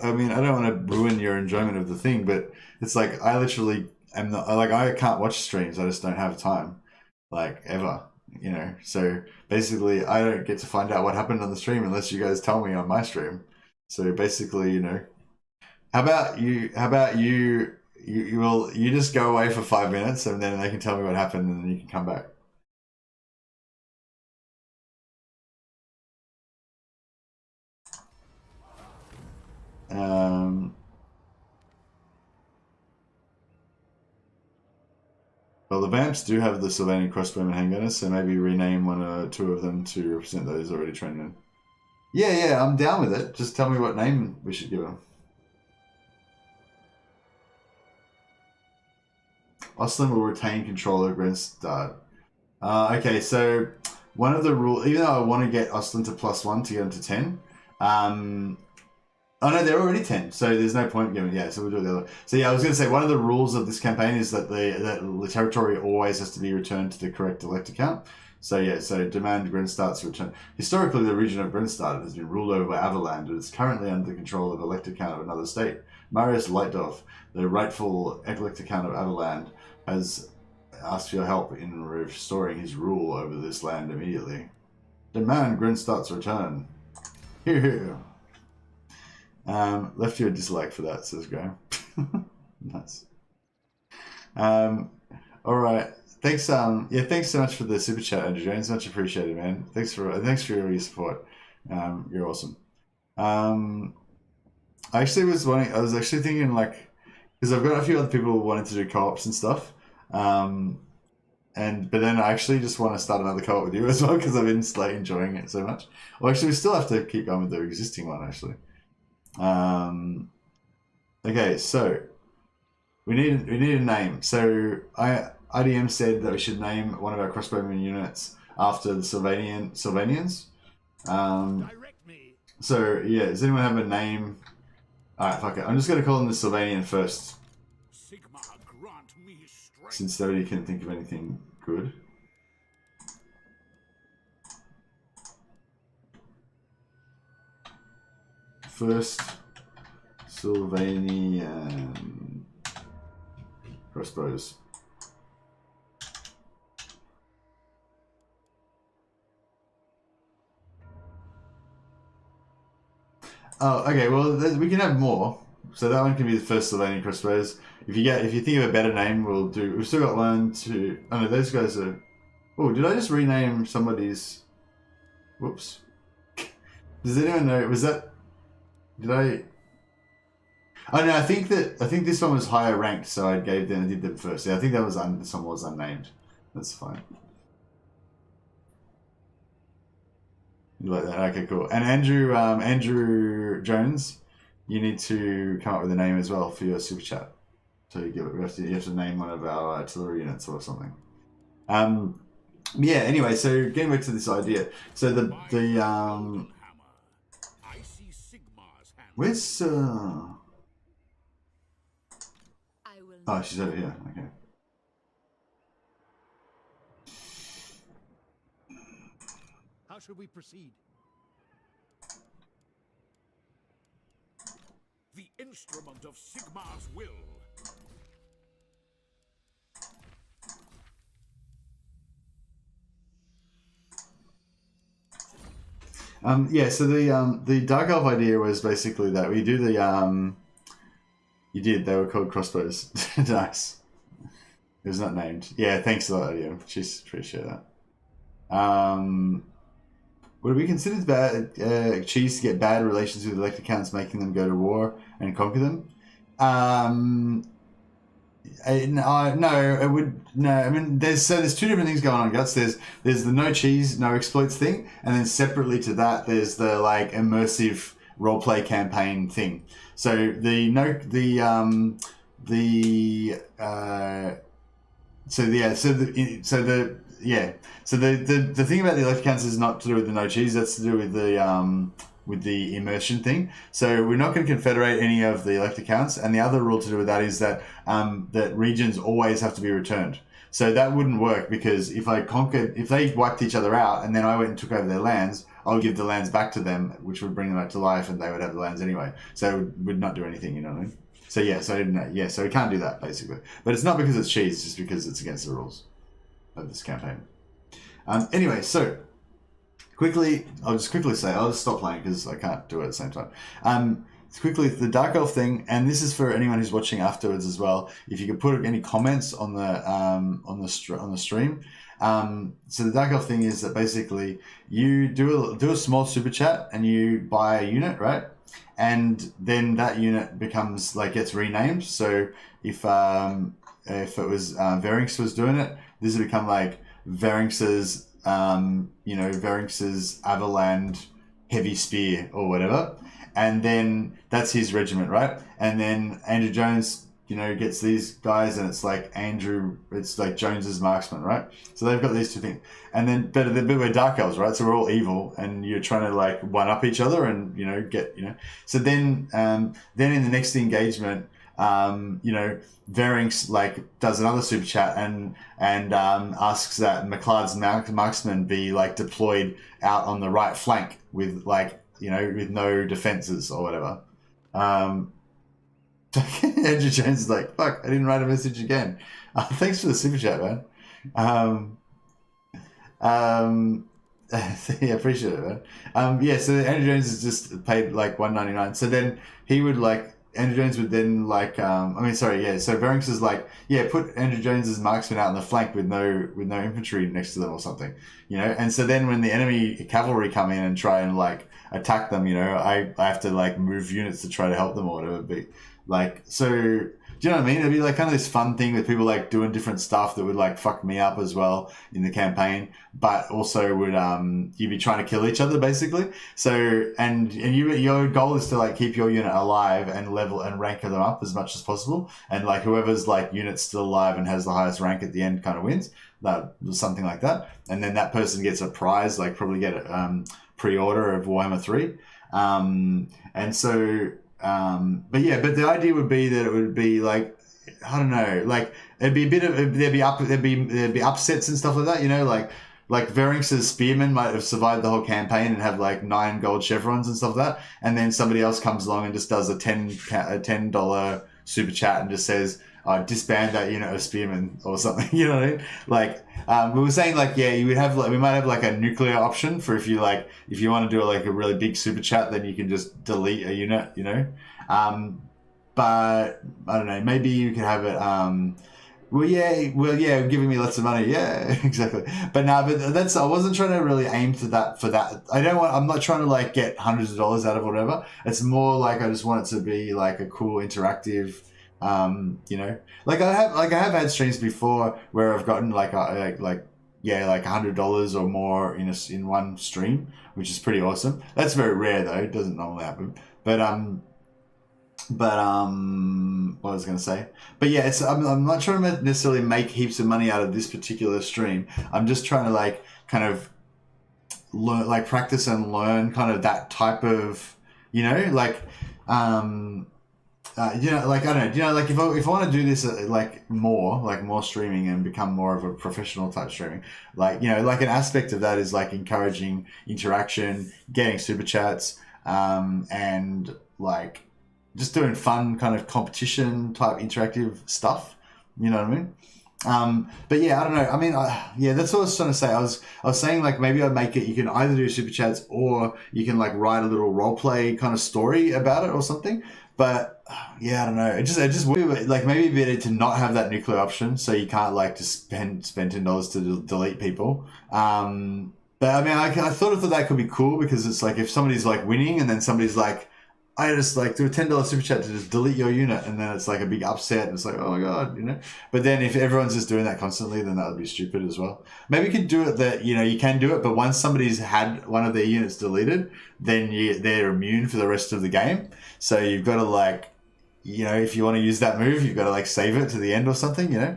I mean, I don't want to ruin your enjoyment of the thing, but it's like I literally am not like I can't watch streams. I just don't have time, like ever. You know. So basically, I don't get to find out what happened on the stream unless you guys tell me on my stream. So basically, you know. How about you? You just go away for 5 minutes and then they can tell me what happened and then you can come back. Well, the Vamps do have the Sylvanian crossbowmen handgunners, so maybe rename one or two of them to represent those already trained in. Yeah, I'm down with it. Just tell me what name we should give them. Austin will retain control over Grenstad. Okay, so one of the rules, even though I want to get Austin to +1 to get him to 10, oh no, they're already 10, so there's no point giving. Yeah, so we'll do the other. So yeah, I was going to say one of the rules of this campaign is that the territory always has to be returned to the correct Elector Count. So yeah, so demand Grenstad's return. Historically, the region of Grenstad has been ruled over by Averland, and is currently under the control of Elector Count of another state. Marius Lightdorf, the rightful Elector Count of Averland, has asked for your help in restoring his rule over this land immediately. Demand Grenstad's return. Here. Left you a dislike for that, says Graham. Nice. All right. Thanks. Yeah. Thanks so much for the super chat, Andrew Jones. Much appreciated, man. Thanks for your support. You're awesome. I actually was wanting. I was actually thinking like, because I've got a few other people wanting to do co-ops and stuff. But then I actually just want to start another co-op with you as well because I've been like enjoying it so much. Well, actually, we still have to keep going with the existing one actually. Okay, so we need a name. So IDM said that we should name one of our crossbowmen units after the Sylvanians. Direct me. So yeah, does anyone have a name? Alright, fuck it. I'm just gonna call them the Sylvanian first. Sigma, grant me strength. Since nobody can think of anything good. First Sylvanian crossbows. Oh, okay. Well, we can have more. So that one can be the first Sylvanian crossbows. If you think of a better name, we'll do. We've still got 1, 2. Oh no, those guys are. Oh, did I just rename somebody's? Whoops. Does anyone know? Was that? Did I? Oh no, I think this one was higher ranked, so I did them first. Yeah, I think that was someone was unnamed. That's fine. You like that? Okay, cool. And Andrew Jones, you need to come up with a name as well for your super chat. So you have to name one of our artillery units or something. Yeah. Anyway, so getting back to this idea. So where's oh, she's over here. Okay. How should we proceed? the instrument of Sigmar's will. Yeah, so the Dark Elf idea was basically that we do the they were called crossbows. Nice. It was not named. Yeah, thanks a lot, idea. Jeez, appreciate that. Would it be considered bad cheese to get bad relations with Elector Counts, making them go to war and conquer them? No, it would no. I mean, there's two different things going on, Guts. There's the no cheese, no exploits thing, and then separately to that, there's the like immersive roleplay campaign thing. So the thing about the Elector Counts is not to do with the no cheese. That's to do with the immersion thing. So we're not going to confederate any of the Elector Counts, and the other rule to do with that is that that regions always have to be returned. So that wouldn't work, because if they wiped each other out and then I went and took over their lands, I'll give the lands back to them, which would bring them back to life, and they would have the lands anyway. So it would not do anything, you know what I mean? So so we can't do that basically. But it's not because it's cheese, it's just because it's against the rules of this campaign. Anyway, so I'll just stop playing because I can't do it at the same time. Quickly, the Dark Elf thing, and this is for anyone who's watching afterwards as well. If you could put any comments on the stream. So the Dark Elf thing is that basically you do a small super chat and you buy a unit, right? And then that unit becomes gets renamed. So if it was Varinx was doing it, this would become like Varinx's Varinx's Avaland Heavy Spear or whatever. And then that's his regiment, right? And then Andrew Jones, gets these guys, and it's like Jones's marksman, right? So they've got these two things. And then, but we're Dark Elves, right? So we're all evil, and you're trying to one up each other, and So then in the next engagement, Varinx does another super chat and asks that McLeod's marksman be deployed out on the right flank with with no defenses or whatever. Andrew Jones is like, fuck, I didn't write a message again. Thanks for the super chat, man. Yeah, appreciate it, man. So Andrew Jones is just paid $1.99. So then he would Andrew Jones would then so Varinx is put Andrew Jones's marksman out on the flank with no infantry next to them or something, and so then when the enemy cavalry come in and try and attack them, I have to move units to try to help them or whatever. But so do you know what I mean? It'd be kind of this fun thing with people doing different stuff that would fuck me up as well in the campaign, but also would you'd be trying to kill each other basically. So and your goal is to keep your unit alive and level and rank them up as much as possible, and whoever's unit's still alive and has the highest rank at the end kind of wins. That something like that, and then that person gets a prize, probably get a pre-order of Warhammer 3, and so. But the idea would be that it would be I don't know, it'd be a bit of there'd be upsets and stuff like that, Varinx's spearmen might have survived the whole campaign and have 9 gold chevrons and stuff like that, and then somebody else comes along and just does a $10 super chat and just says, disband that unit of spearmen or something, you know what I mean? We were saying you would have we might have a nuclear option for if you if you want to do a really big super chat, then you can just delete a unit, but I don't know, maybe you could have it giving me lots of money, yeah, exactly. But that's I wasn't trying to really aim to that for that. I'm not trying to get hundreds of dollars out of whatever. It's more I just want it to be a cool interactive. I have had streams before where I've gotten $100 or more in one stream, which is pretty awesome. That's very rare though; it doesn't normally happen. But what was I going to say? But yeah, I'm not trying to necessarily make heaps of money out of this particular stream. I'm just trying to kind of learn, practice and learn kind of that type of, I don't know, if I want to do this more streaming and become more of a professional type streaming, an aspect of that is encouraging interaction, getting super chats, and just doing fun kind of competition type interactive stuff. You know what I mean? But yeah, I don't know. I mean, yeah, that's what I was trying to say. I was saying like maybe I'd make it. You can either do super chats or you can like write a little role play kind of story about it or something. But yeah, I don't know. It just like maybe better to not have that nuclear option, so you can't like just spend $10 to delete people. But I mean, I thought that could be cool because it's like if somebody's like winning and then somebody's like, I just like do a $10 super chat to just delete your unit, and then it's like a big upset, and it's like, oh my god, you know. But then if everyone's just doing that constantly, then that would be stupid as well. Maybe you could do it that, you know, you can do it, but once somebody's had one of their units deleted, then they're immune for the rest of the game. So you've got to like, you know, if you want to use that move, you've got to like save it to the end or something, you know.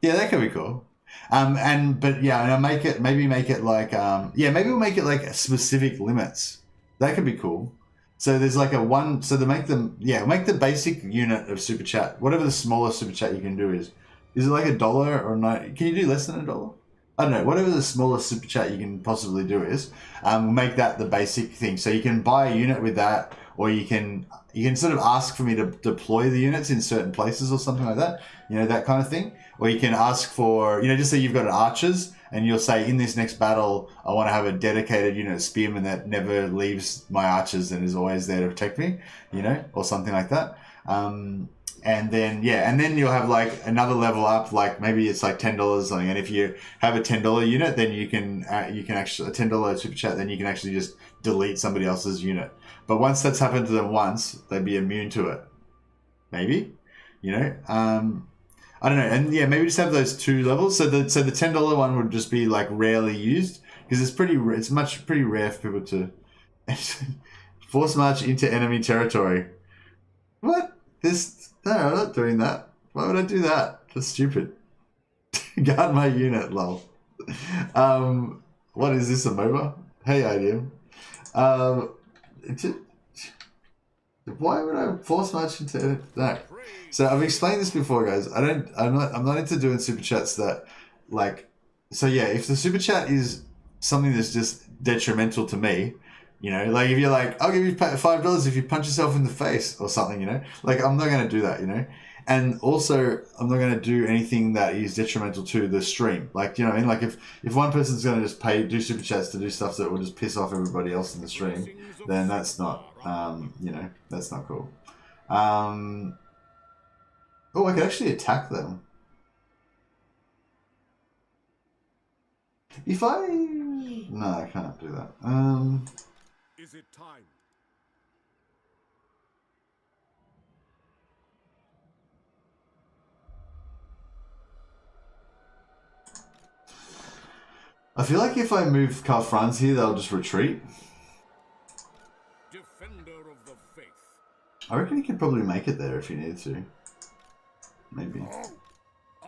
Yeah, that could be cool. But yeah, maybe make it like maybe we'll make it like specific limits. That could be cool. So there's like so to make them, make the basic unit of super chat, whatever the smallest super chat you can do is it like $1 or no? Can you do less than $1? I don't know, whatever the smallest super chat you can possibly do is, make that the basic thing. So you can buy a unit with that, or you can sort of ask for me to deploy the units in certain places or something like that, you know, that kind of thing. Or you can ask for, you know, just say you've got an archers, and you'll say, in this next battle, I want to have a dedicated unit of spearmen that never leaves my archers and is always there to protect me, you know, or something like that. And then you'll have like another level up, like maybe it's like $10 or something. And if you have a $10 unit, then you can actually, a $10 super chat, then you can actually just delete somebody else's unit. But once that's happened to them once, they'd be immune to it. Maybe, you know, I don't know, and yeah, maybe just have those two levels. So the $10 one would just be like rarely used because it's pretty rare for people to force march into enemy territory. What? No, I'm not doing that. Why would I do that? That's stupid. Guard my unit, lol. What is this, a MOBA? Hey, IDM. Why would I force march into that? So I've explained this before, guys. I'm not into doing super chats that like. So yeah, if the super chat is something that's just detrimental to me, you know, like if you're like, I'll give you $5 if you punch yourself in the face or something, you know, like I'm not going to do that, you know. And also, I'm not going to do anything that is detrimental to the stream. Like, you know what I mean? Like, if one person's going to just do super chats to do stuff that will just piss off everybody else in the stream, then that's not, you know, that's not cool. Oh, I could actually attack them. No, I can't do that. Is it time? I feel like if I move Karl Franz here, they'll just retreat. Defender of the faith. I reckon he could probably make it there if he needed to. Maybe.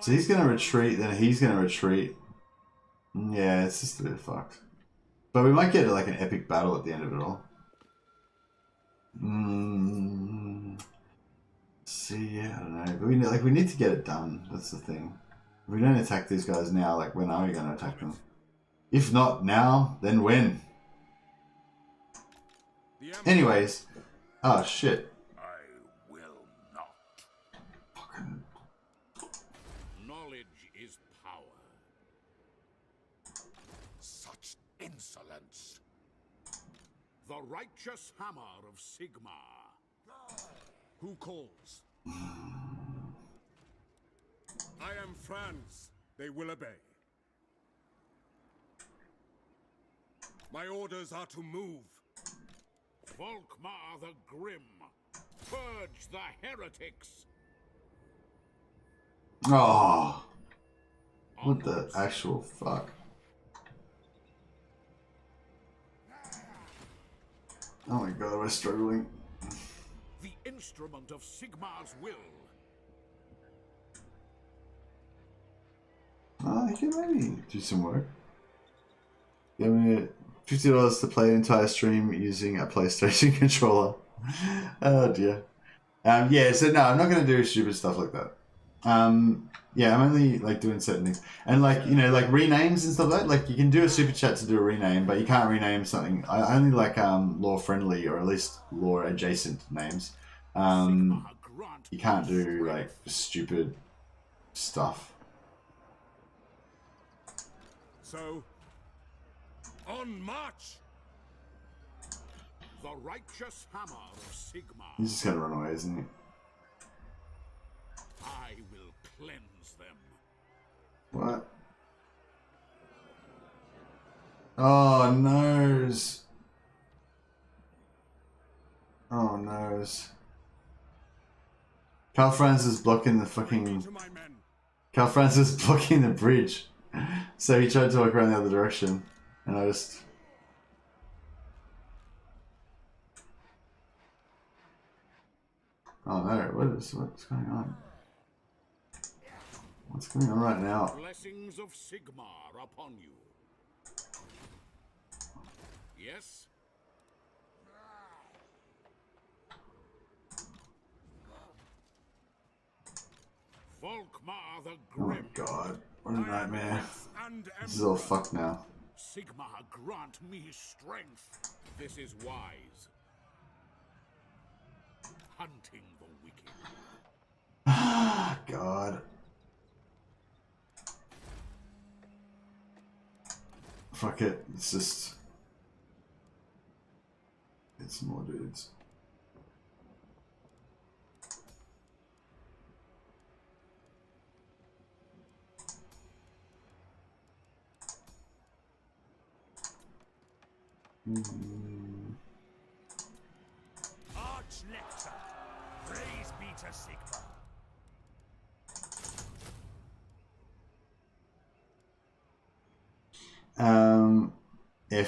So he's going to retreat, then he's going to retreat. Yeah, it's just a bit fucked. But we might get like an epic battle at the end of it all. See, yeah, I don't know. But we need to get it done. That's the thing. If we don't attack these guys now, like when are we going to attack them? If not now, then when? Anyways. Oh, shit. I will not. Fucking... Knowledge is power. Such insolence. The righteous hammer of Sigmar. Who calls? I am Franz. They will obey. My orders are to move. Volkmar the Grim. Purge the heretics. Oh. What the actual fuck? Oh my god, we're struggling. The instrument of Sigmar's will. Oh, he can maybe do some work. Give me $50 to play an entire stream using a PlayStation controller. Oh dear. Yeah, so no, I'm not going to do stupid stuff like that. Yeah, I'm only like doing certain things, and like you know, like renames and stuff like that. Like you can do a super chat to do a rename, but you can't rename something. I only like lore friendly or at least lore adjacent names. You can't do like stupid stuff. So, on march! The righteous hammer of Sigmar. He's just gonna run away, isn't he? I will cleanse them. What? Oh, nose. Oh, nose. Karl Franz is blocking the fucking... To my men. Karl Franz is blocking the bridge. So he tried to walk around the other direction. And I just... Oh no, what's going on? What's going on right now? Blessings of Sigmar upon you. Yes? Volkmar the Oh my Grim. god, what a nightmare. And This is all fucked now. Sigmar grant me strength. This is wise. Hunting the wicked. God. Fuck it, it's just... It's more dudes. Arch-Lector, praise be to Sigmar. It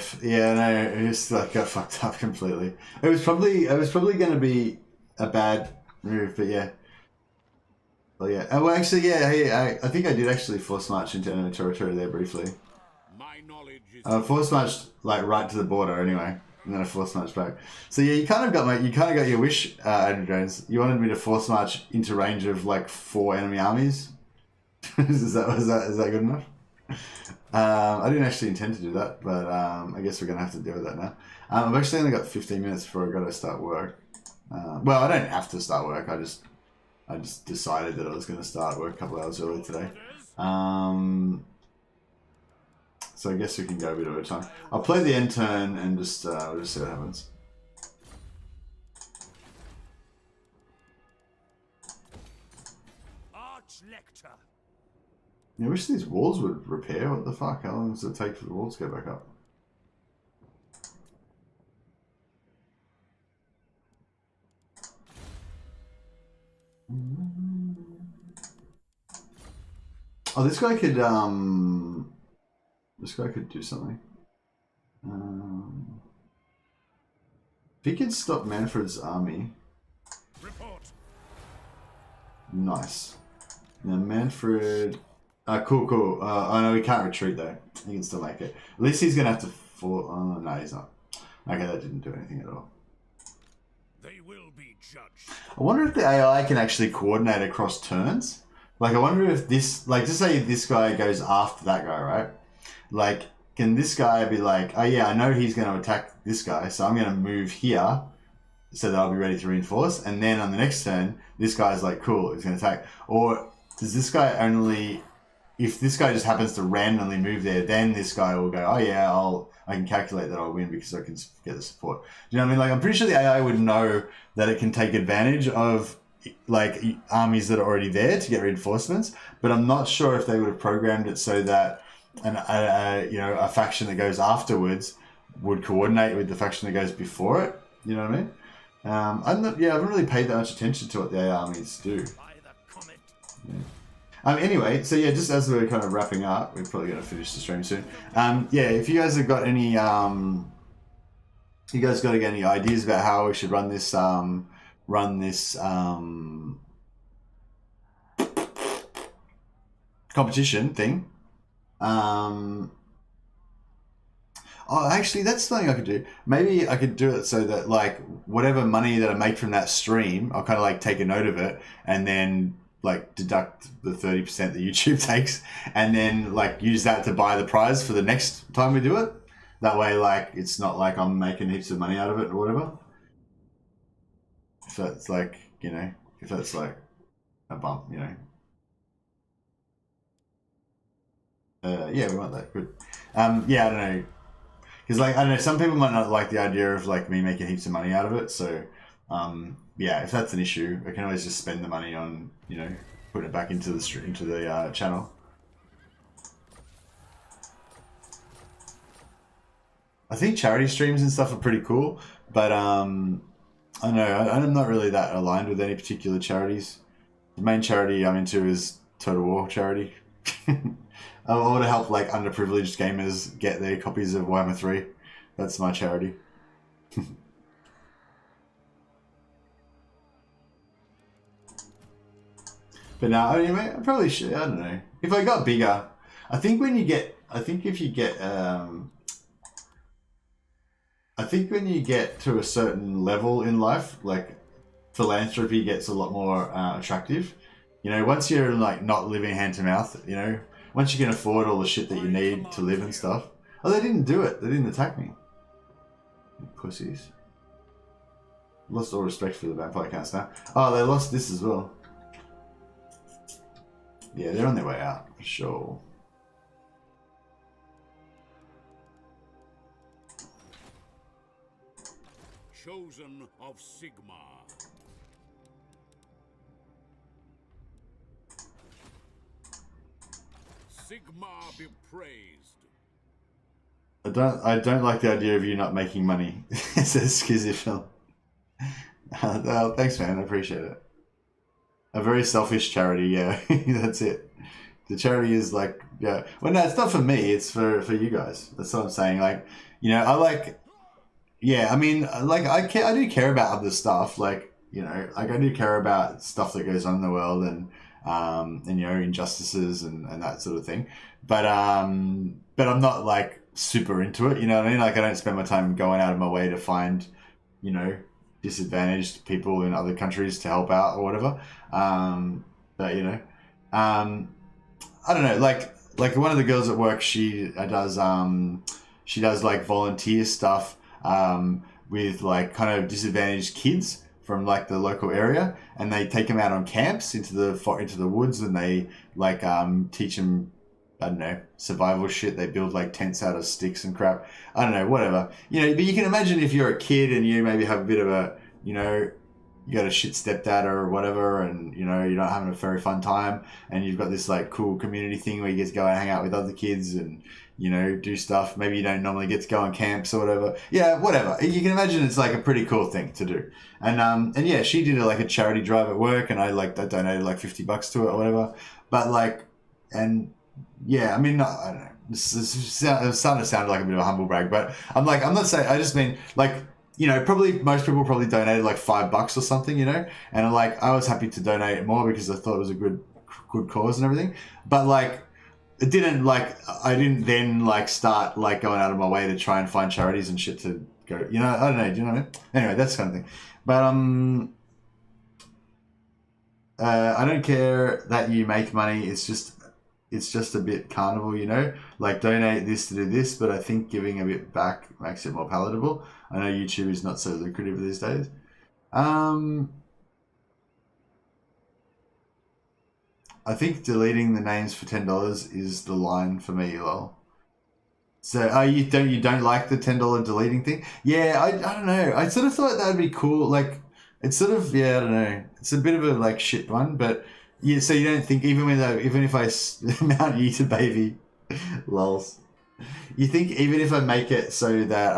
just like got fucked up completely. It was probably going to be a bad move, but yeah. Well, yeah. Oh, well, actually, yeah. I think I did actually force march into enemy territory there briefly. My knowledge is Force marched like right to the border anyway, and then I force marched back. So yeah, you kind of got your wish, Andrew Jones. You wanted me to force march into range of like 4 enemy armies. is that good enough? I didn't actually intend to do that, but I guess we're gonna have to deal with that now. I've actually only got 15 minutes before I got to start work. Well, I don't have to start work. I just decided that I was going to start work a couple hours early today. So I guess we can go a bit at a time. I'll play the end turn and just we'll just see what happens. Arch-Lector. I wish these walls would repair. What the fuck? How long does it take for the walls to go back up? Oh, this guy could do something. If he could stop Manfred's army. report. Nice. Now Manfred. Cool. Oh no, he can't retreat though. He can still make it. At least he's gonna have to fall. Oh no, he's not. Okay, that didn't do anything at all. They will be judged. I wonder if the AI can actually coordinate across turns. Like, I wonder if this, like, just say this guy goes after that guy, right? Like, can this guy be like, oh yeah, I know he's going to attack this guy, so I'm going to move here so that I'll be ready to reinforce. And then on the next turn, this guy's like, cool, he's going to attack. Or does this guy only, if this guy just happens to randomly move there, then this guy will go, oh yeah, I can calculate that I'll win because I can get the support. Do you know what I mean? Like, I'm pretty sure the AI would know that it can take advantage of like armies that are already there to get reinforcements, but I'm not sure if they would have programmed it so that a faction that goes afterwards would coordinate with the faction that goes before it. You know what I mean? I haven't really paid that much attention to what the AI armies do. Yeah. Anyway, so yeah, just as we're kind of wrapping up, we're probably going to finish the stream soon. If you guys have got any, you guys got any ideas about how we should run this competition thing. Actually, that's something I could do. Maybe I could do it so that, like, whatever money that I make from that stream, I'll kind of like take a note of it and then like deduct the 30% that YouTube takes, and then like use that to buy the prize for the next time we do it. That way, like it's not like I'm making heaps of money out of it or whatever. If that's like, you know, if that's like a bump, you know. Yeah, we want that. Good. Yeah, I don't know. Because like, I don't know, some people might not like the idea of like me making heaps of money out of it. So, yeah, if that's an issue, I can always just spend the money on, you know, putting it back into the channel. I think charity streams and stuff are pretty cool, but I don't know, I'm not really that aligned with any particular charities. The main charity I'm into is Total War charity. I want to help like underprivileged gamers get their copies of Warhammer 3. That's my charity. But now, I mean, I probably should. I don't know. If I got bigger, I think when you get to a certain level in life, like philanthropy gets a lot more attractive. You know, once you're like not living hand to mouth, you know, once you can afford all the shit that you need to live and stuff. Oh, they didn't do it. They didn't attack me. You pussies. Lost all respect for the vampire counts now. Oh, they lost this as well. Yeah, they're on their way out, for sure. Chosen of Sigma. Sigma be praised. I don't like the idea of you not making money. It says Schizophil. Oh, thanks, man. I appreciate it. A very selfish charity, yeah. That's it. The charity is like, yeah. Well, no, it's not for me. It's for you guys. That's what I'm saying. Like, you know, I like, yeah. I mean, like, I do care about other stuff. Like, you know, like I do care about stuff that goes on in the world and you know, injustices and that sort of thing. But I'm not like super into it. You know what I mean? Like, I don't spend my time going out of my way to find, you know, disadvantaged people in other countries to help out or whatever. But you know, I don't know, like one of the girls at work, she does like volunteer stuff with like kind of disadvantaged kids from like the local area, and they take them out on camps into the woods, and they like teach them, I don't know, survival shit. They build like tents out of sticks and crap. I don't know, whatever. You know, but you can imagine if you're a kid and you maybe have a bit of a, you know, you got a shit stepdad or whatever, and you know, you're not having a very fun time, and you've got this like cool community thing where you get to go and hang out with other kids and, you know, do stuff. Maybe you don't normally get to go on camps or whatever. Yeah, whatever. You can imagine it's like a pretty cool thing to do. And yeah, she did like a charity drive at work, and I donated like $50 to it or whatever. But like, and yeah, I mean, I don't know. It's starting to sound like a bit of a humble brag, but I'm not saying, I just mean like, you know, probably most people probably donated like $5 or something, you know, and like I was happy to donate more because I thought it was a good cause and everything. But like, it didn't like, I didn't then like start like going out of my way to try and find charities and shit to go, you know, I don't know, do you know what I mean? Anyway, that's kind of thing. But I don't care that you make money. It's just a bit carnival, you know, like donate this to do this, but I think giving a bit back makes it more palatable. I know YouTube is not so lucrative these days. I think deleting the names for $10 is the line for me, lol. So you don't like the $10 deleting thing? Yeah, I don't know. I sort of thought that would be cool. Like, it's sort of, yeah, I don't know. It's a bit of a like shit one, but yeah. So you don't think even if I mount you to baby, lols. You think even if I make it so that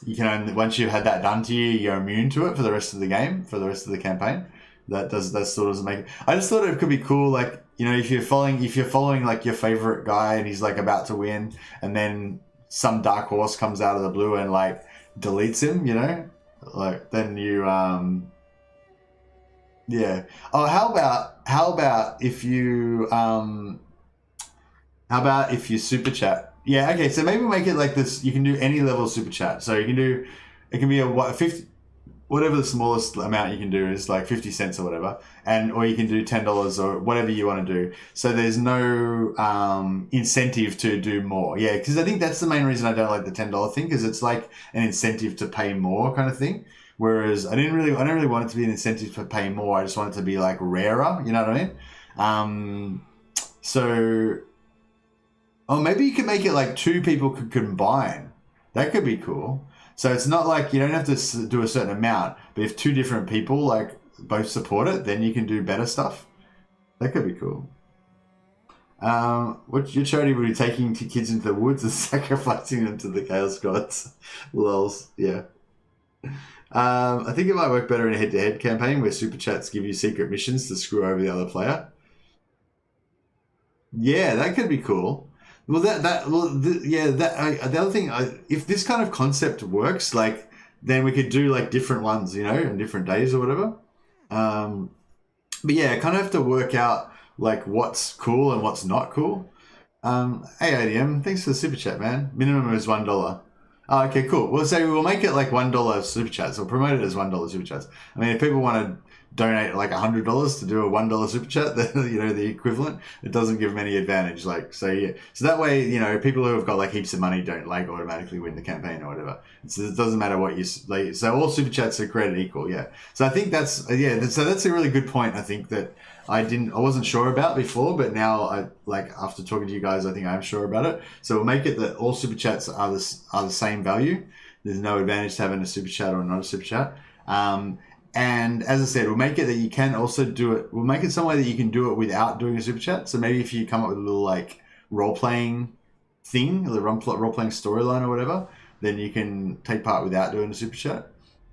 you can only, once you've had that done to you, you're immune to it for the rest of the game, for the rest of the campaign. That still doesn't make it. I just thought it could be cool, like, you know, if you're following like your favorite guy and he's like about to win, and then some dark horse comes out of the blue and like deletes him, you know, like then you yeah. Oh, how about if you super chat? Yeah, okay, so maybe we'll make it like this. You can do any level of super chat. So you can do, it can be a 50. whatever the smallest amount you can do is like 50 cents or whatever, or you can do $10 or whatever you want to do. So there's no incentive to do more. Yeah, because I think that's the main reason I don't like the $10 thing, because it's like an incentive to pay more kind of thing. Whereas I don't really want it to be an incentive to pay more. I just want it to be like rarer. You know what I mean? Or maybe you can make it like 2 people could combine. That could be cool. So it's not like you don't have to do a certain amount, but if 2 different people like both support it, then you can do better stuff. That could be cool. What your charity would be taking kids into the woods and sacrificing them to the chaos gods? Lols, yeah. I think it might work better in a head-to-head campaign where super chats give you secret missions to screw over the other player. Yeah, that could be cool. Well, the other thing, if this kind of concept works, like, then we could do like different ones, you know, on different days or whatever. But yeah, I kind of have to work out like what's cool and what's not cool. Hey ADM, thanks for the super chat, man. Minimum is $1. Oh, okay, cool. Well, so we'll make it like $1 super chats. We'll promote it as $1 super chats. I mean, if people want to donate like $100 to do a $1 super chat, then, you know, the equivalent, it doesn't give them any advantage. Like, so yeah, so that way, you know, people who have got like heaps of money don't like automatically win the campaign or whatever. So it doesn't matter what you like. So all super chats are created equal. Yeah. So I think that's so that's a really good point. I think that I wasn't sure about before, but now after talking to you guys, I think I'm sure about it. So we'll make it that all super chats are the same value. There's no advantage to having a super chat or not a super chat. And as I said, we'll make it that you can also do it. We'll make it some way that you can do it without doing a super chat. So maybe if you come up with a little like role-playing thing, the role-playing storyline or whatever, then you can take part without doing a super chat.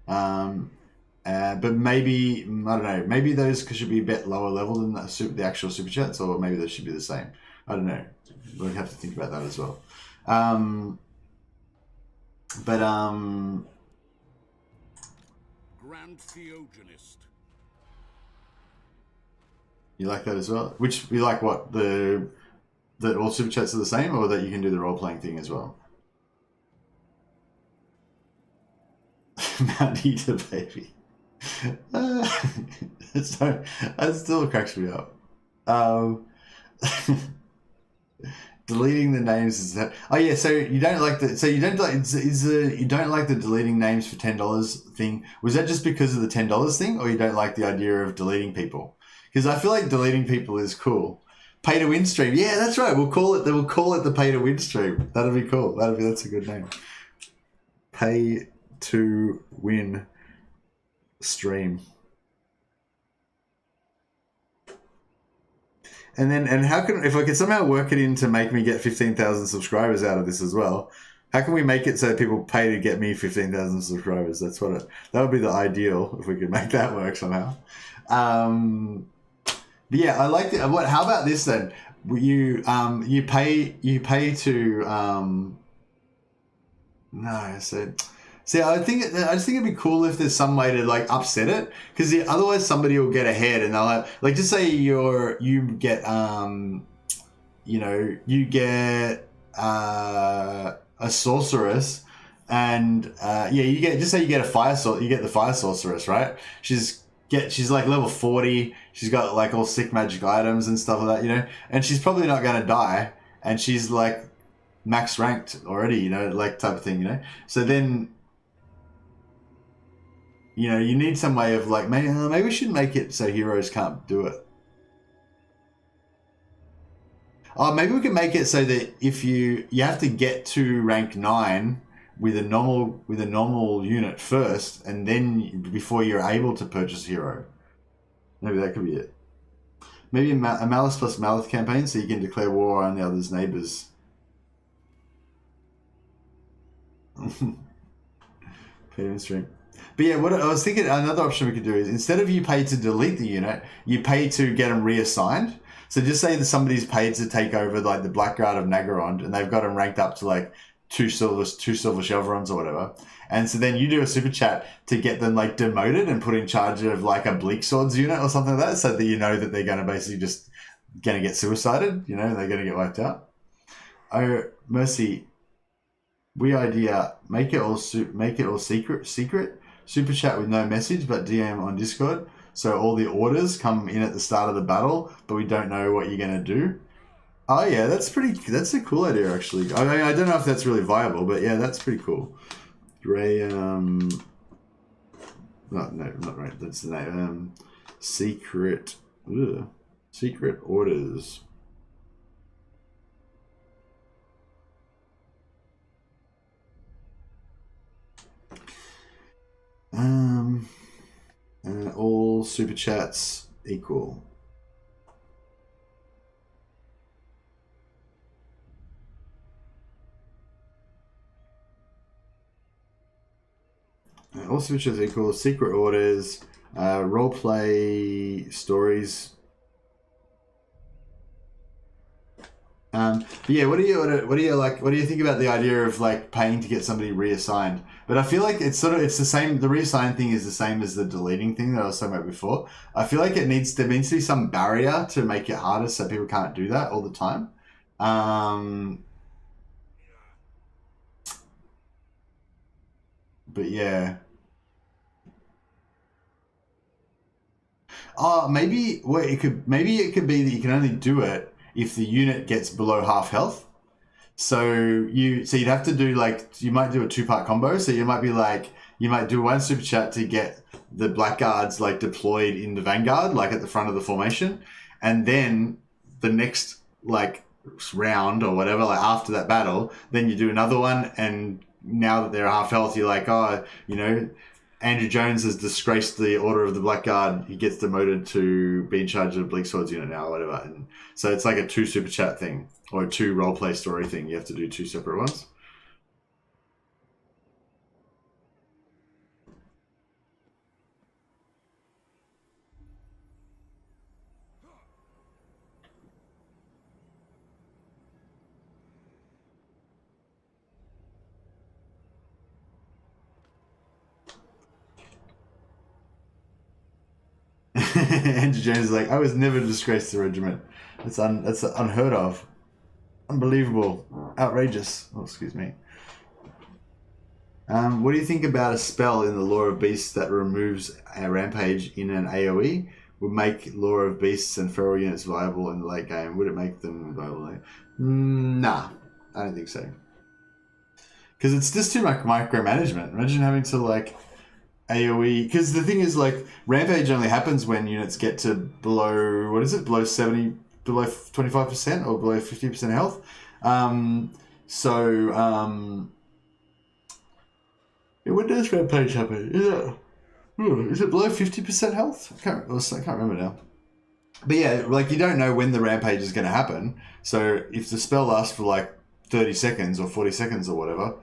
But maybe, I don't know, maybe those should be a bit lower level than the actual super chats, or maybe they should be the same. I don't know. We'll have to think about that as well. Grand Theogenist. You like that as well? Which, you like what? That all super chats are the same, or that you can do the role-playing thing as well? Mount Eater, baby. That still cracks me up. Deleting the names is that. Oh yeah, so you don't like the. So you don't like. You don't like the deleting names for $10 thing. Was that just because of the $10 thing, or you don't like the idea of deleting people? Because I feel like deleting people is cool. Pay to win stream. Yeah, that's right. We'll call it the pay to win stream. That'll be cool. That's a good name. Pay to win stream. And if I could somehow work it in to make me get 15,000 subscribers out of this as well, how can we make it so people pay to get me 15,000 subscribers? That would be the ideal if we could make that work somehow. But yeah, I like it. How about this then? You pay to See, I just think it'd be cool if there's some way to like upset it, because otherwise somebody will get ahead and they'll have, like, just say you get a sorceress, and you get the fire sorceress, right? She's like level 40. She's got like all sick magic items and stuff like that, you know, and she's probably not going to die, and she's like max ranked already, you know, like type of thing, you know. So then, you know, you need some way of like, maybe we should make it so heroes can't do it. Oh, maybe we can make it so that if you have to get to rank 9 with a normal unit first, and then before you're able to purchase a hero. Maybe that could be it. Maybe a malice plus malice campaign, so you can declare war on the other's neighbors. Pay stream. But yeah, what I was thinking, another option we could do is, instead of you pay to delete the unit, you pay to get them reassigned. So just say that somebody's paid to take over like the Blackguard of Nagarond, and they've got them ranked up to like two silver chevrons or whatever. And so then you do a super chat to get them like demoted and put in charge of like a Bleak Swords unit or something like that, so that you know that they're going to basically just going to get suicided, you know, they're going to get wiped out. Oh, Mercy, we idea, make it all secret. super chat with no message, but DM on Discord. So all the orders come in at the start of the battle, but we don't know what you're going to do. Oh yeah, that's a cool idea actually. I mean, I don't know if that's really viable, but yeah, that's pretty cool. Ray, no, not right. That's the name. Secret orders. All super chats equal. All super chats equal. Secret orders. Roleplay stories. But yeah, what do you think about the idea of like paying to get somebody reassigned? But I feel like it's the same. The reassign thing is the same as the deleting thing that I was talking about before. I feel like there needs to be some barrier to make it harder so people can't do that all the time. But yeah. Maybe it could be that you can only do it if the unit gets below half health. So you'd have to do you might do a 2-part combo. So you might do one super chat to get the blackguards deployed in the vanguard, at the front of the formation, and then the next round or whatever, after that battle, then you do another one, and now that they're half health, you're Andrew Jones has disgraced the Order of the Blackguard. He gets demoted to be in charge of the Bleak Swords unit now or whatever. And so it's like a 2 super chat thing or a 2 roleplay story thing. You have to do 2 separate ones. Andrew Jones is like, I was never disgraced the regiment. That's unheard of. Unbelievable. Outrageous. Oh, excuse me. What do you think about a spell in the Lore of Beasts that removes a rampage in an AoE? Would make Lore of Beasts and feral units viable in the late game? Would it make them viable? Nah, I don't think so. Because it's just too much micromanagement. Imagine having to AoE, because the thing is rampage only happens when units get to below, what is it, below 70, below 25% or below 50% health. When does rampage happen? Is it below 50% health? I can't remember now. But yeah, you don't know when the rampage is going to happen. So if the spell lasts for 30 seconds or 40 seconds or whatever,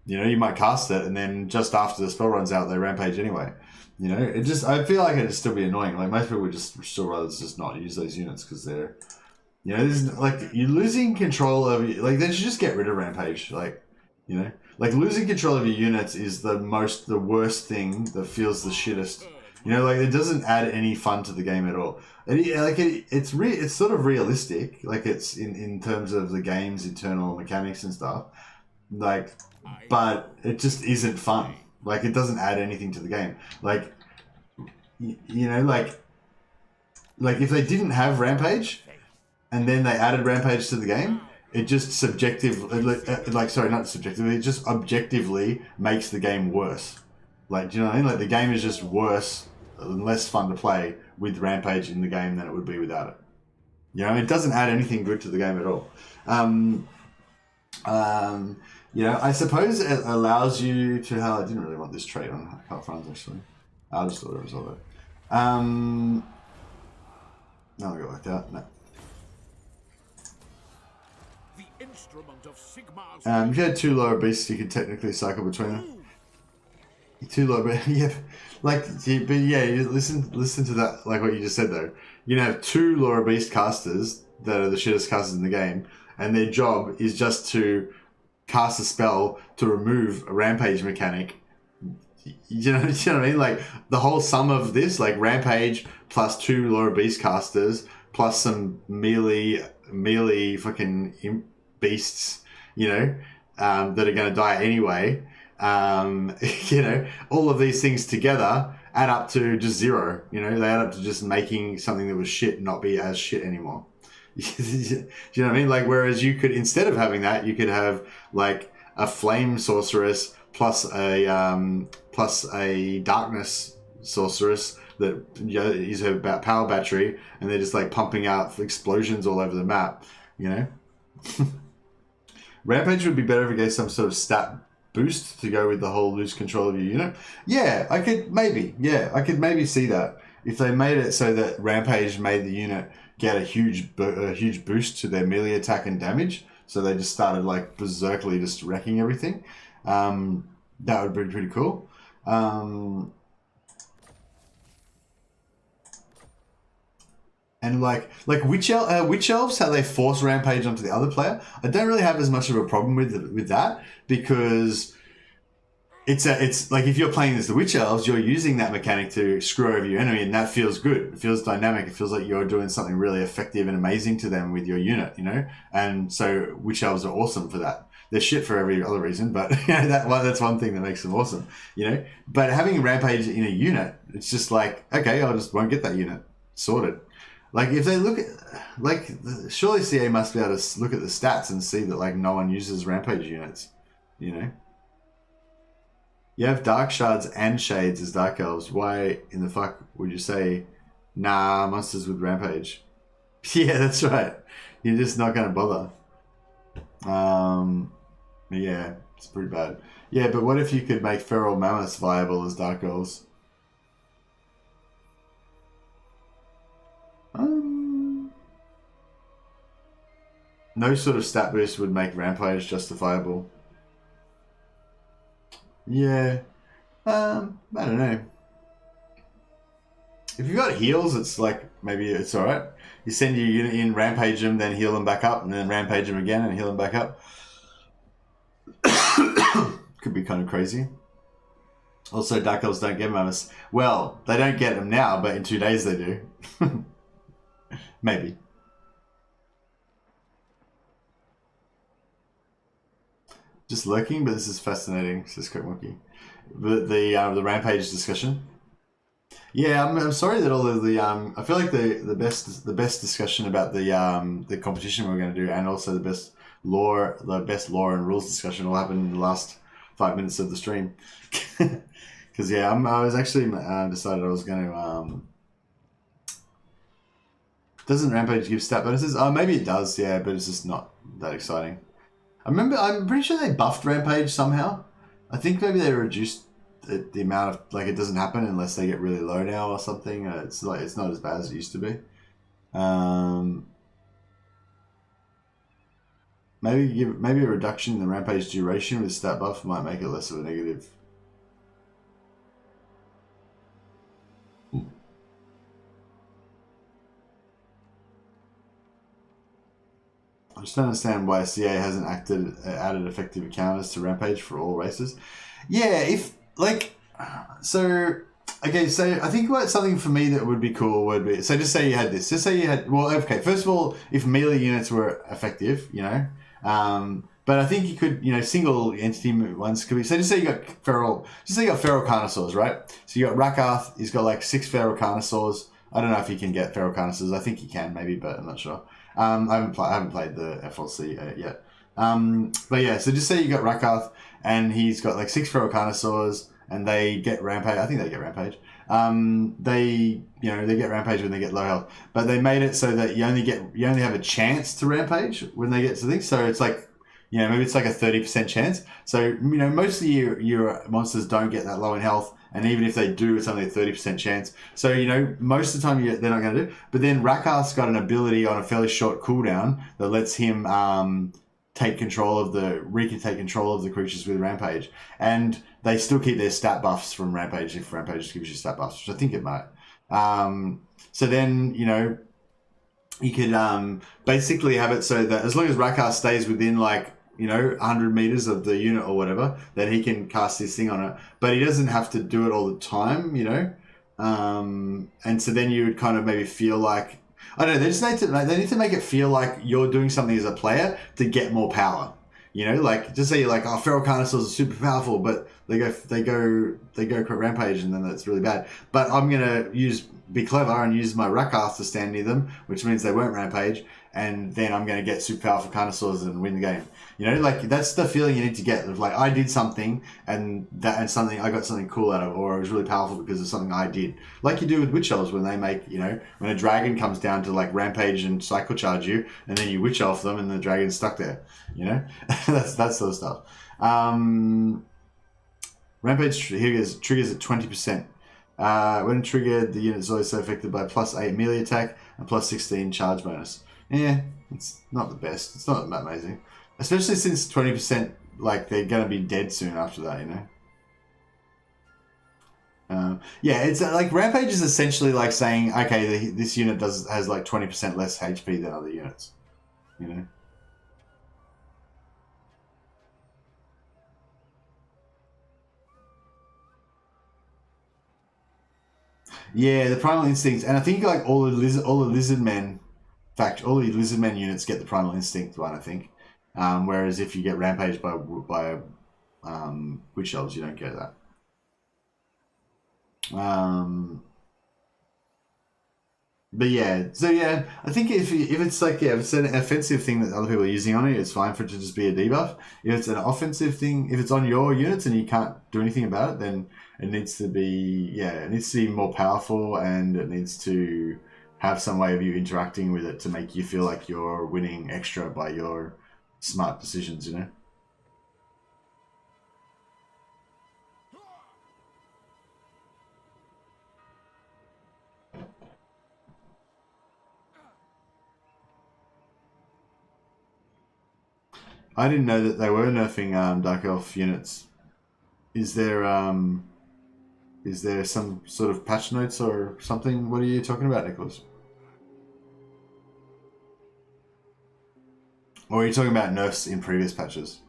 you might cast it, and then just after the spell runs out, they rampage anyway. I feel like it'd still be annoying. Most people would just still rather just not use those units because they're, you're losing control of. They should just get rid of rampage. Losing control of your units is the worst thing that feels the shittest. It doesn't add any fun to the game at all. It's sort of realistic. It's in terms of the game's internal mechanics and stuff. But it just isn't fun. It doesn't add anything to the game. If they didn't have Rampage, and then they added Rampage to the game, it just it just objectively makes the game worse. Do you know what I mean? The game is just worse and less fun to play with Rampage in the game than it would be without it. It doesn't add anything good to the game at all. I suppose it allows you to. I didn't really want this trait on Karl Franz actually. I just thought it was all that. No, I'll go like that. No. The instrument of Sigmar's If you had 2 lower beasts, you could technically cycle between them. 2 lower beasts, yeah. You listen to that, what you just said though. You have 2 lower beast casters that are the shittest casters in the game, and their job is just to cast a spell to remove a rampage mechanic. You know what I mean? The whole sum of this, rampage plus 2 lower beast casters plus some melee fucking beasts, that are going to die anyway. you know, all of these things together add up to just 0. You know, they add up to just making something that was shit not be as shit anymore. Do you know what I mean? Like, whereas you could, instead of having that, you could have like a flame sorceress plus a darkness sorceress that is her power battery, and they're just like pumping out explosions all over the map. You know, Rampage would be better if it gave some sort of stat boost to go with the whole lose control of your unit. Yeah, I could maybe see that if they made it so that Rampage made the unit get a huge boost to their melee attack and damage, so they just started like berserkly just wrecking everything. That would be pretty cool. And like witch elves, how they force Rampage onto the other player, I don't really have as much of a problem with that, because it's like if you're playing as the witch elves, you're using that mechanic to screw over your enemy, and that feels good. It feels dynamic. It feels like you're doing something really effective and amazing to them with your unit, you know. And so witch elves are awesome for that. They're shit for every other reason, but you know, that's one thing that makes them awesome, you know. But having Rampage in a unit, it's just like, okay, I just won't get that unit sorted. Like, if they look at, like, surely CA must be able to look at the stats and see that, like, no one uses Rampage units, you know? You have Dark Shards and Shades as Dark Elves. Why in the fuck would you say, nah, monsters with Rampage? Yeah, that's right. You're just not going to bother. Yeah, it's pretty bad. Yeah, but what if you could make Feral Mammoths viable as Dark Elves? No sort of stat boost would make Rampage justifiable. Yeah. I don't know. If you've got heals, it's like, maybe it's alright. You send your unit in, Rampage them, then heal them back up, and then Rampage them again and heal them back up. Could be kind of crazy. Also, Dark Elves don't get mammoths. Well, they don't get them now, but in 2 days they do. Maybe. Just lurking, but this is fascinating, says Quick Monkey. The Rampage discussion. Yeah, I'm sorry that all of the I feel like the best discussion about the competition we're going to do, and also the best lore and rules discussion will happen in the last 5 minutes of the stream. Because yeah, I was actually decided I was going to. Doesn't Rampage give stat bonuses? Oh, maybe it does. Yeah, but it's just not that exciting. I'm pretty sure they buffed Rampage somehow. I think maybe they reduced the amount of, like, it doesn't happen unless they get really low now or something. It's not as bad as it used to be. Maybe a reduction in the Rampage duration with stat buff might make it less of a negative. I just don't understand why CA hasn't added effective encounters to Rampage for all races. Yeah, okay, so I think something for me that would be cool would be, so just say you had this. Just say you had, well, okay, first of all, if melee units were effective, you know, but I think you could, you know, single entity ones could be, so just say you got Feral Carnosaurs, right? So you got Rakarth, he's got like 6 Feral Carnosaurs. I don't know if he can get Feral Carnosaurs. I think he can, maybe, but I'm not sure. I haven't played the FLC yet. But yeah, so just say you got Rakarth and he's got like 6 Feral Carnosaurs and they get Rampage. I think they get Rampage. They get Rampage when they get low health, but they made it so that you only have a chance to Rampage when they get to things. So it's like, you know, maybe it's like a 30% chance. So, you know, most of your monsters don't get that low in health. And even if they do, it's only a 30% chance. So, you know, most of the time they're not going to do. But then Rakarth's got an ability on a fairly short cooldown that lets him take control of the creatures with Rampage. And they still keep their stat buffs from Rampage if Rampage gives you stat buffs, which I think it might. So then, you know, you could basically have it so that as long as Rakarth stays within, like, you know, 100 meters of the unit or whatever, then he can cast this thing on it. But he doesn't have to do it all the time, you know. And so then you would kind of maybe feel like, I don't know, they need to make it feel like you're doing something as a player to get more power. You know, like just say you're like, oh, feral carnosaurs are super powerful, but they go rampage, and then that's really bad. But I'm gonna be clever and use my Rakarth to stand near them, which means they won't rampage, and then I'm gonna get super powerful carnosaurs and win the game. You know, like that's the feeling you need to get of like I did something and I got something cool out of, or it was really powerful because of something I did. Like you do with witch elves when they make, you know, when a dragon comes down to like rampage and cycle charge you, and then you witch elf them and the dragon's stuck there. You know, that's that sort of stuff. Rampage triggers at 20%. When triggered, the unit is always so affected by +8 melee attack and +16 charge bonus. Yeah, it's not the best. It's not that amazing. Especially since 20%, like, they're going to be dead soon after that, you know? Yeah, it's like, Rampage is essentially like saying, okay, this unit has like 20% less HP than other units, you know? Yeah, the Primal Instincts, and I think like all the Lizard Men units get the Primal Instinct one, I think. Whereas if you get rampaged by witch elves, you don't get that. But yeah, so yeah, I think if it's like, yeah, if it's an offensive thing that other people are using on it, it's fine for it to just be a debuff. If it's an offensive thing, if it's on your units and you can't do anything about it, then it needs to be, yeah, it needs to be more powerful, and it needs to have some way of you interacting with it to make you feel like you're winning extra by your smart decisions, you know? I didn't know that they were nerfing Dark Elf units. Is there some sort of patch notes or something? What are you talking about, Nicholas? Or are you talking about nerfs in previous patches?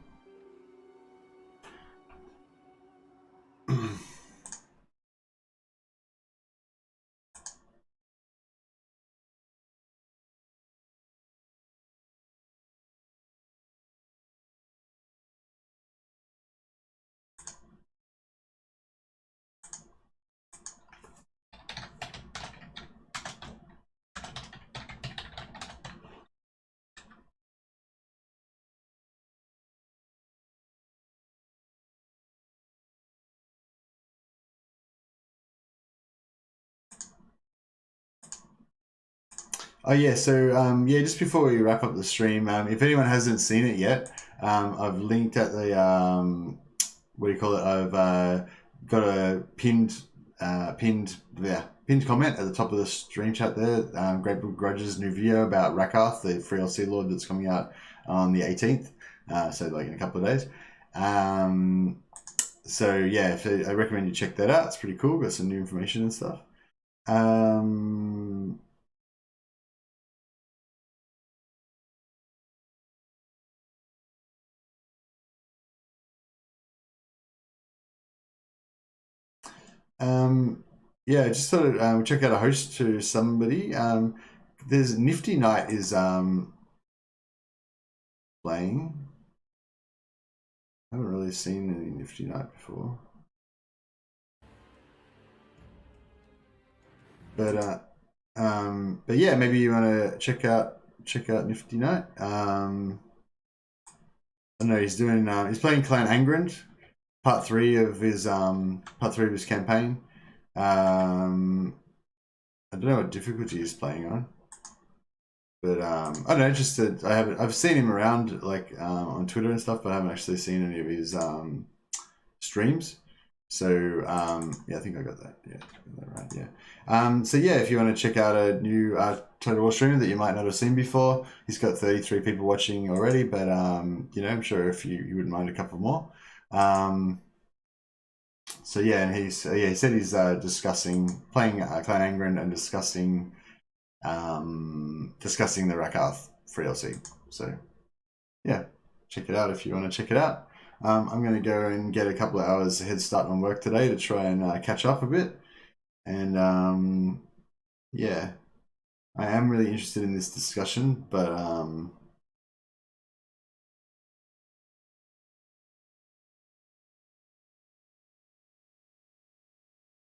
Oh yeah, so yeah, just before we wrap up the stream, if anyone hasn't seen it yet, I've linked at the what do you call it? I've got a pinned comment at the top of the stream chat there. Great Book Grudge's new video about Rakarth, the free LC Lord that's coming out on the 18th, so like in a couple of days. So yeah, I recommend you check that out. It's pretty cool. Got some new information and stuff. Yeah, just sort of check out a host to somebody. There's Nifty Knight is playing. I haven't really seen any Nifty Knight before. But yeah, maybe you want to check out Nifty Knight. I don't know, he's playing Clan Angrand, part 3 of his campaign. I don't know what difficulty he's playing on, but I don't know. Just that I've seen him around like on Twitter and stuff, but I haven't actually seen any of his streams. So yeah, I think I got that. Yeah, got that right. Yeah. So yeah, if you want to check out a new Total War streamer that you might not have seen before, he's got 33 people watching already, but you know, I'm sure if you wouldn't mind a couple more. So yeah, and he said he's playing Clan Angrand and discussing the Rakarth free LC. So yeah, check it out if you want to check it out. I'm going to go and get a couple of hours head start on work today to try and catch up a bit. And yeah, I am really interested in this discussion, but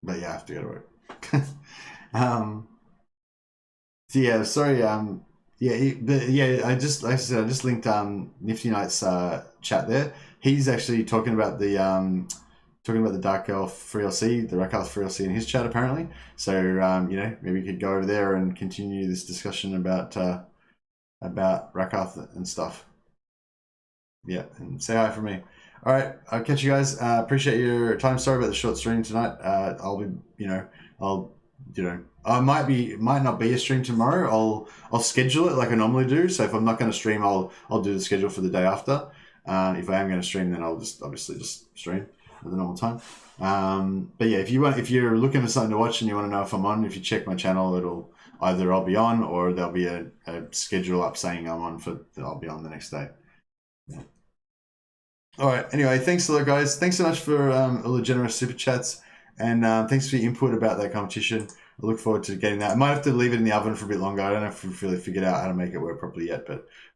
but yeah, I have to go to work. So yeah, sorry. I just like I said, I just linked Nifty Knight's chat there. He's actually talking about the Dark Elf free LC, the Rakarth free LC in his chat apparently. So you know, maybe we could go over there and continue this discussion about Rakarth and stuff. Yeah, and say hi from me. All right, I'll catch you guys. Appreciate your time. Sorry about the short stream tonight. I might not be a stream tomorrow. I'll schedule it like I normally do. So if I'm not going to stream, I'll do the schedule for the day after. If I am going to stream, then I'll just obviously just stream at the normal time. But yeah, if you're looking for something to watch and you want to know if I'm on, if you check my channel, it'll either I'll be on or there'll be a schedule up saying I'm on I'll be on the next day. Yeah. All right. Anyway, thanks a lot, guys. Thanks so much for all the generous super chats, and thanks for your input about that competition. I look forward to getting that. I might have to leave it in the oven for a bit longer. I don't know if we've really figured out how to make it work properly yet, but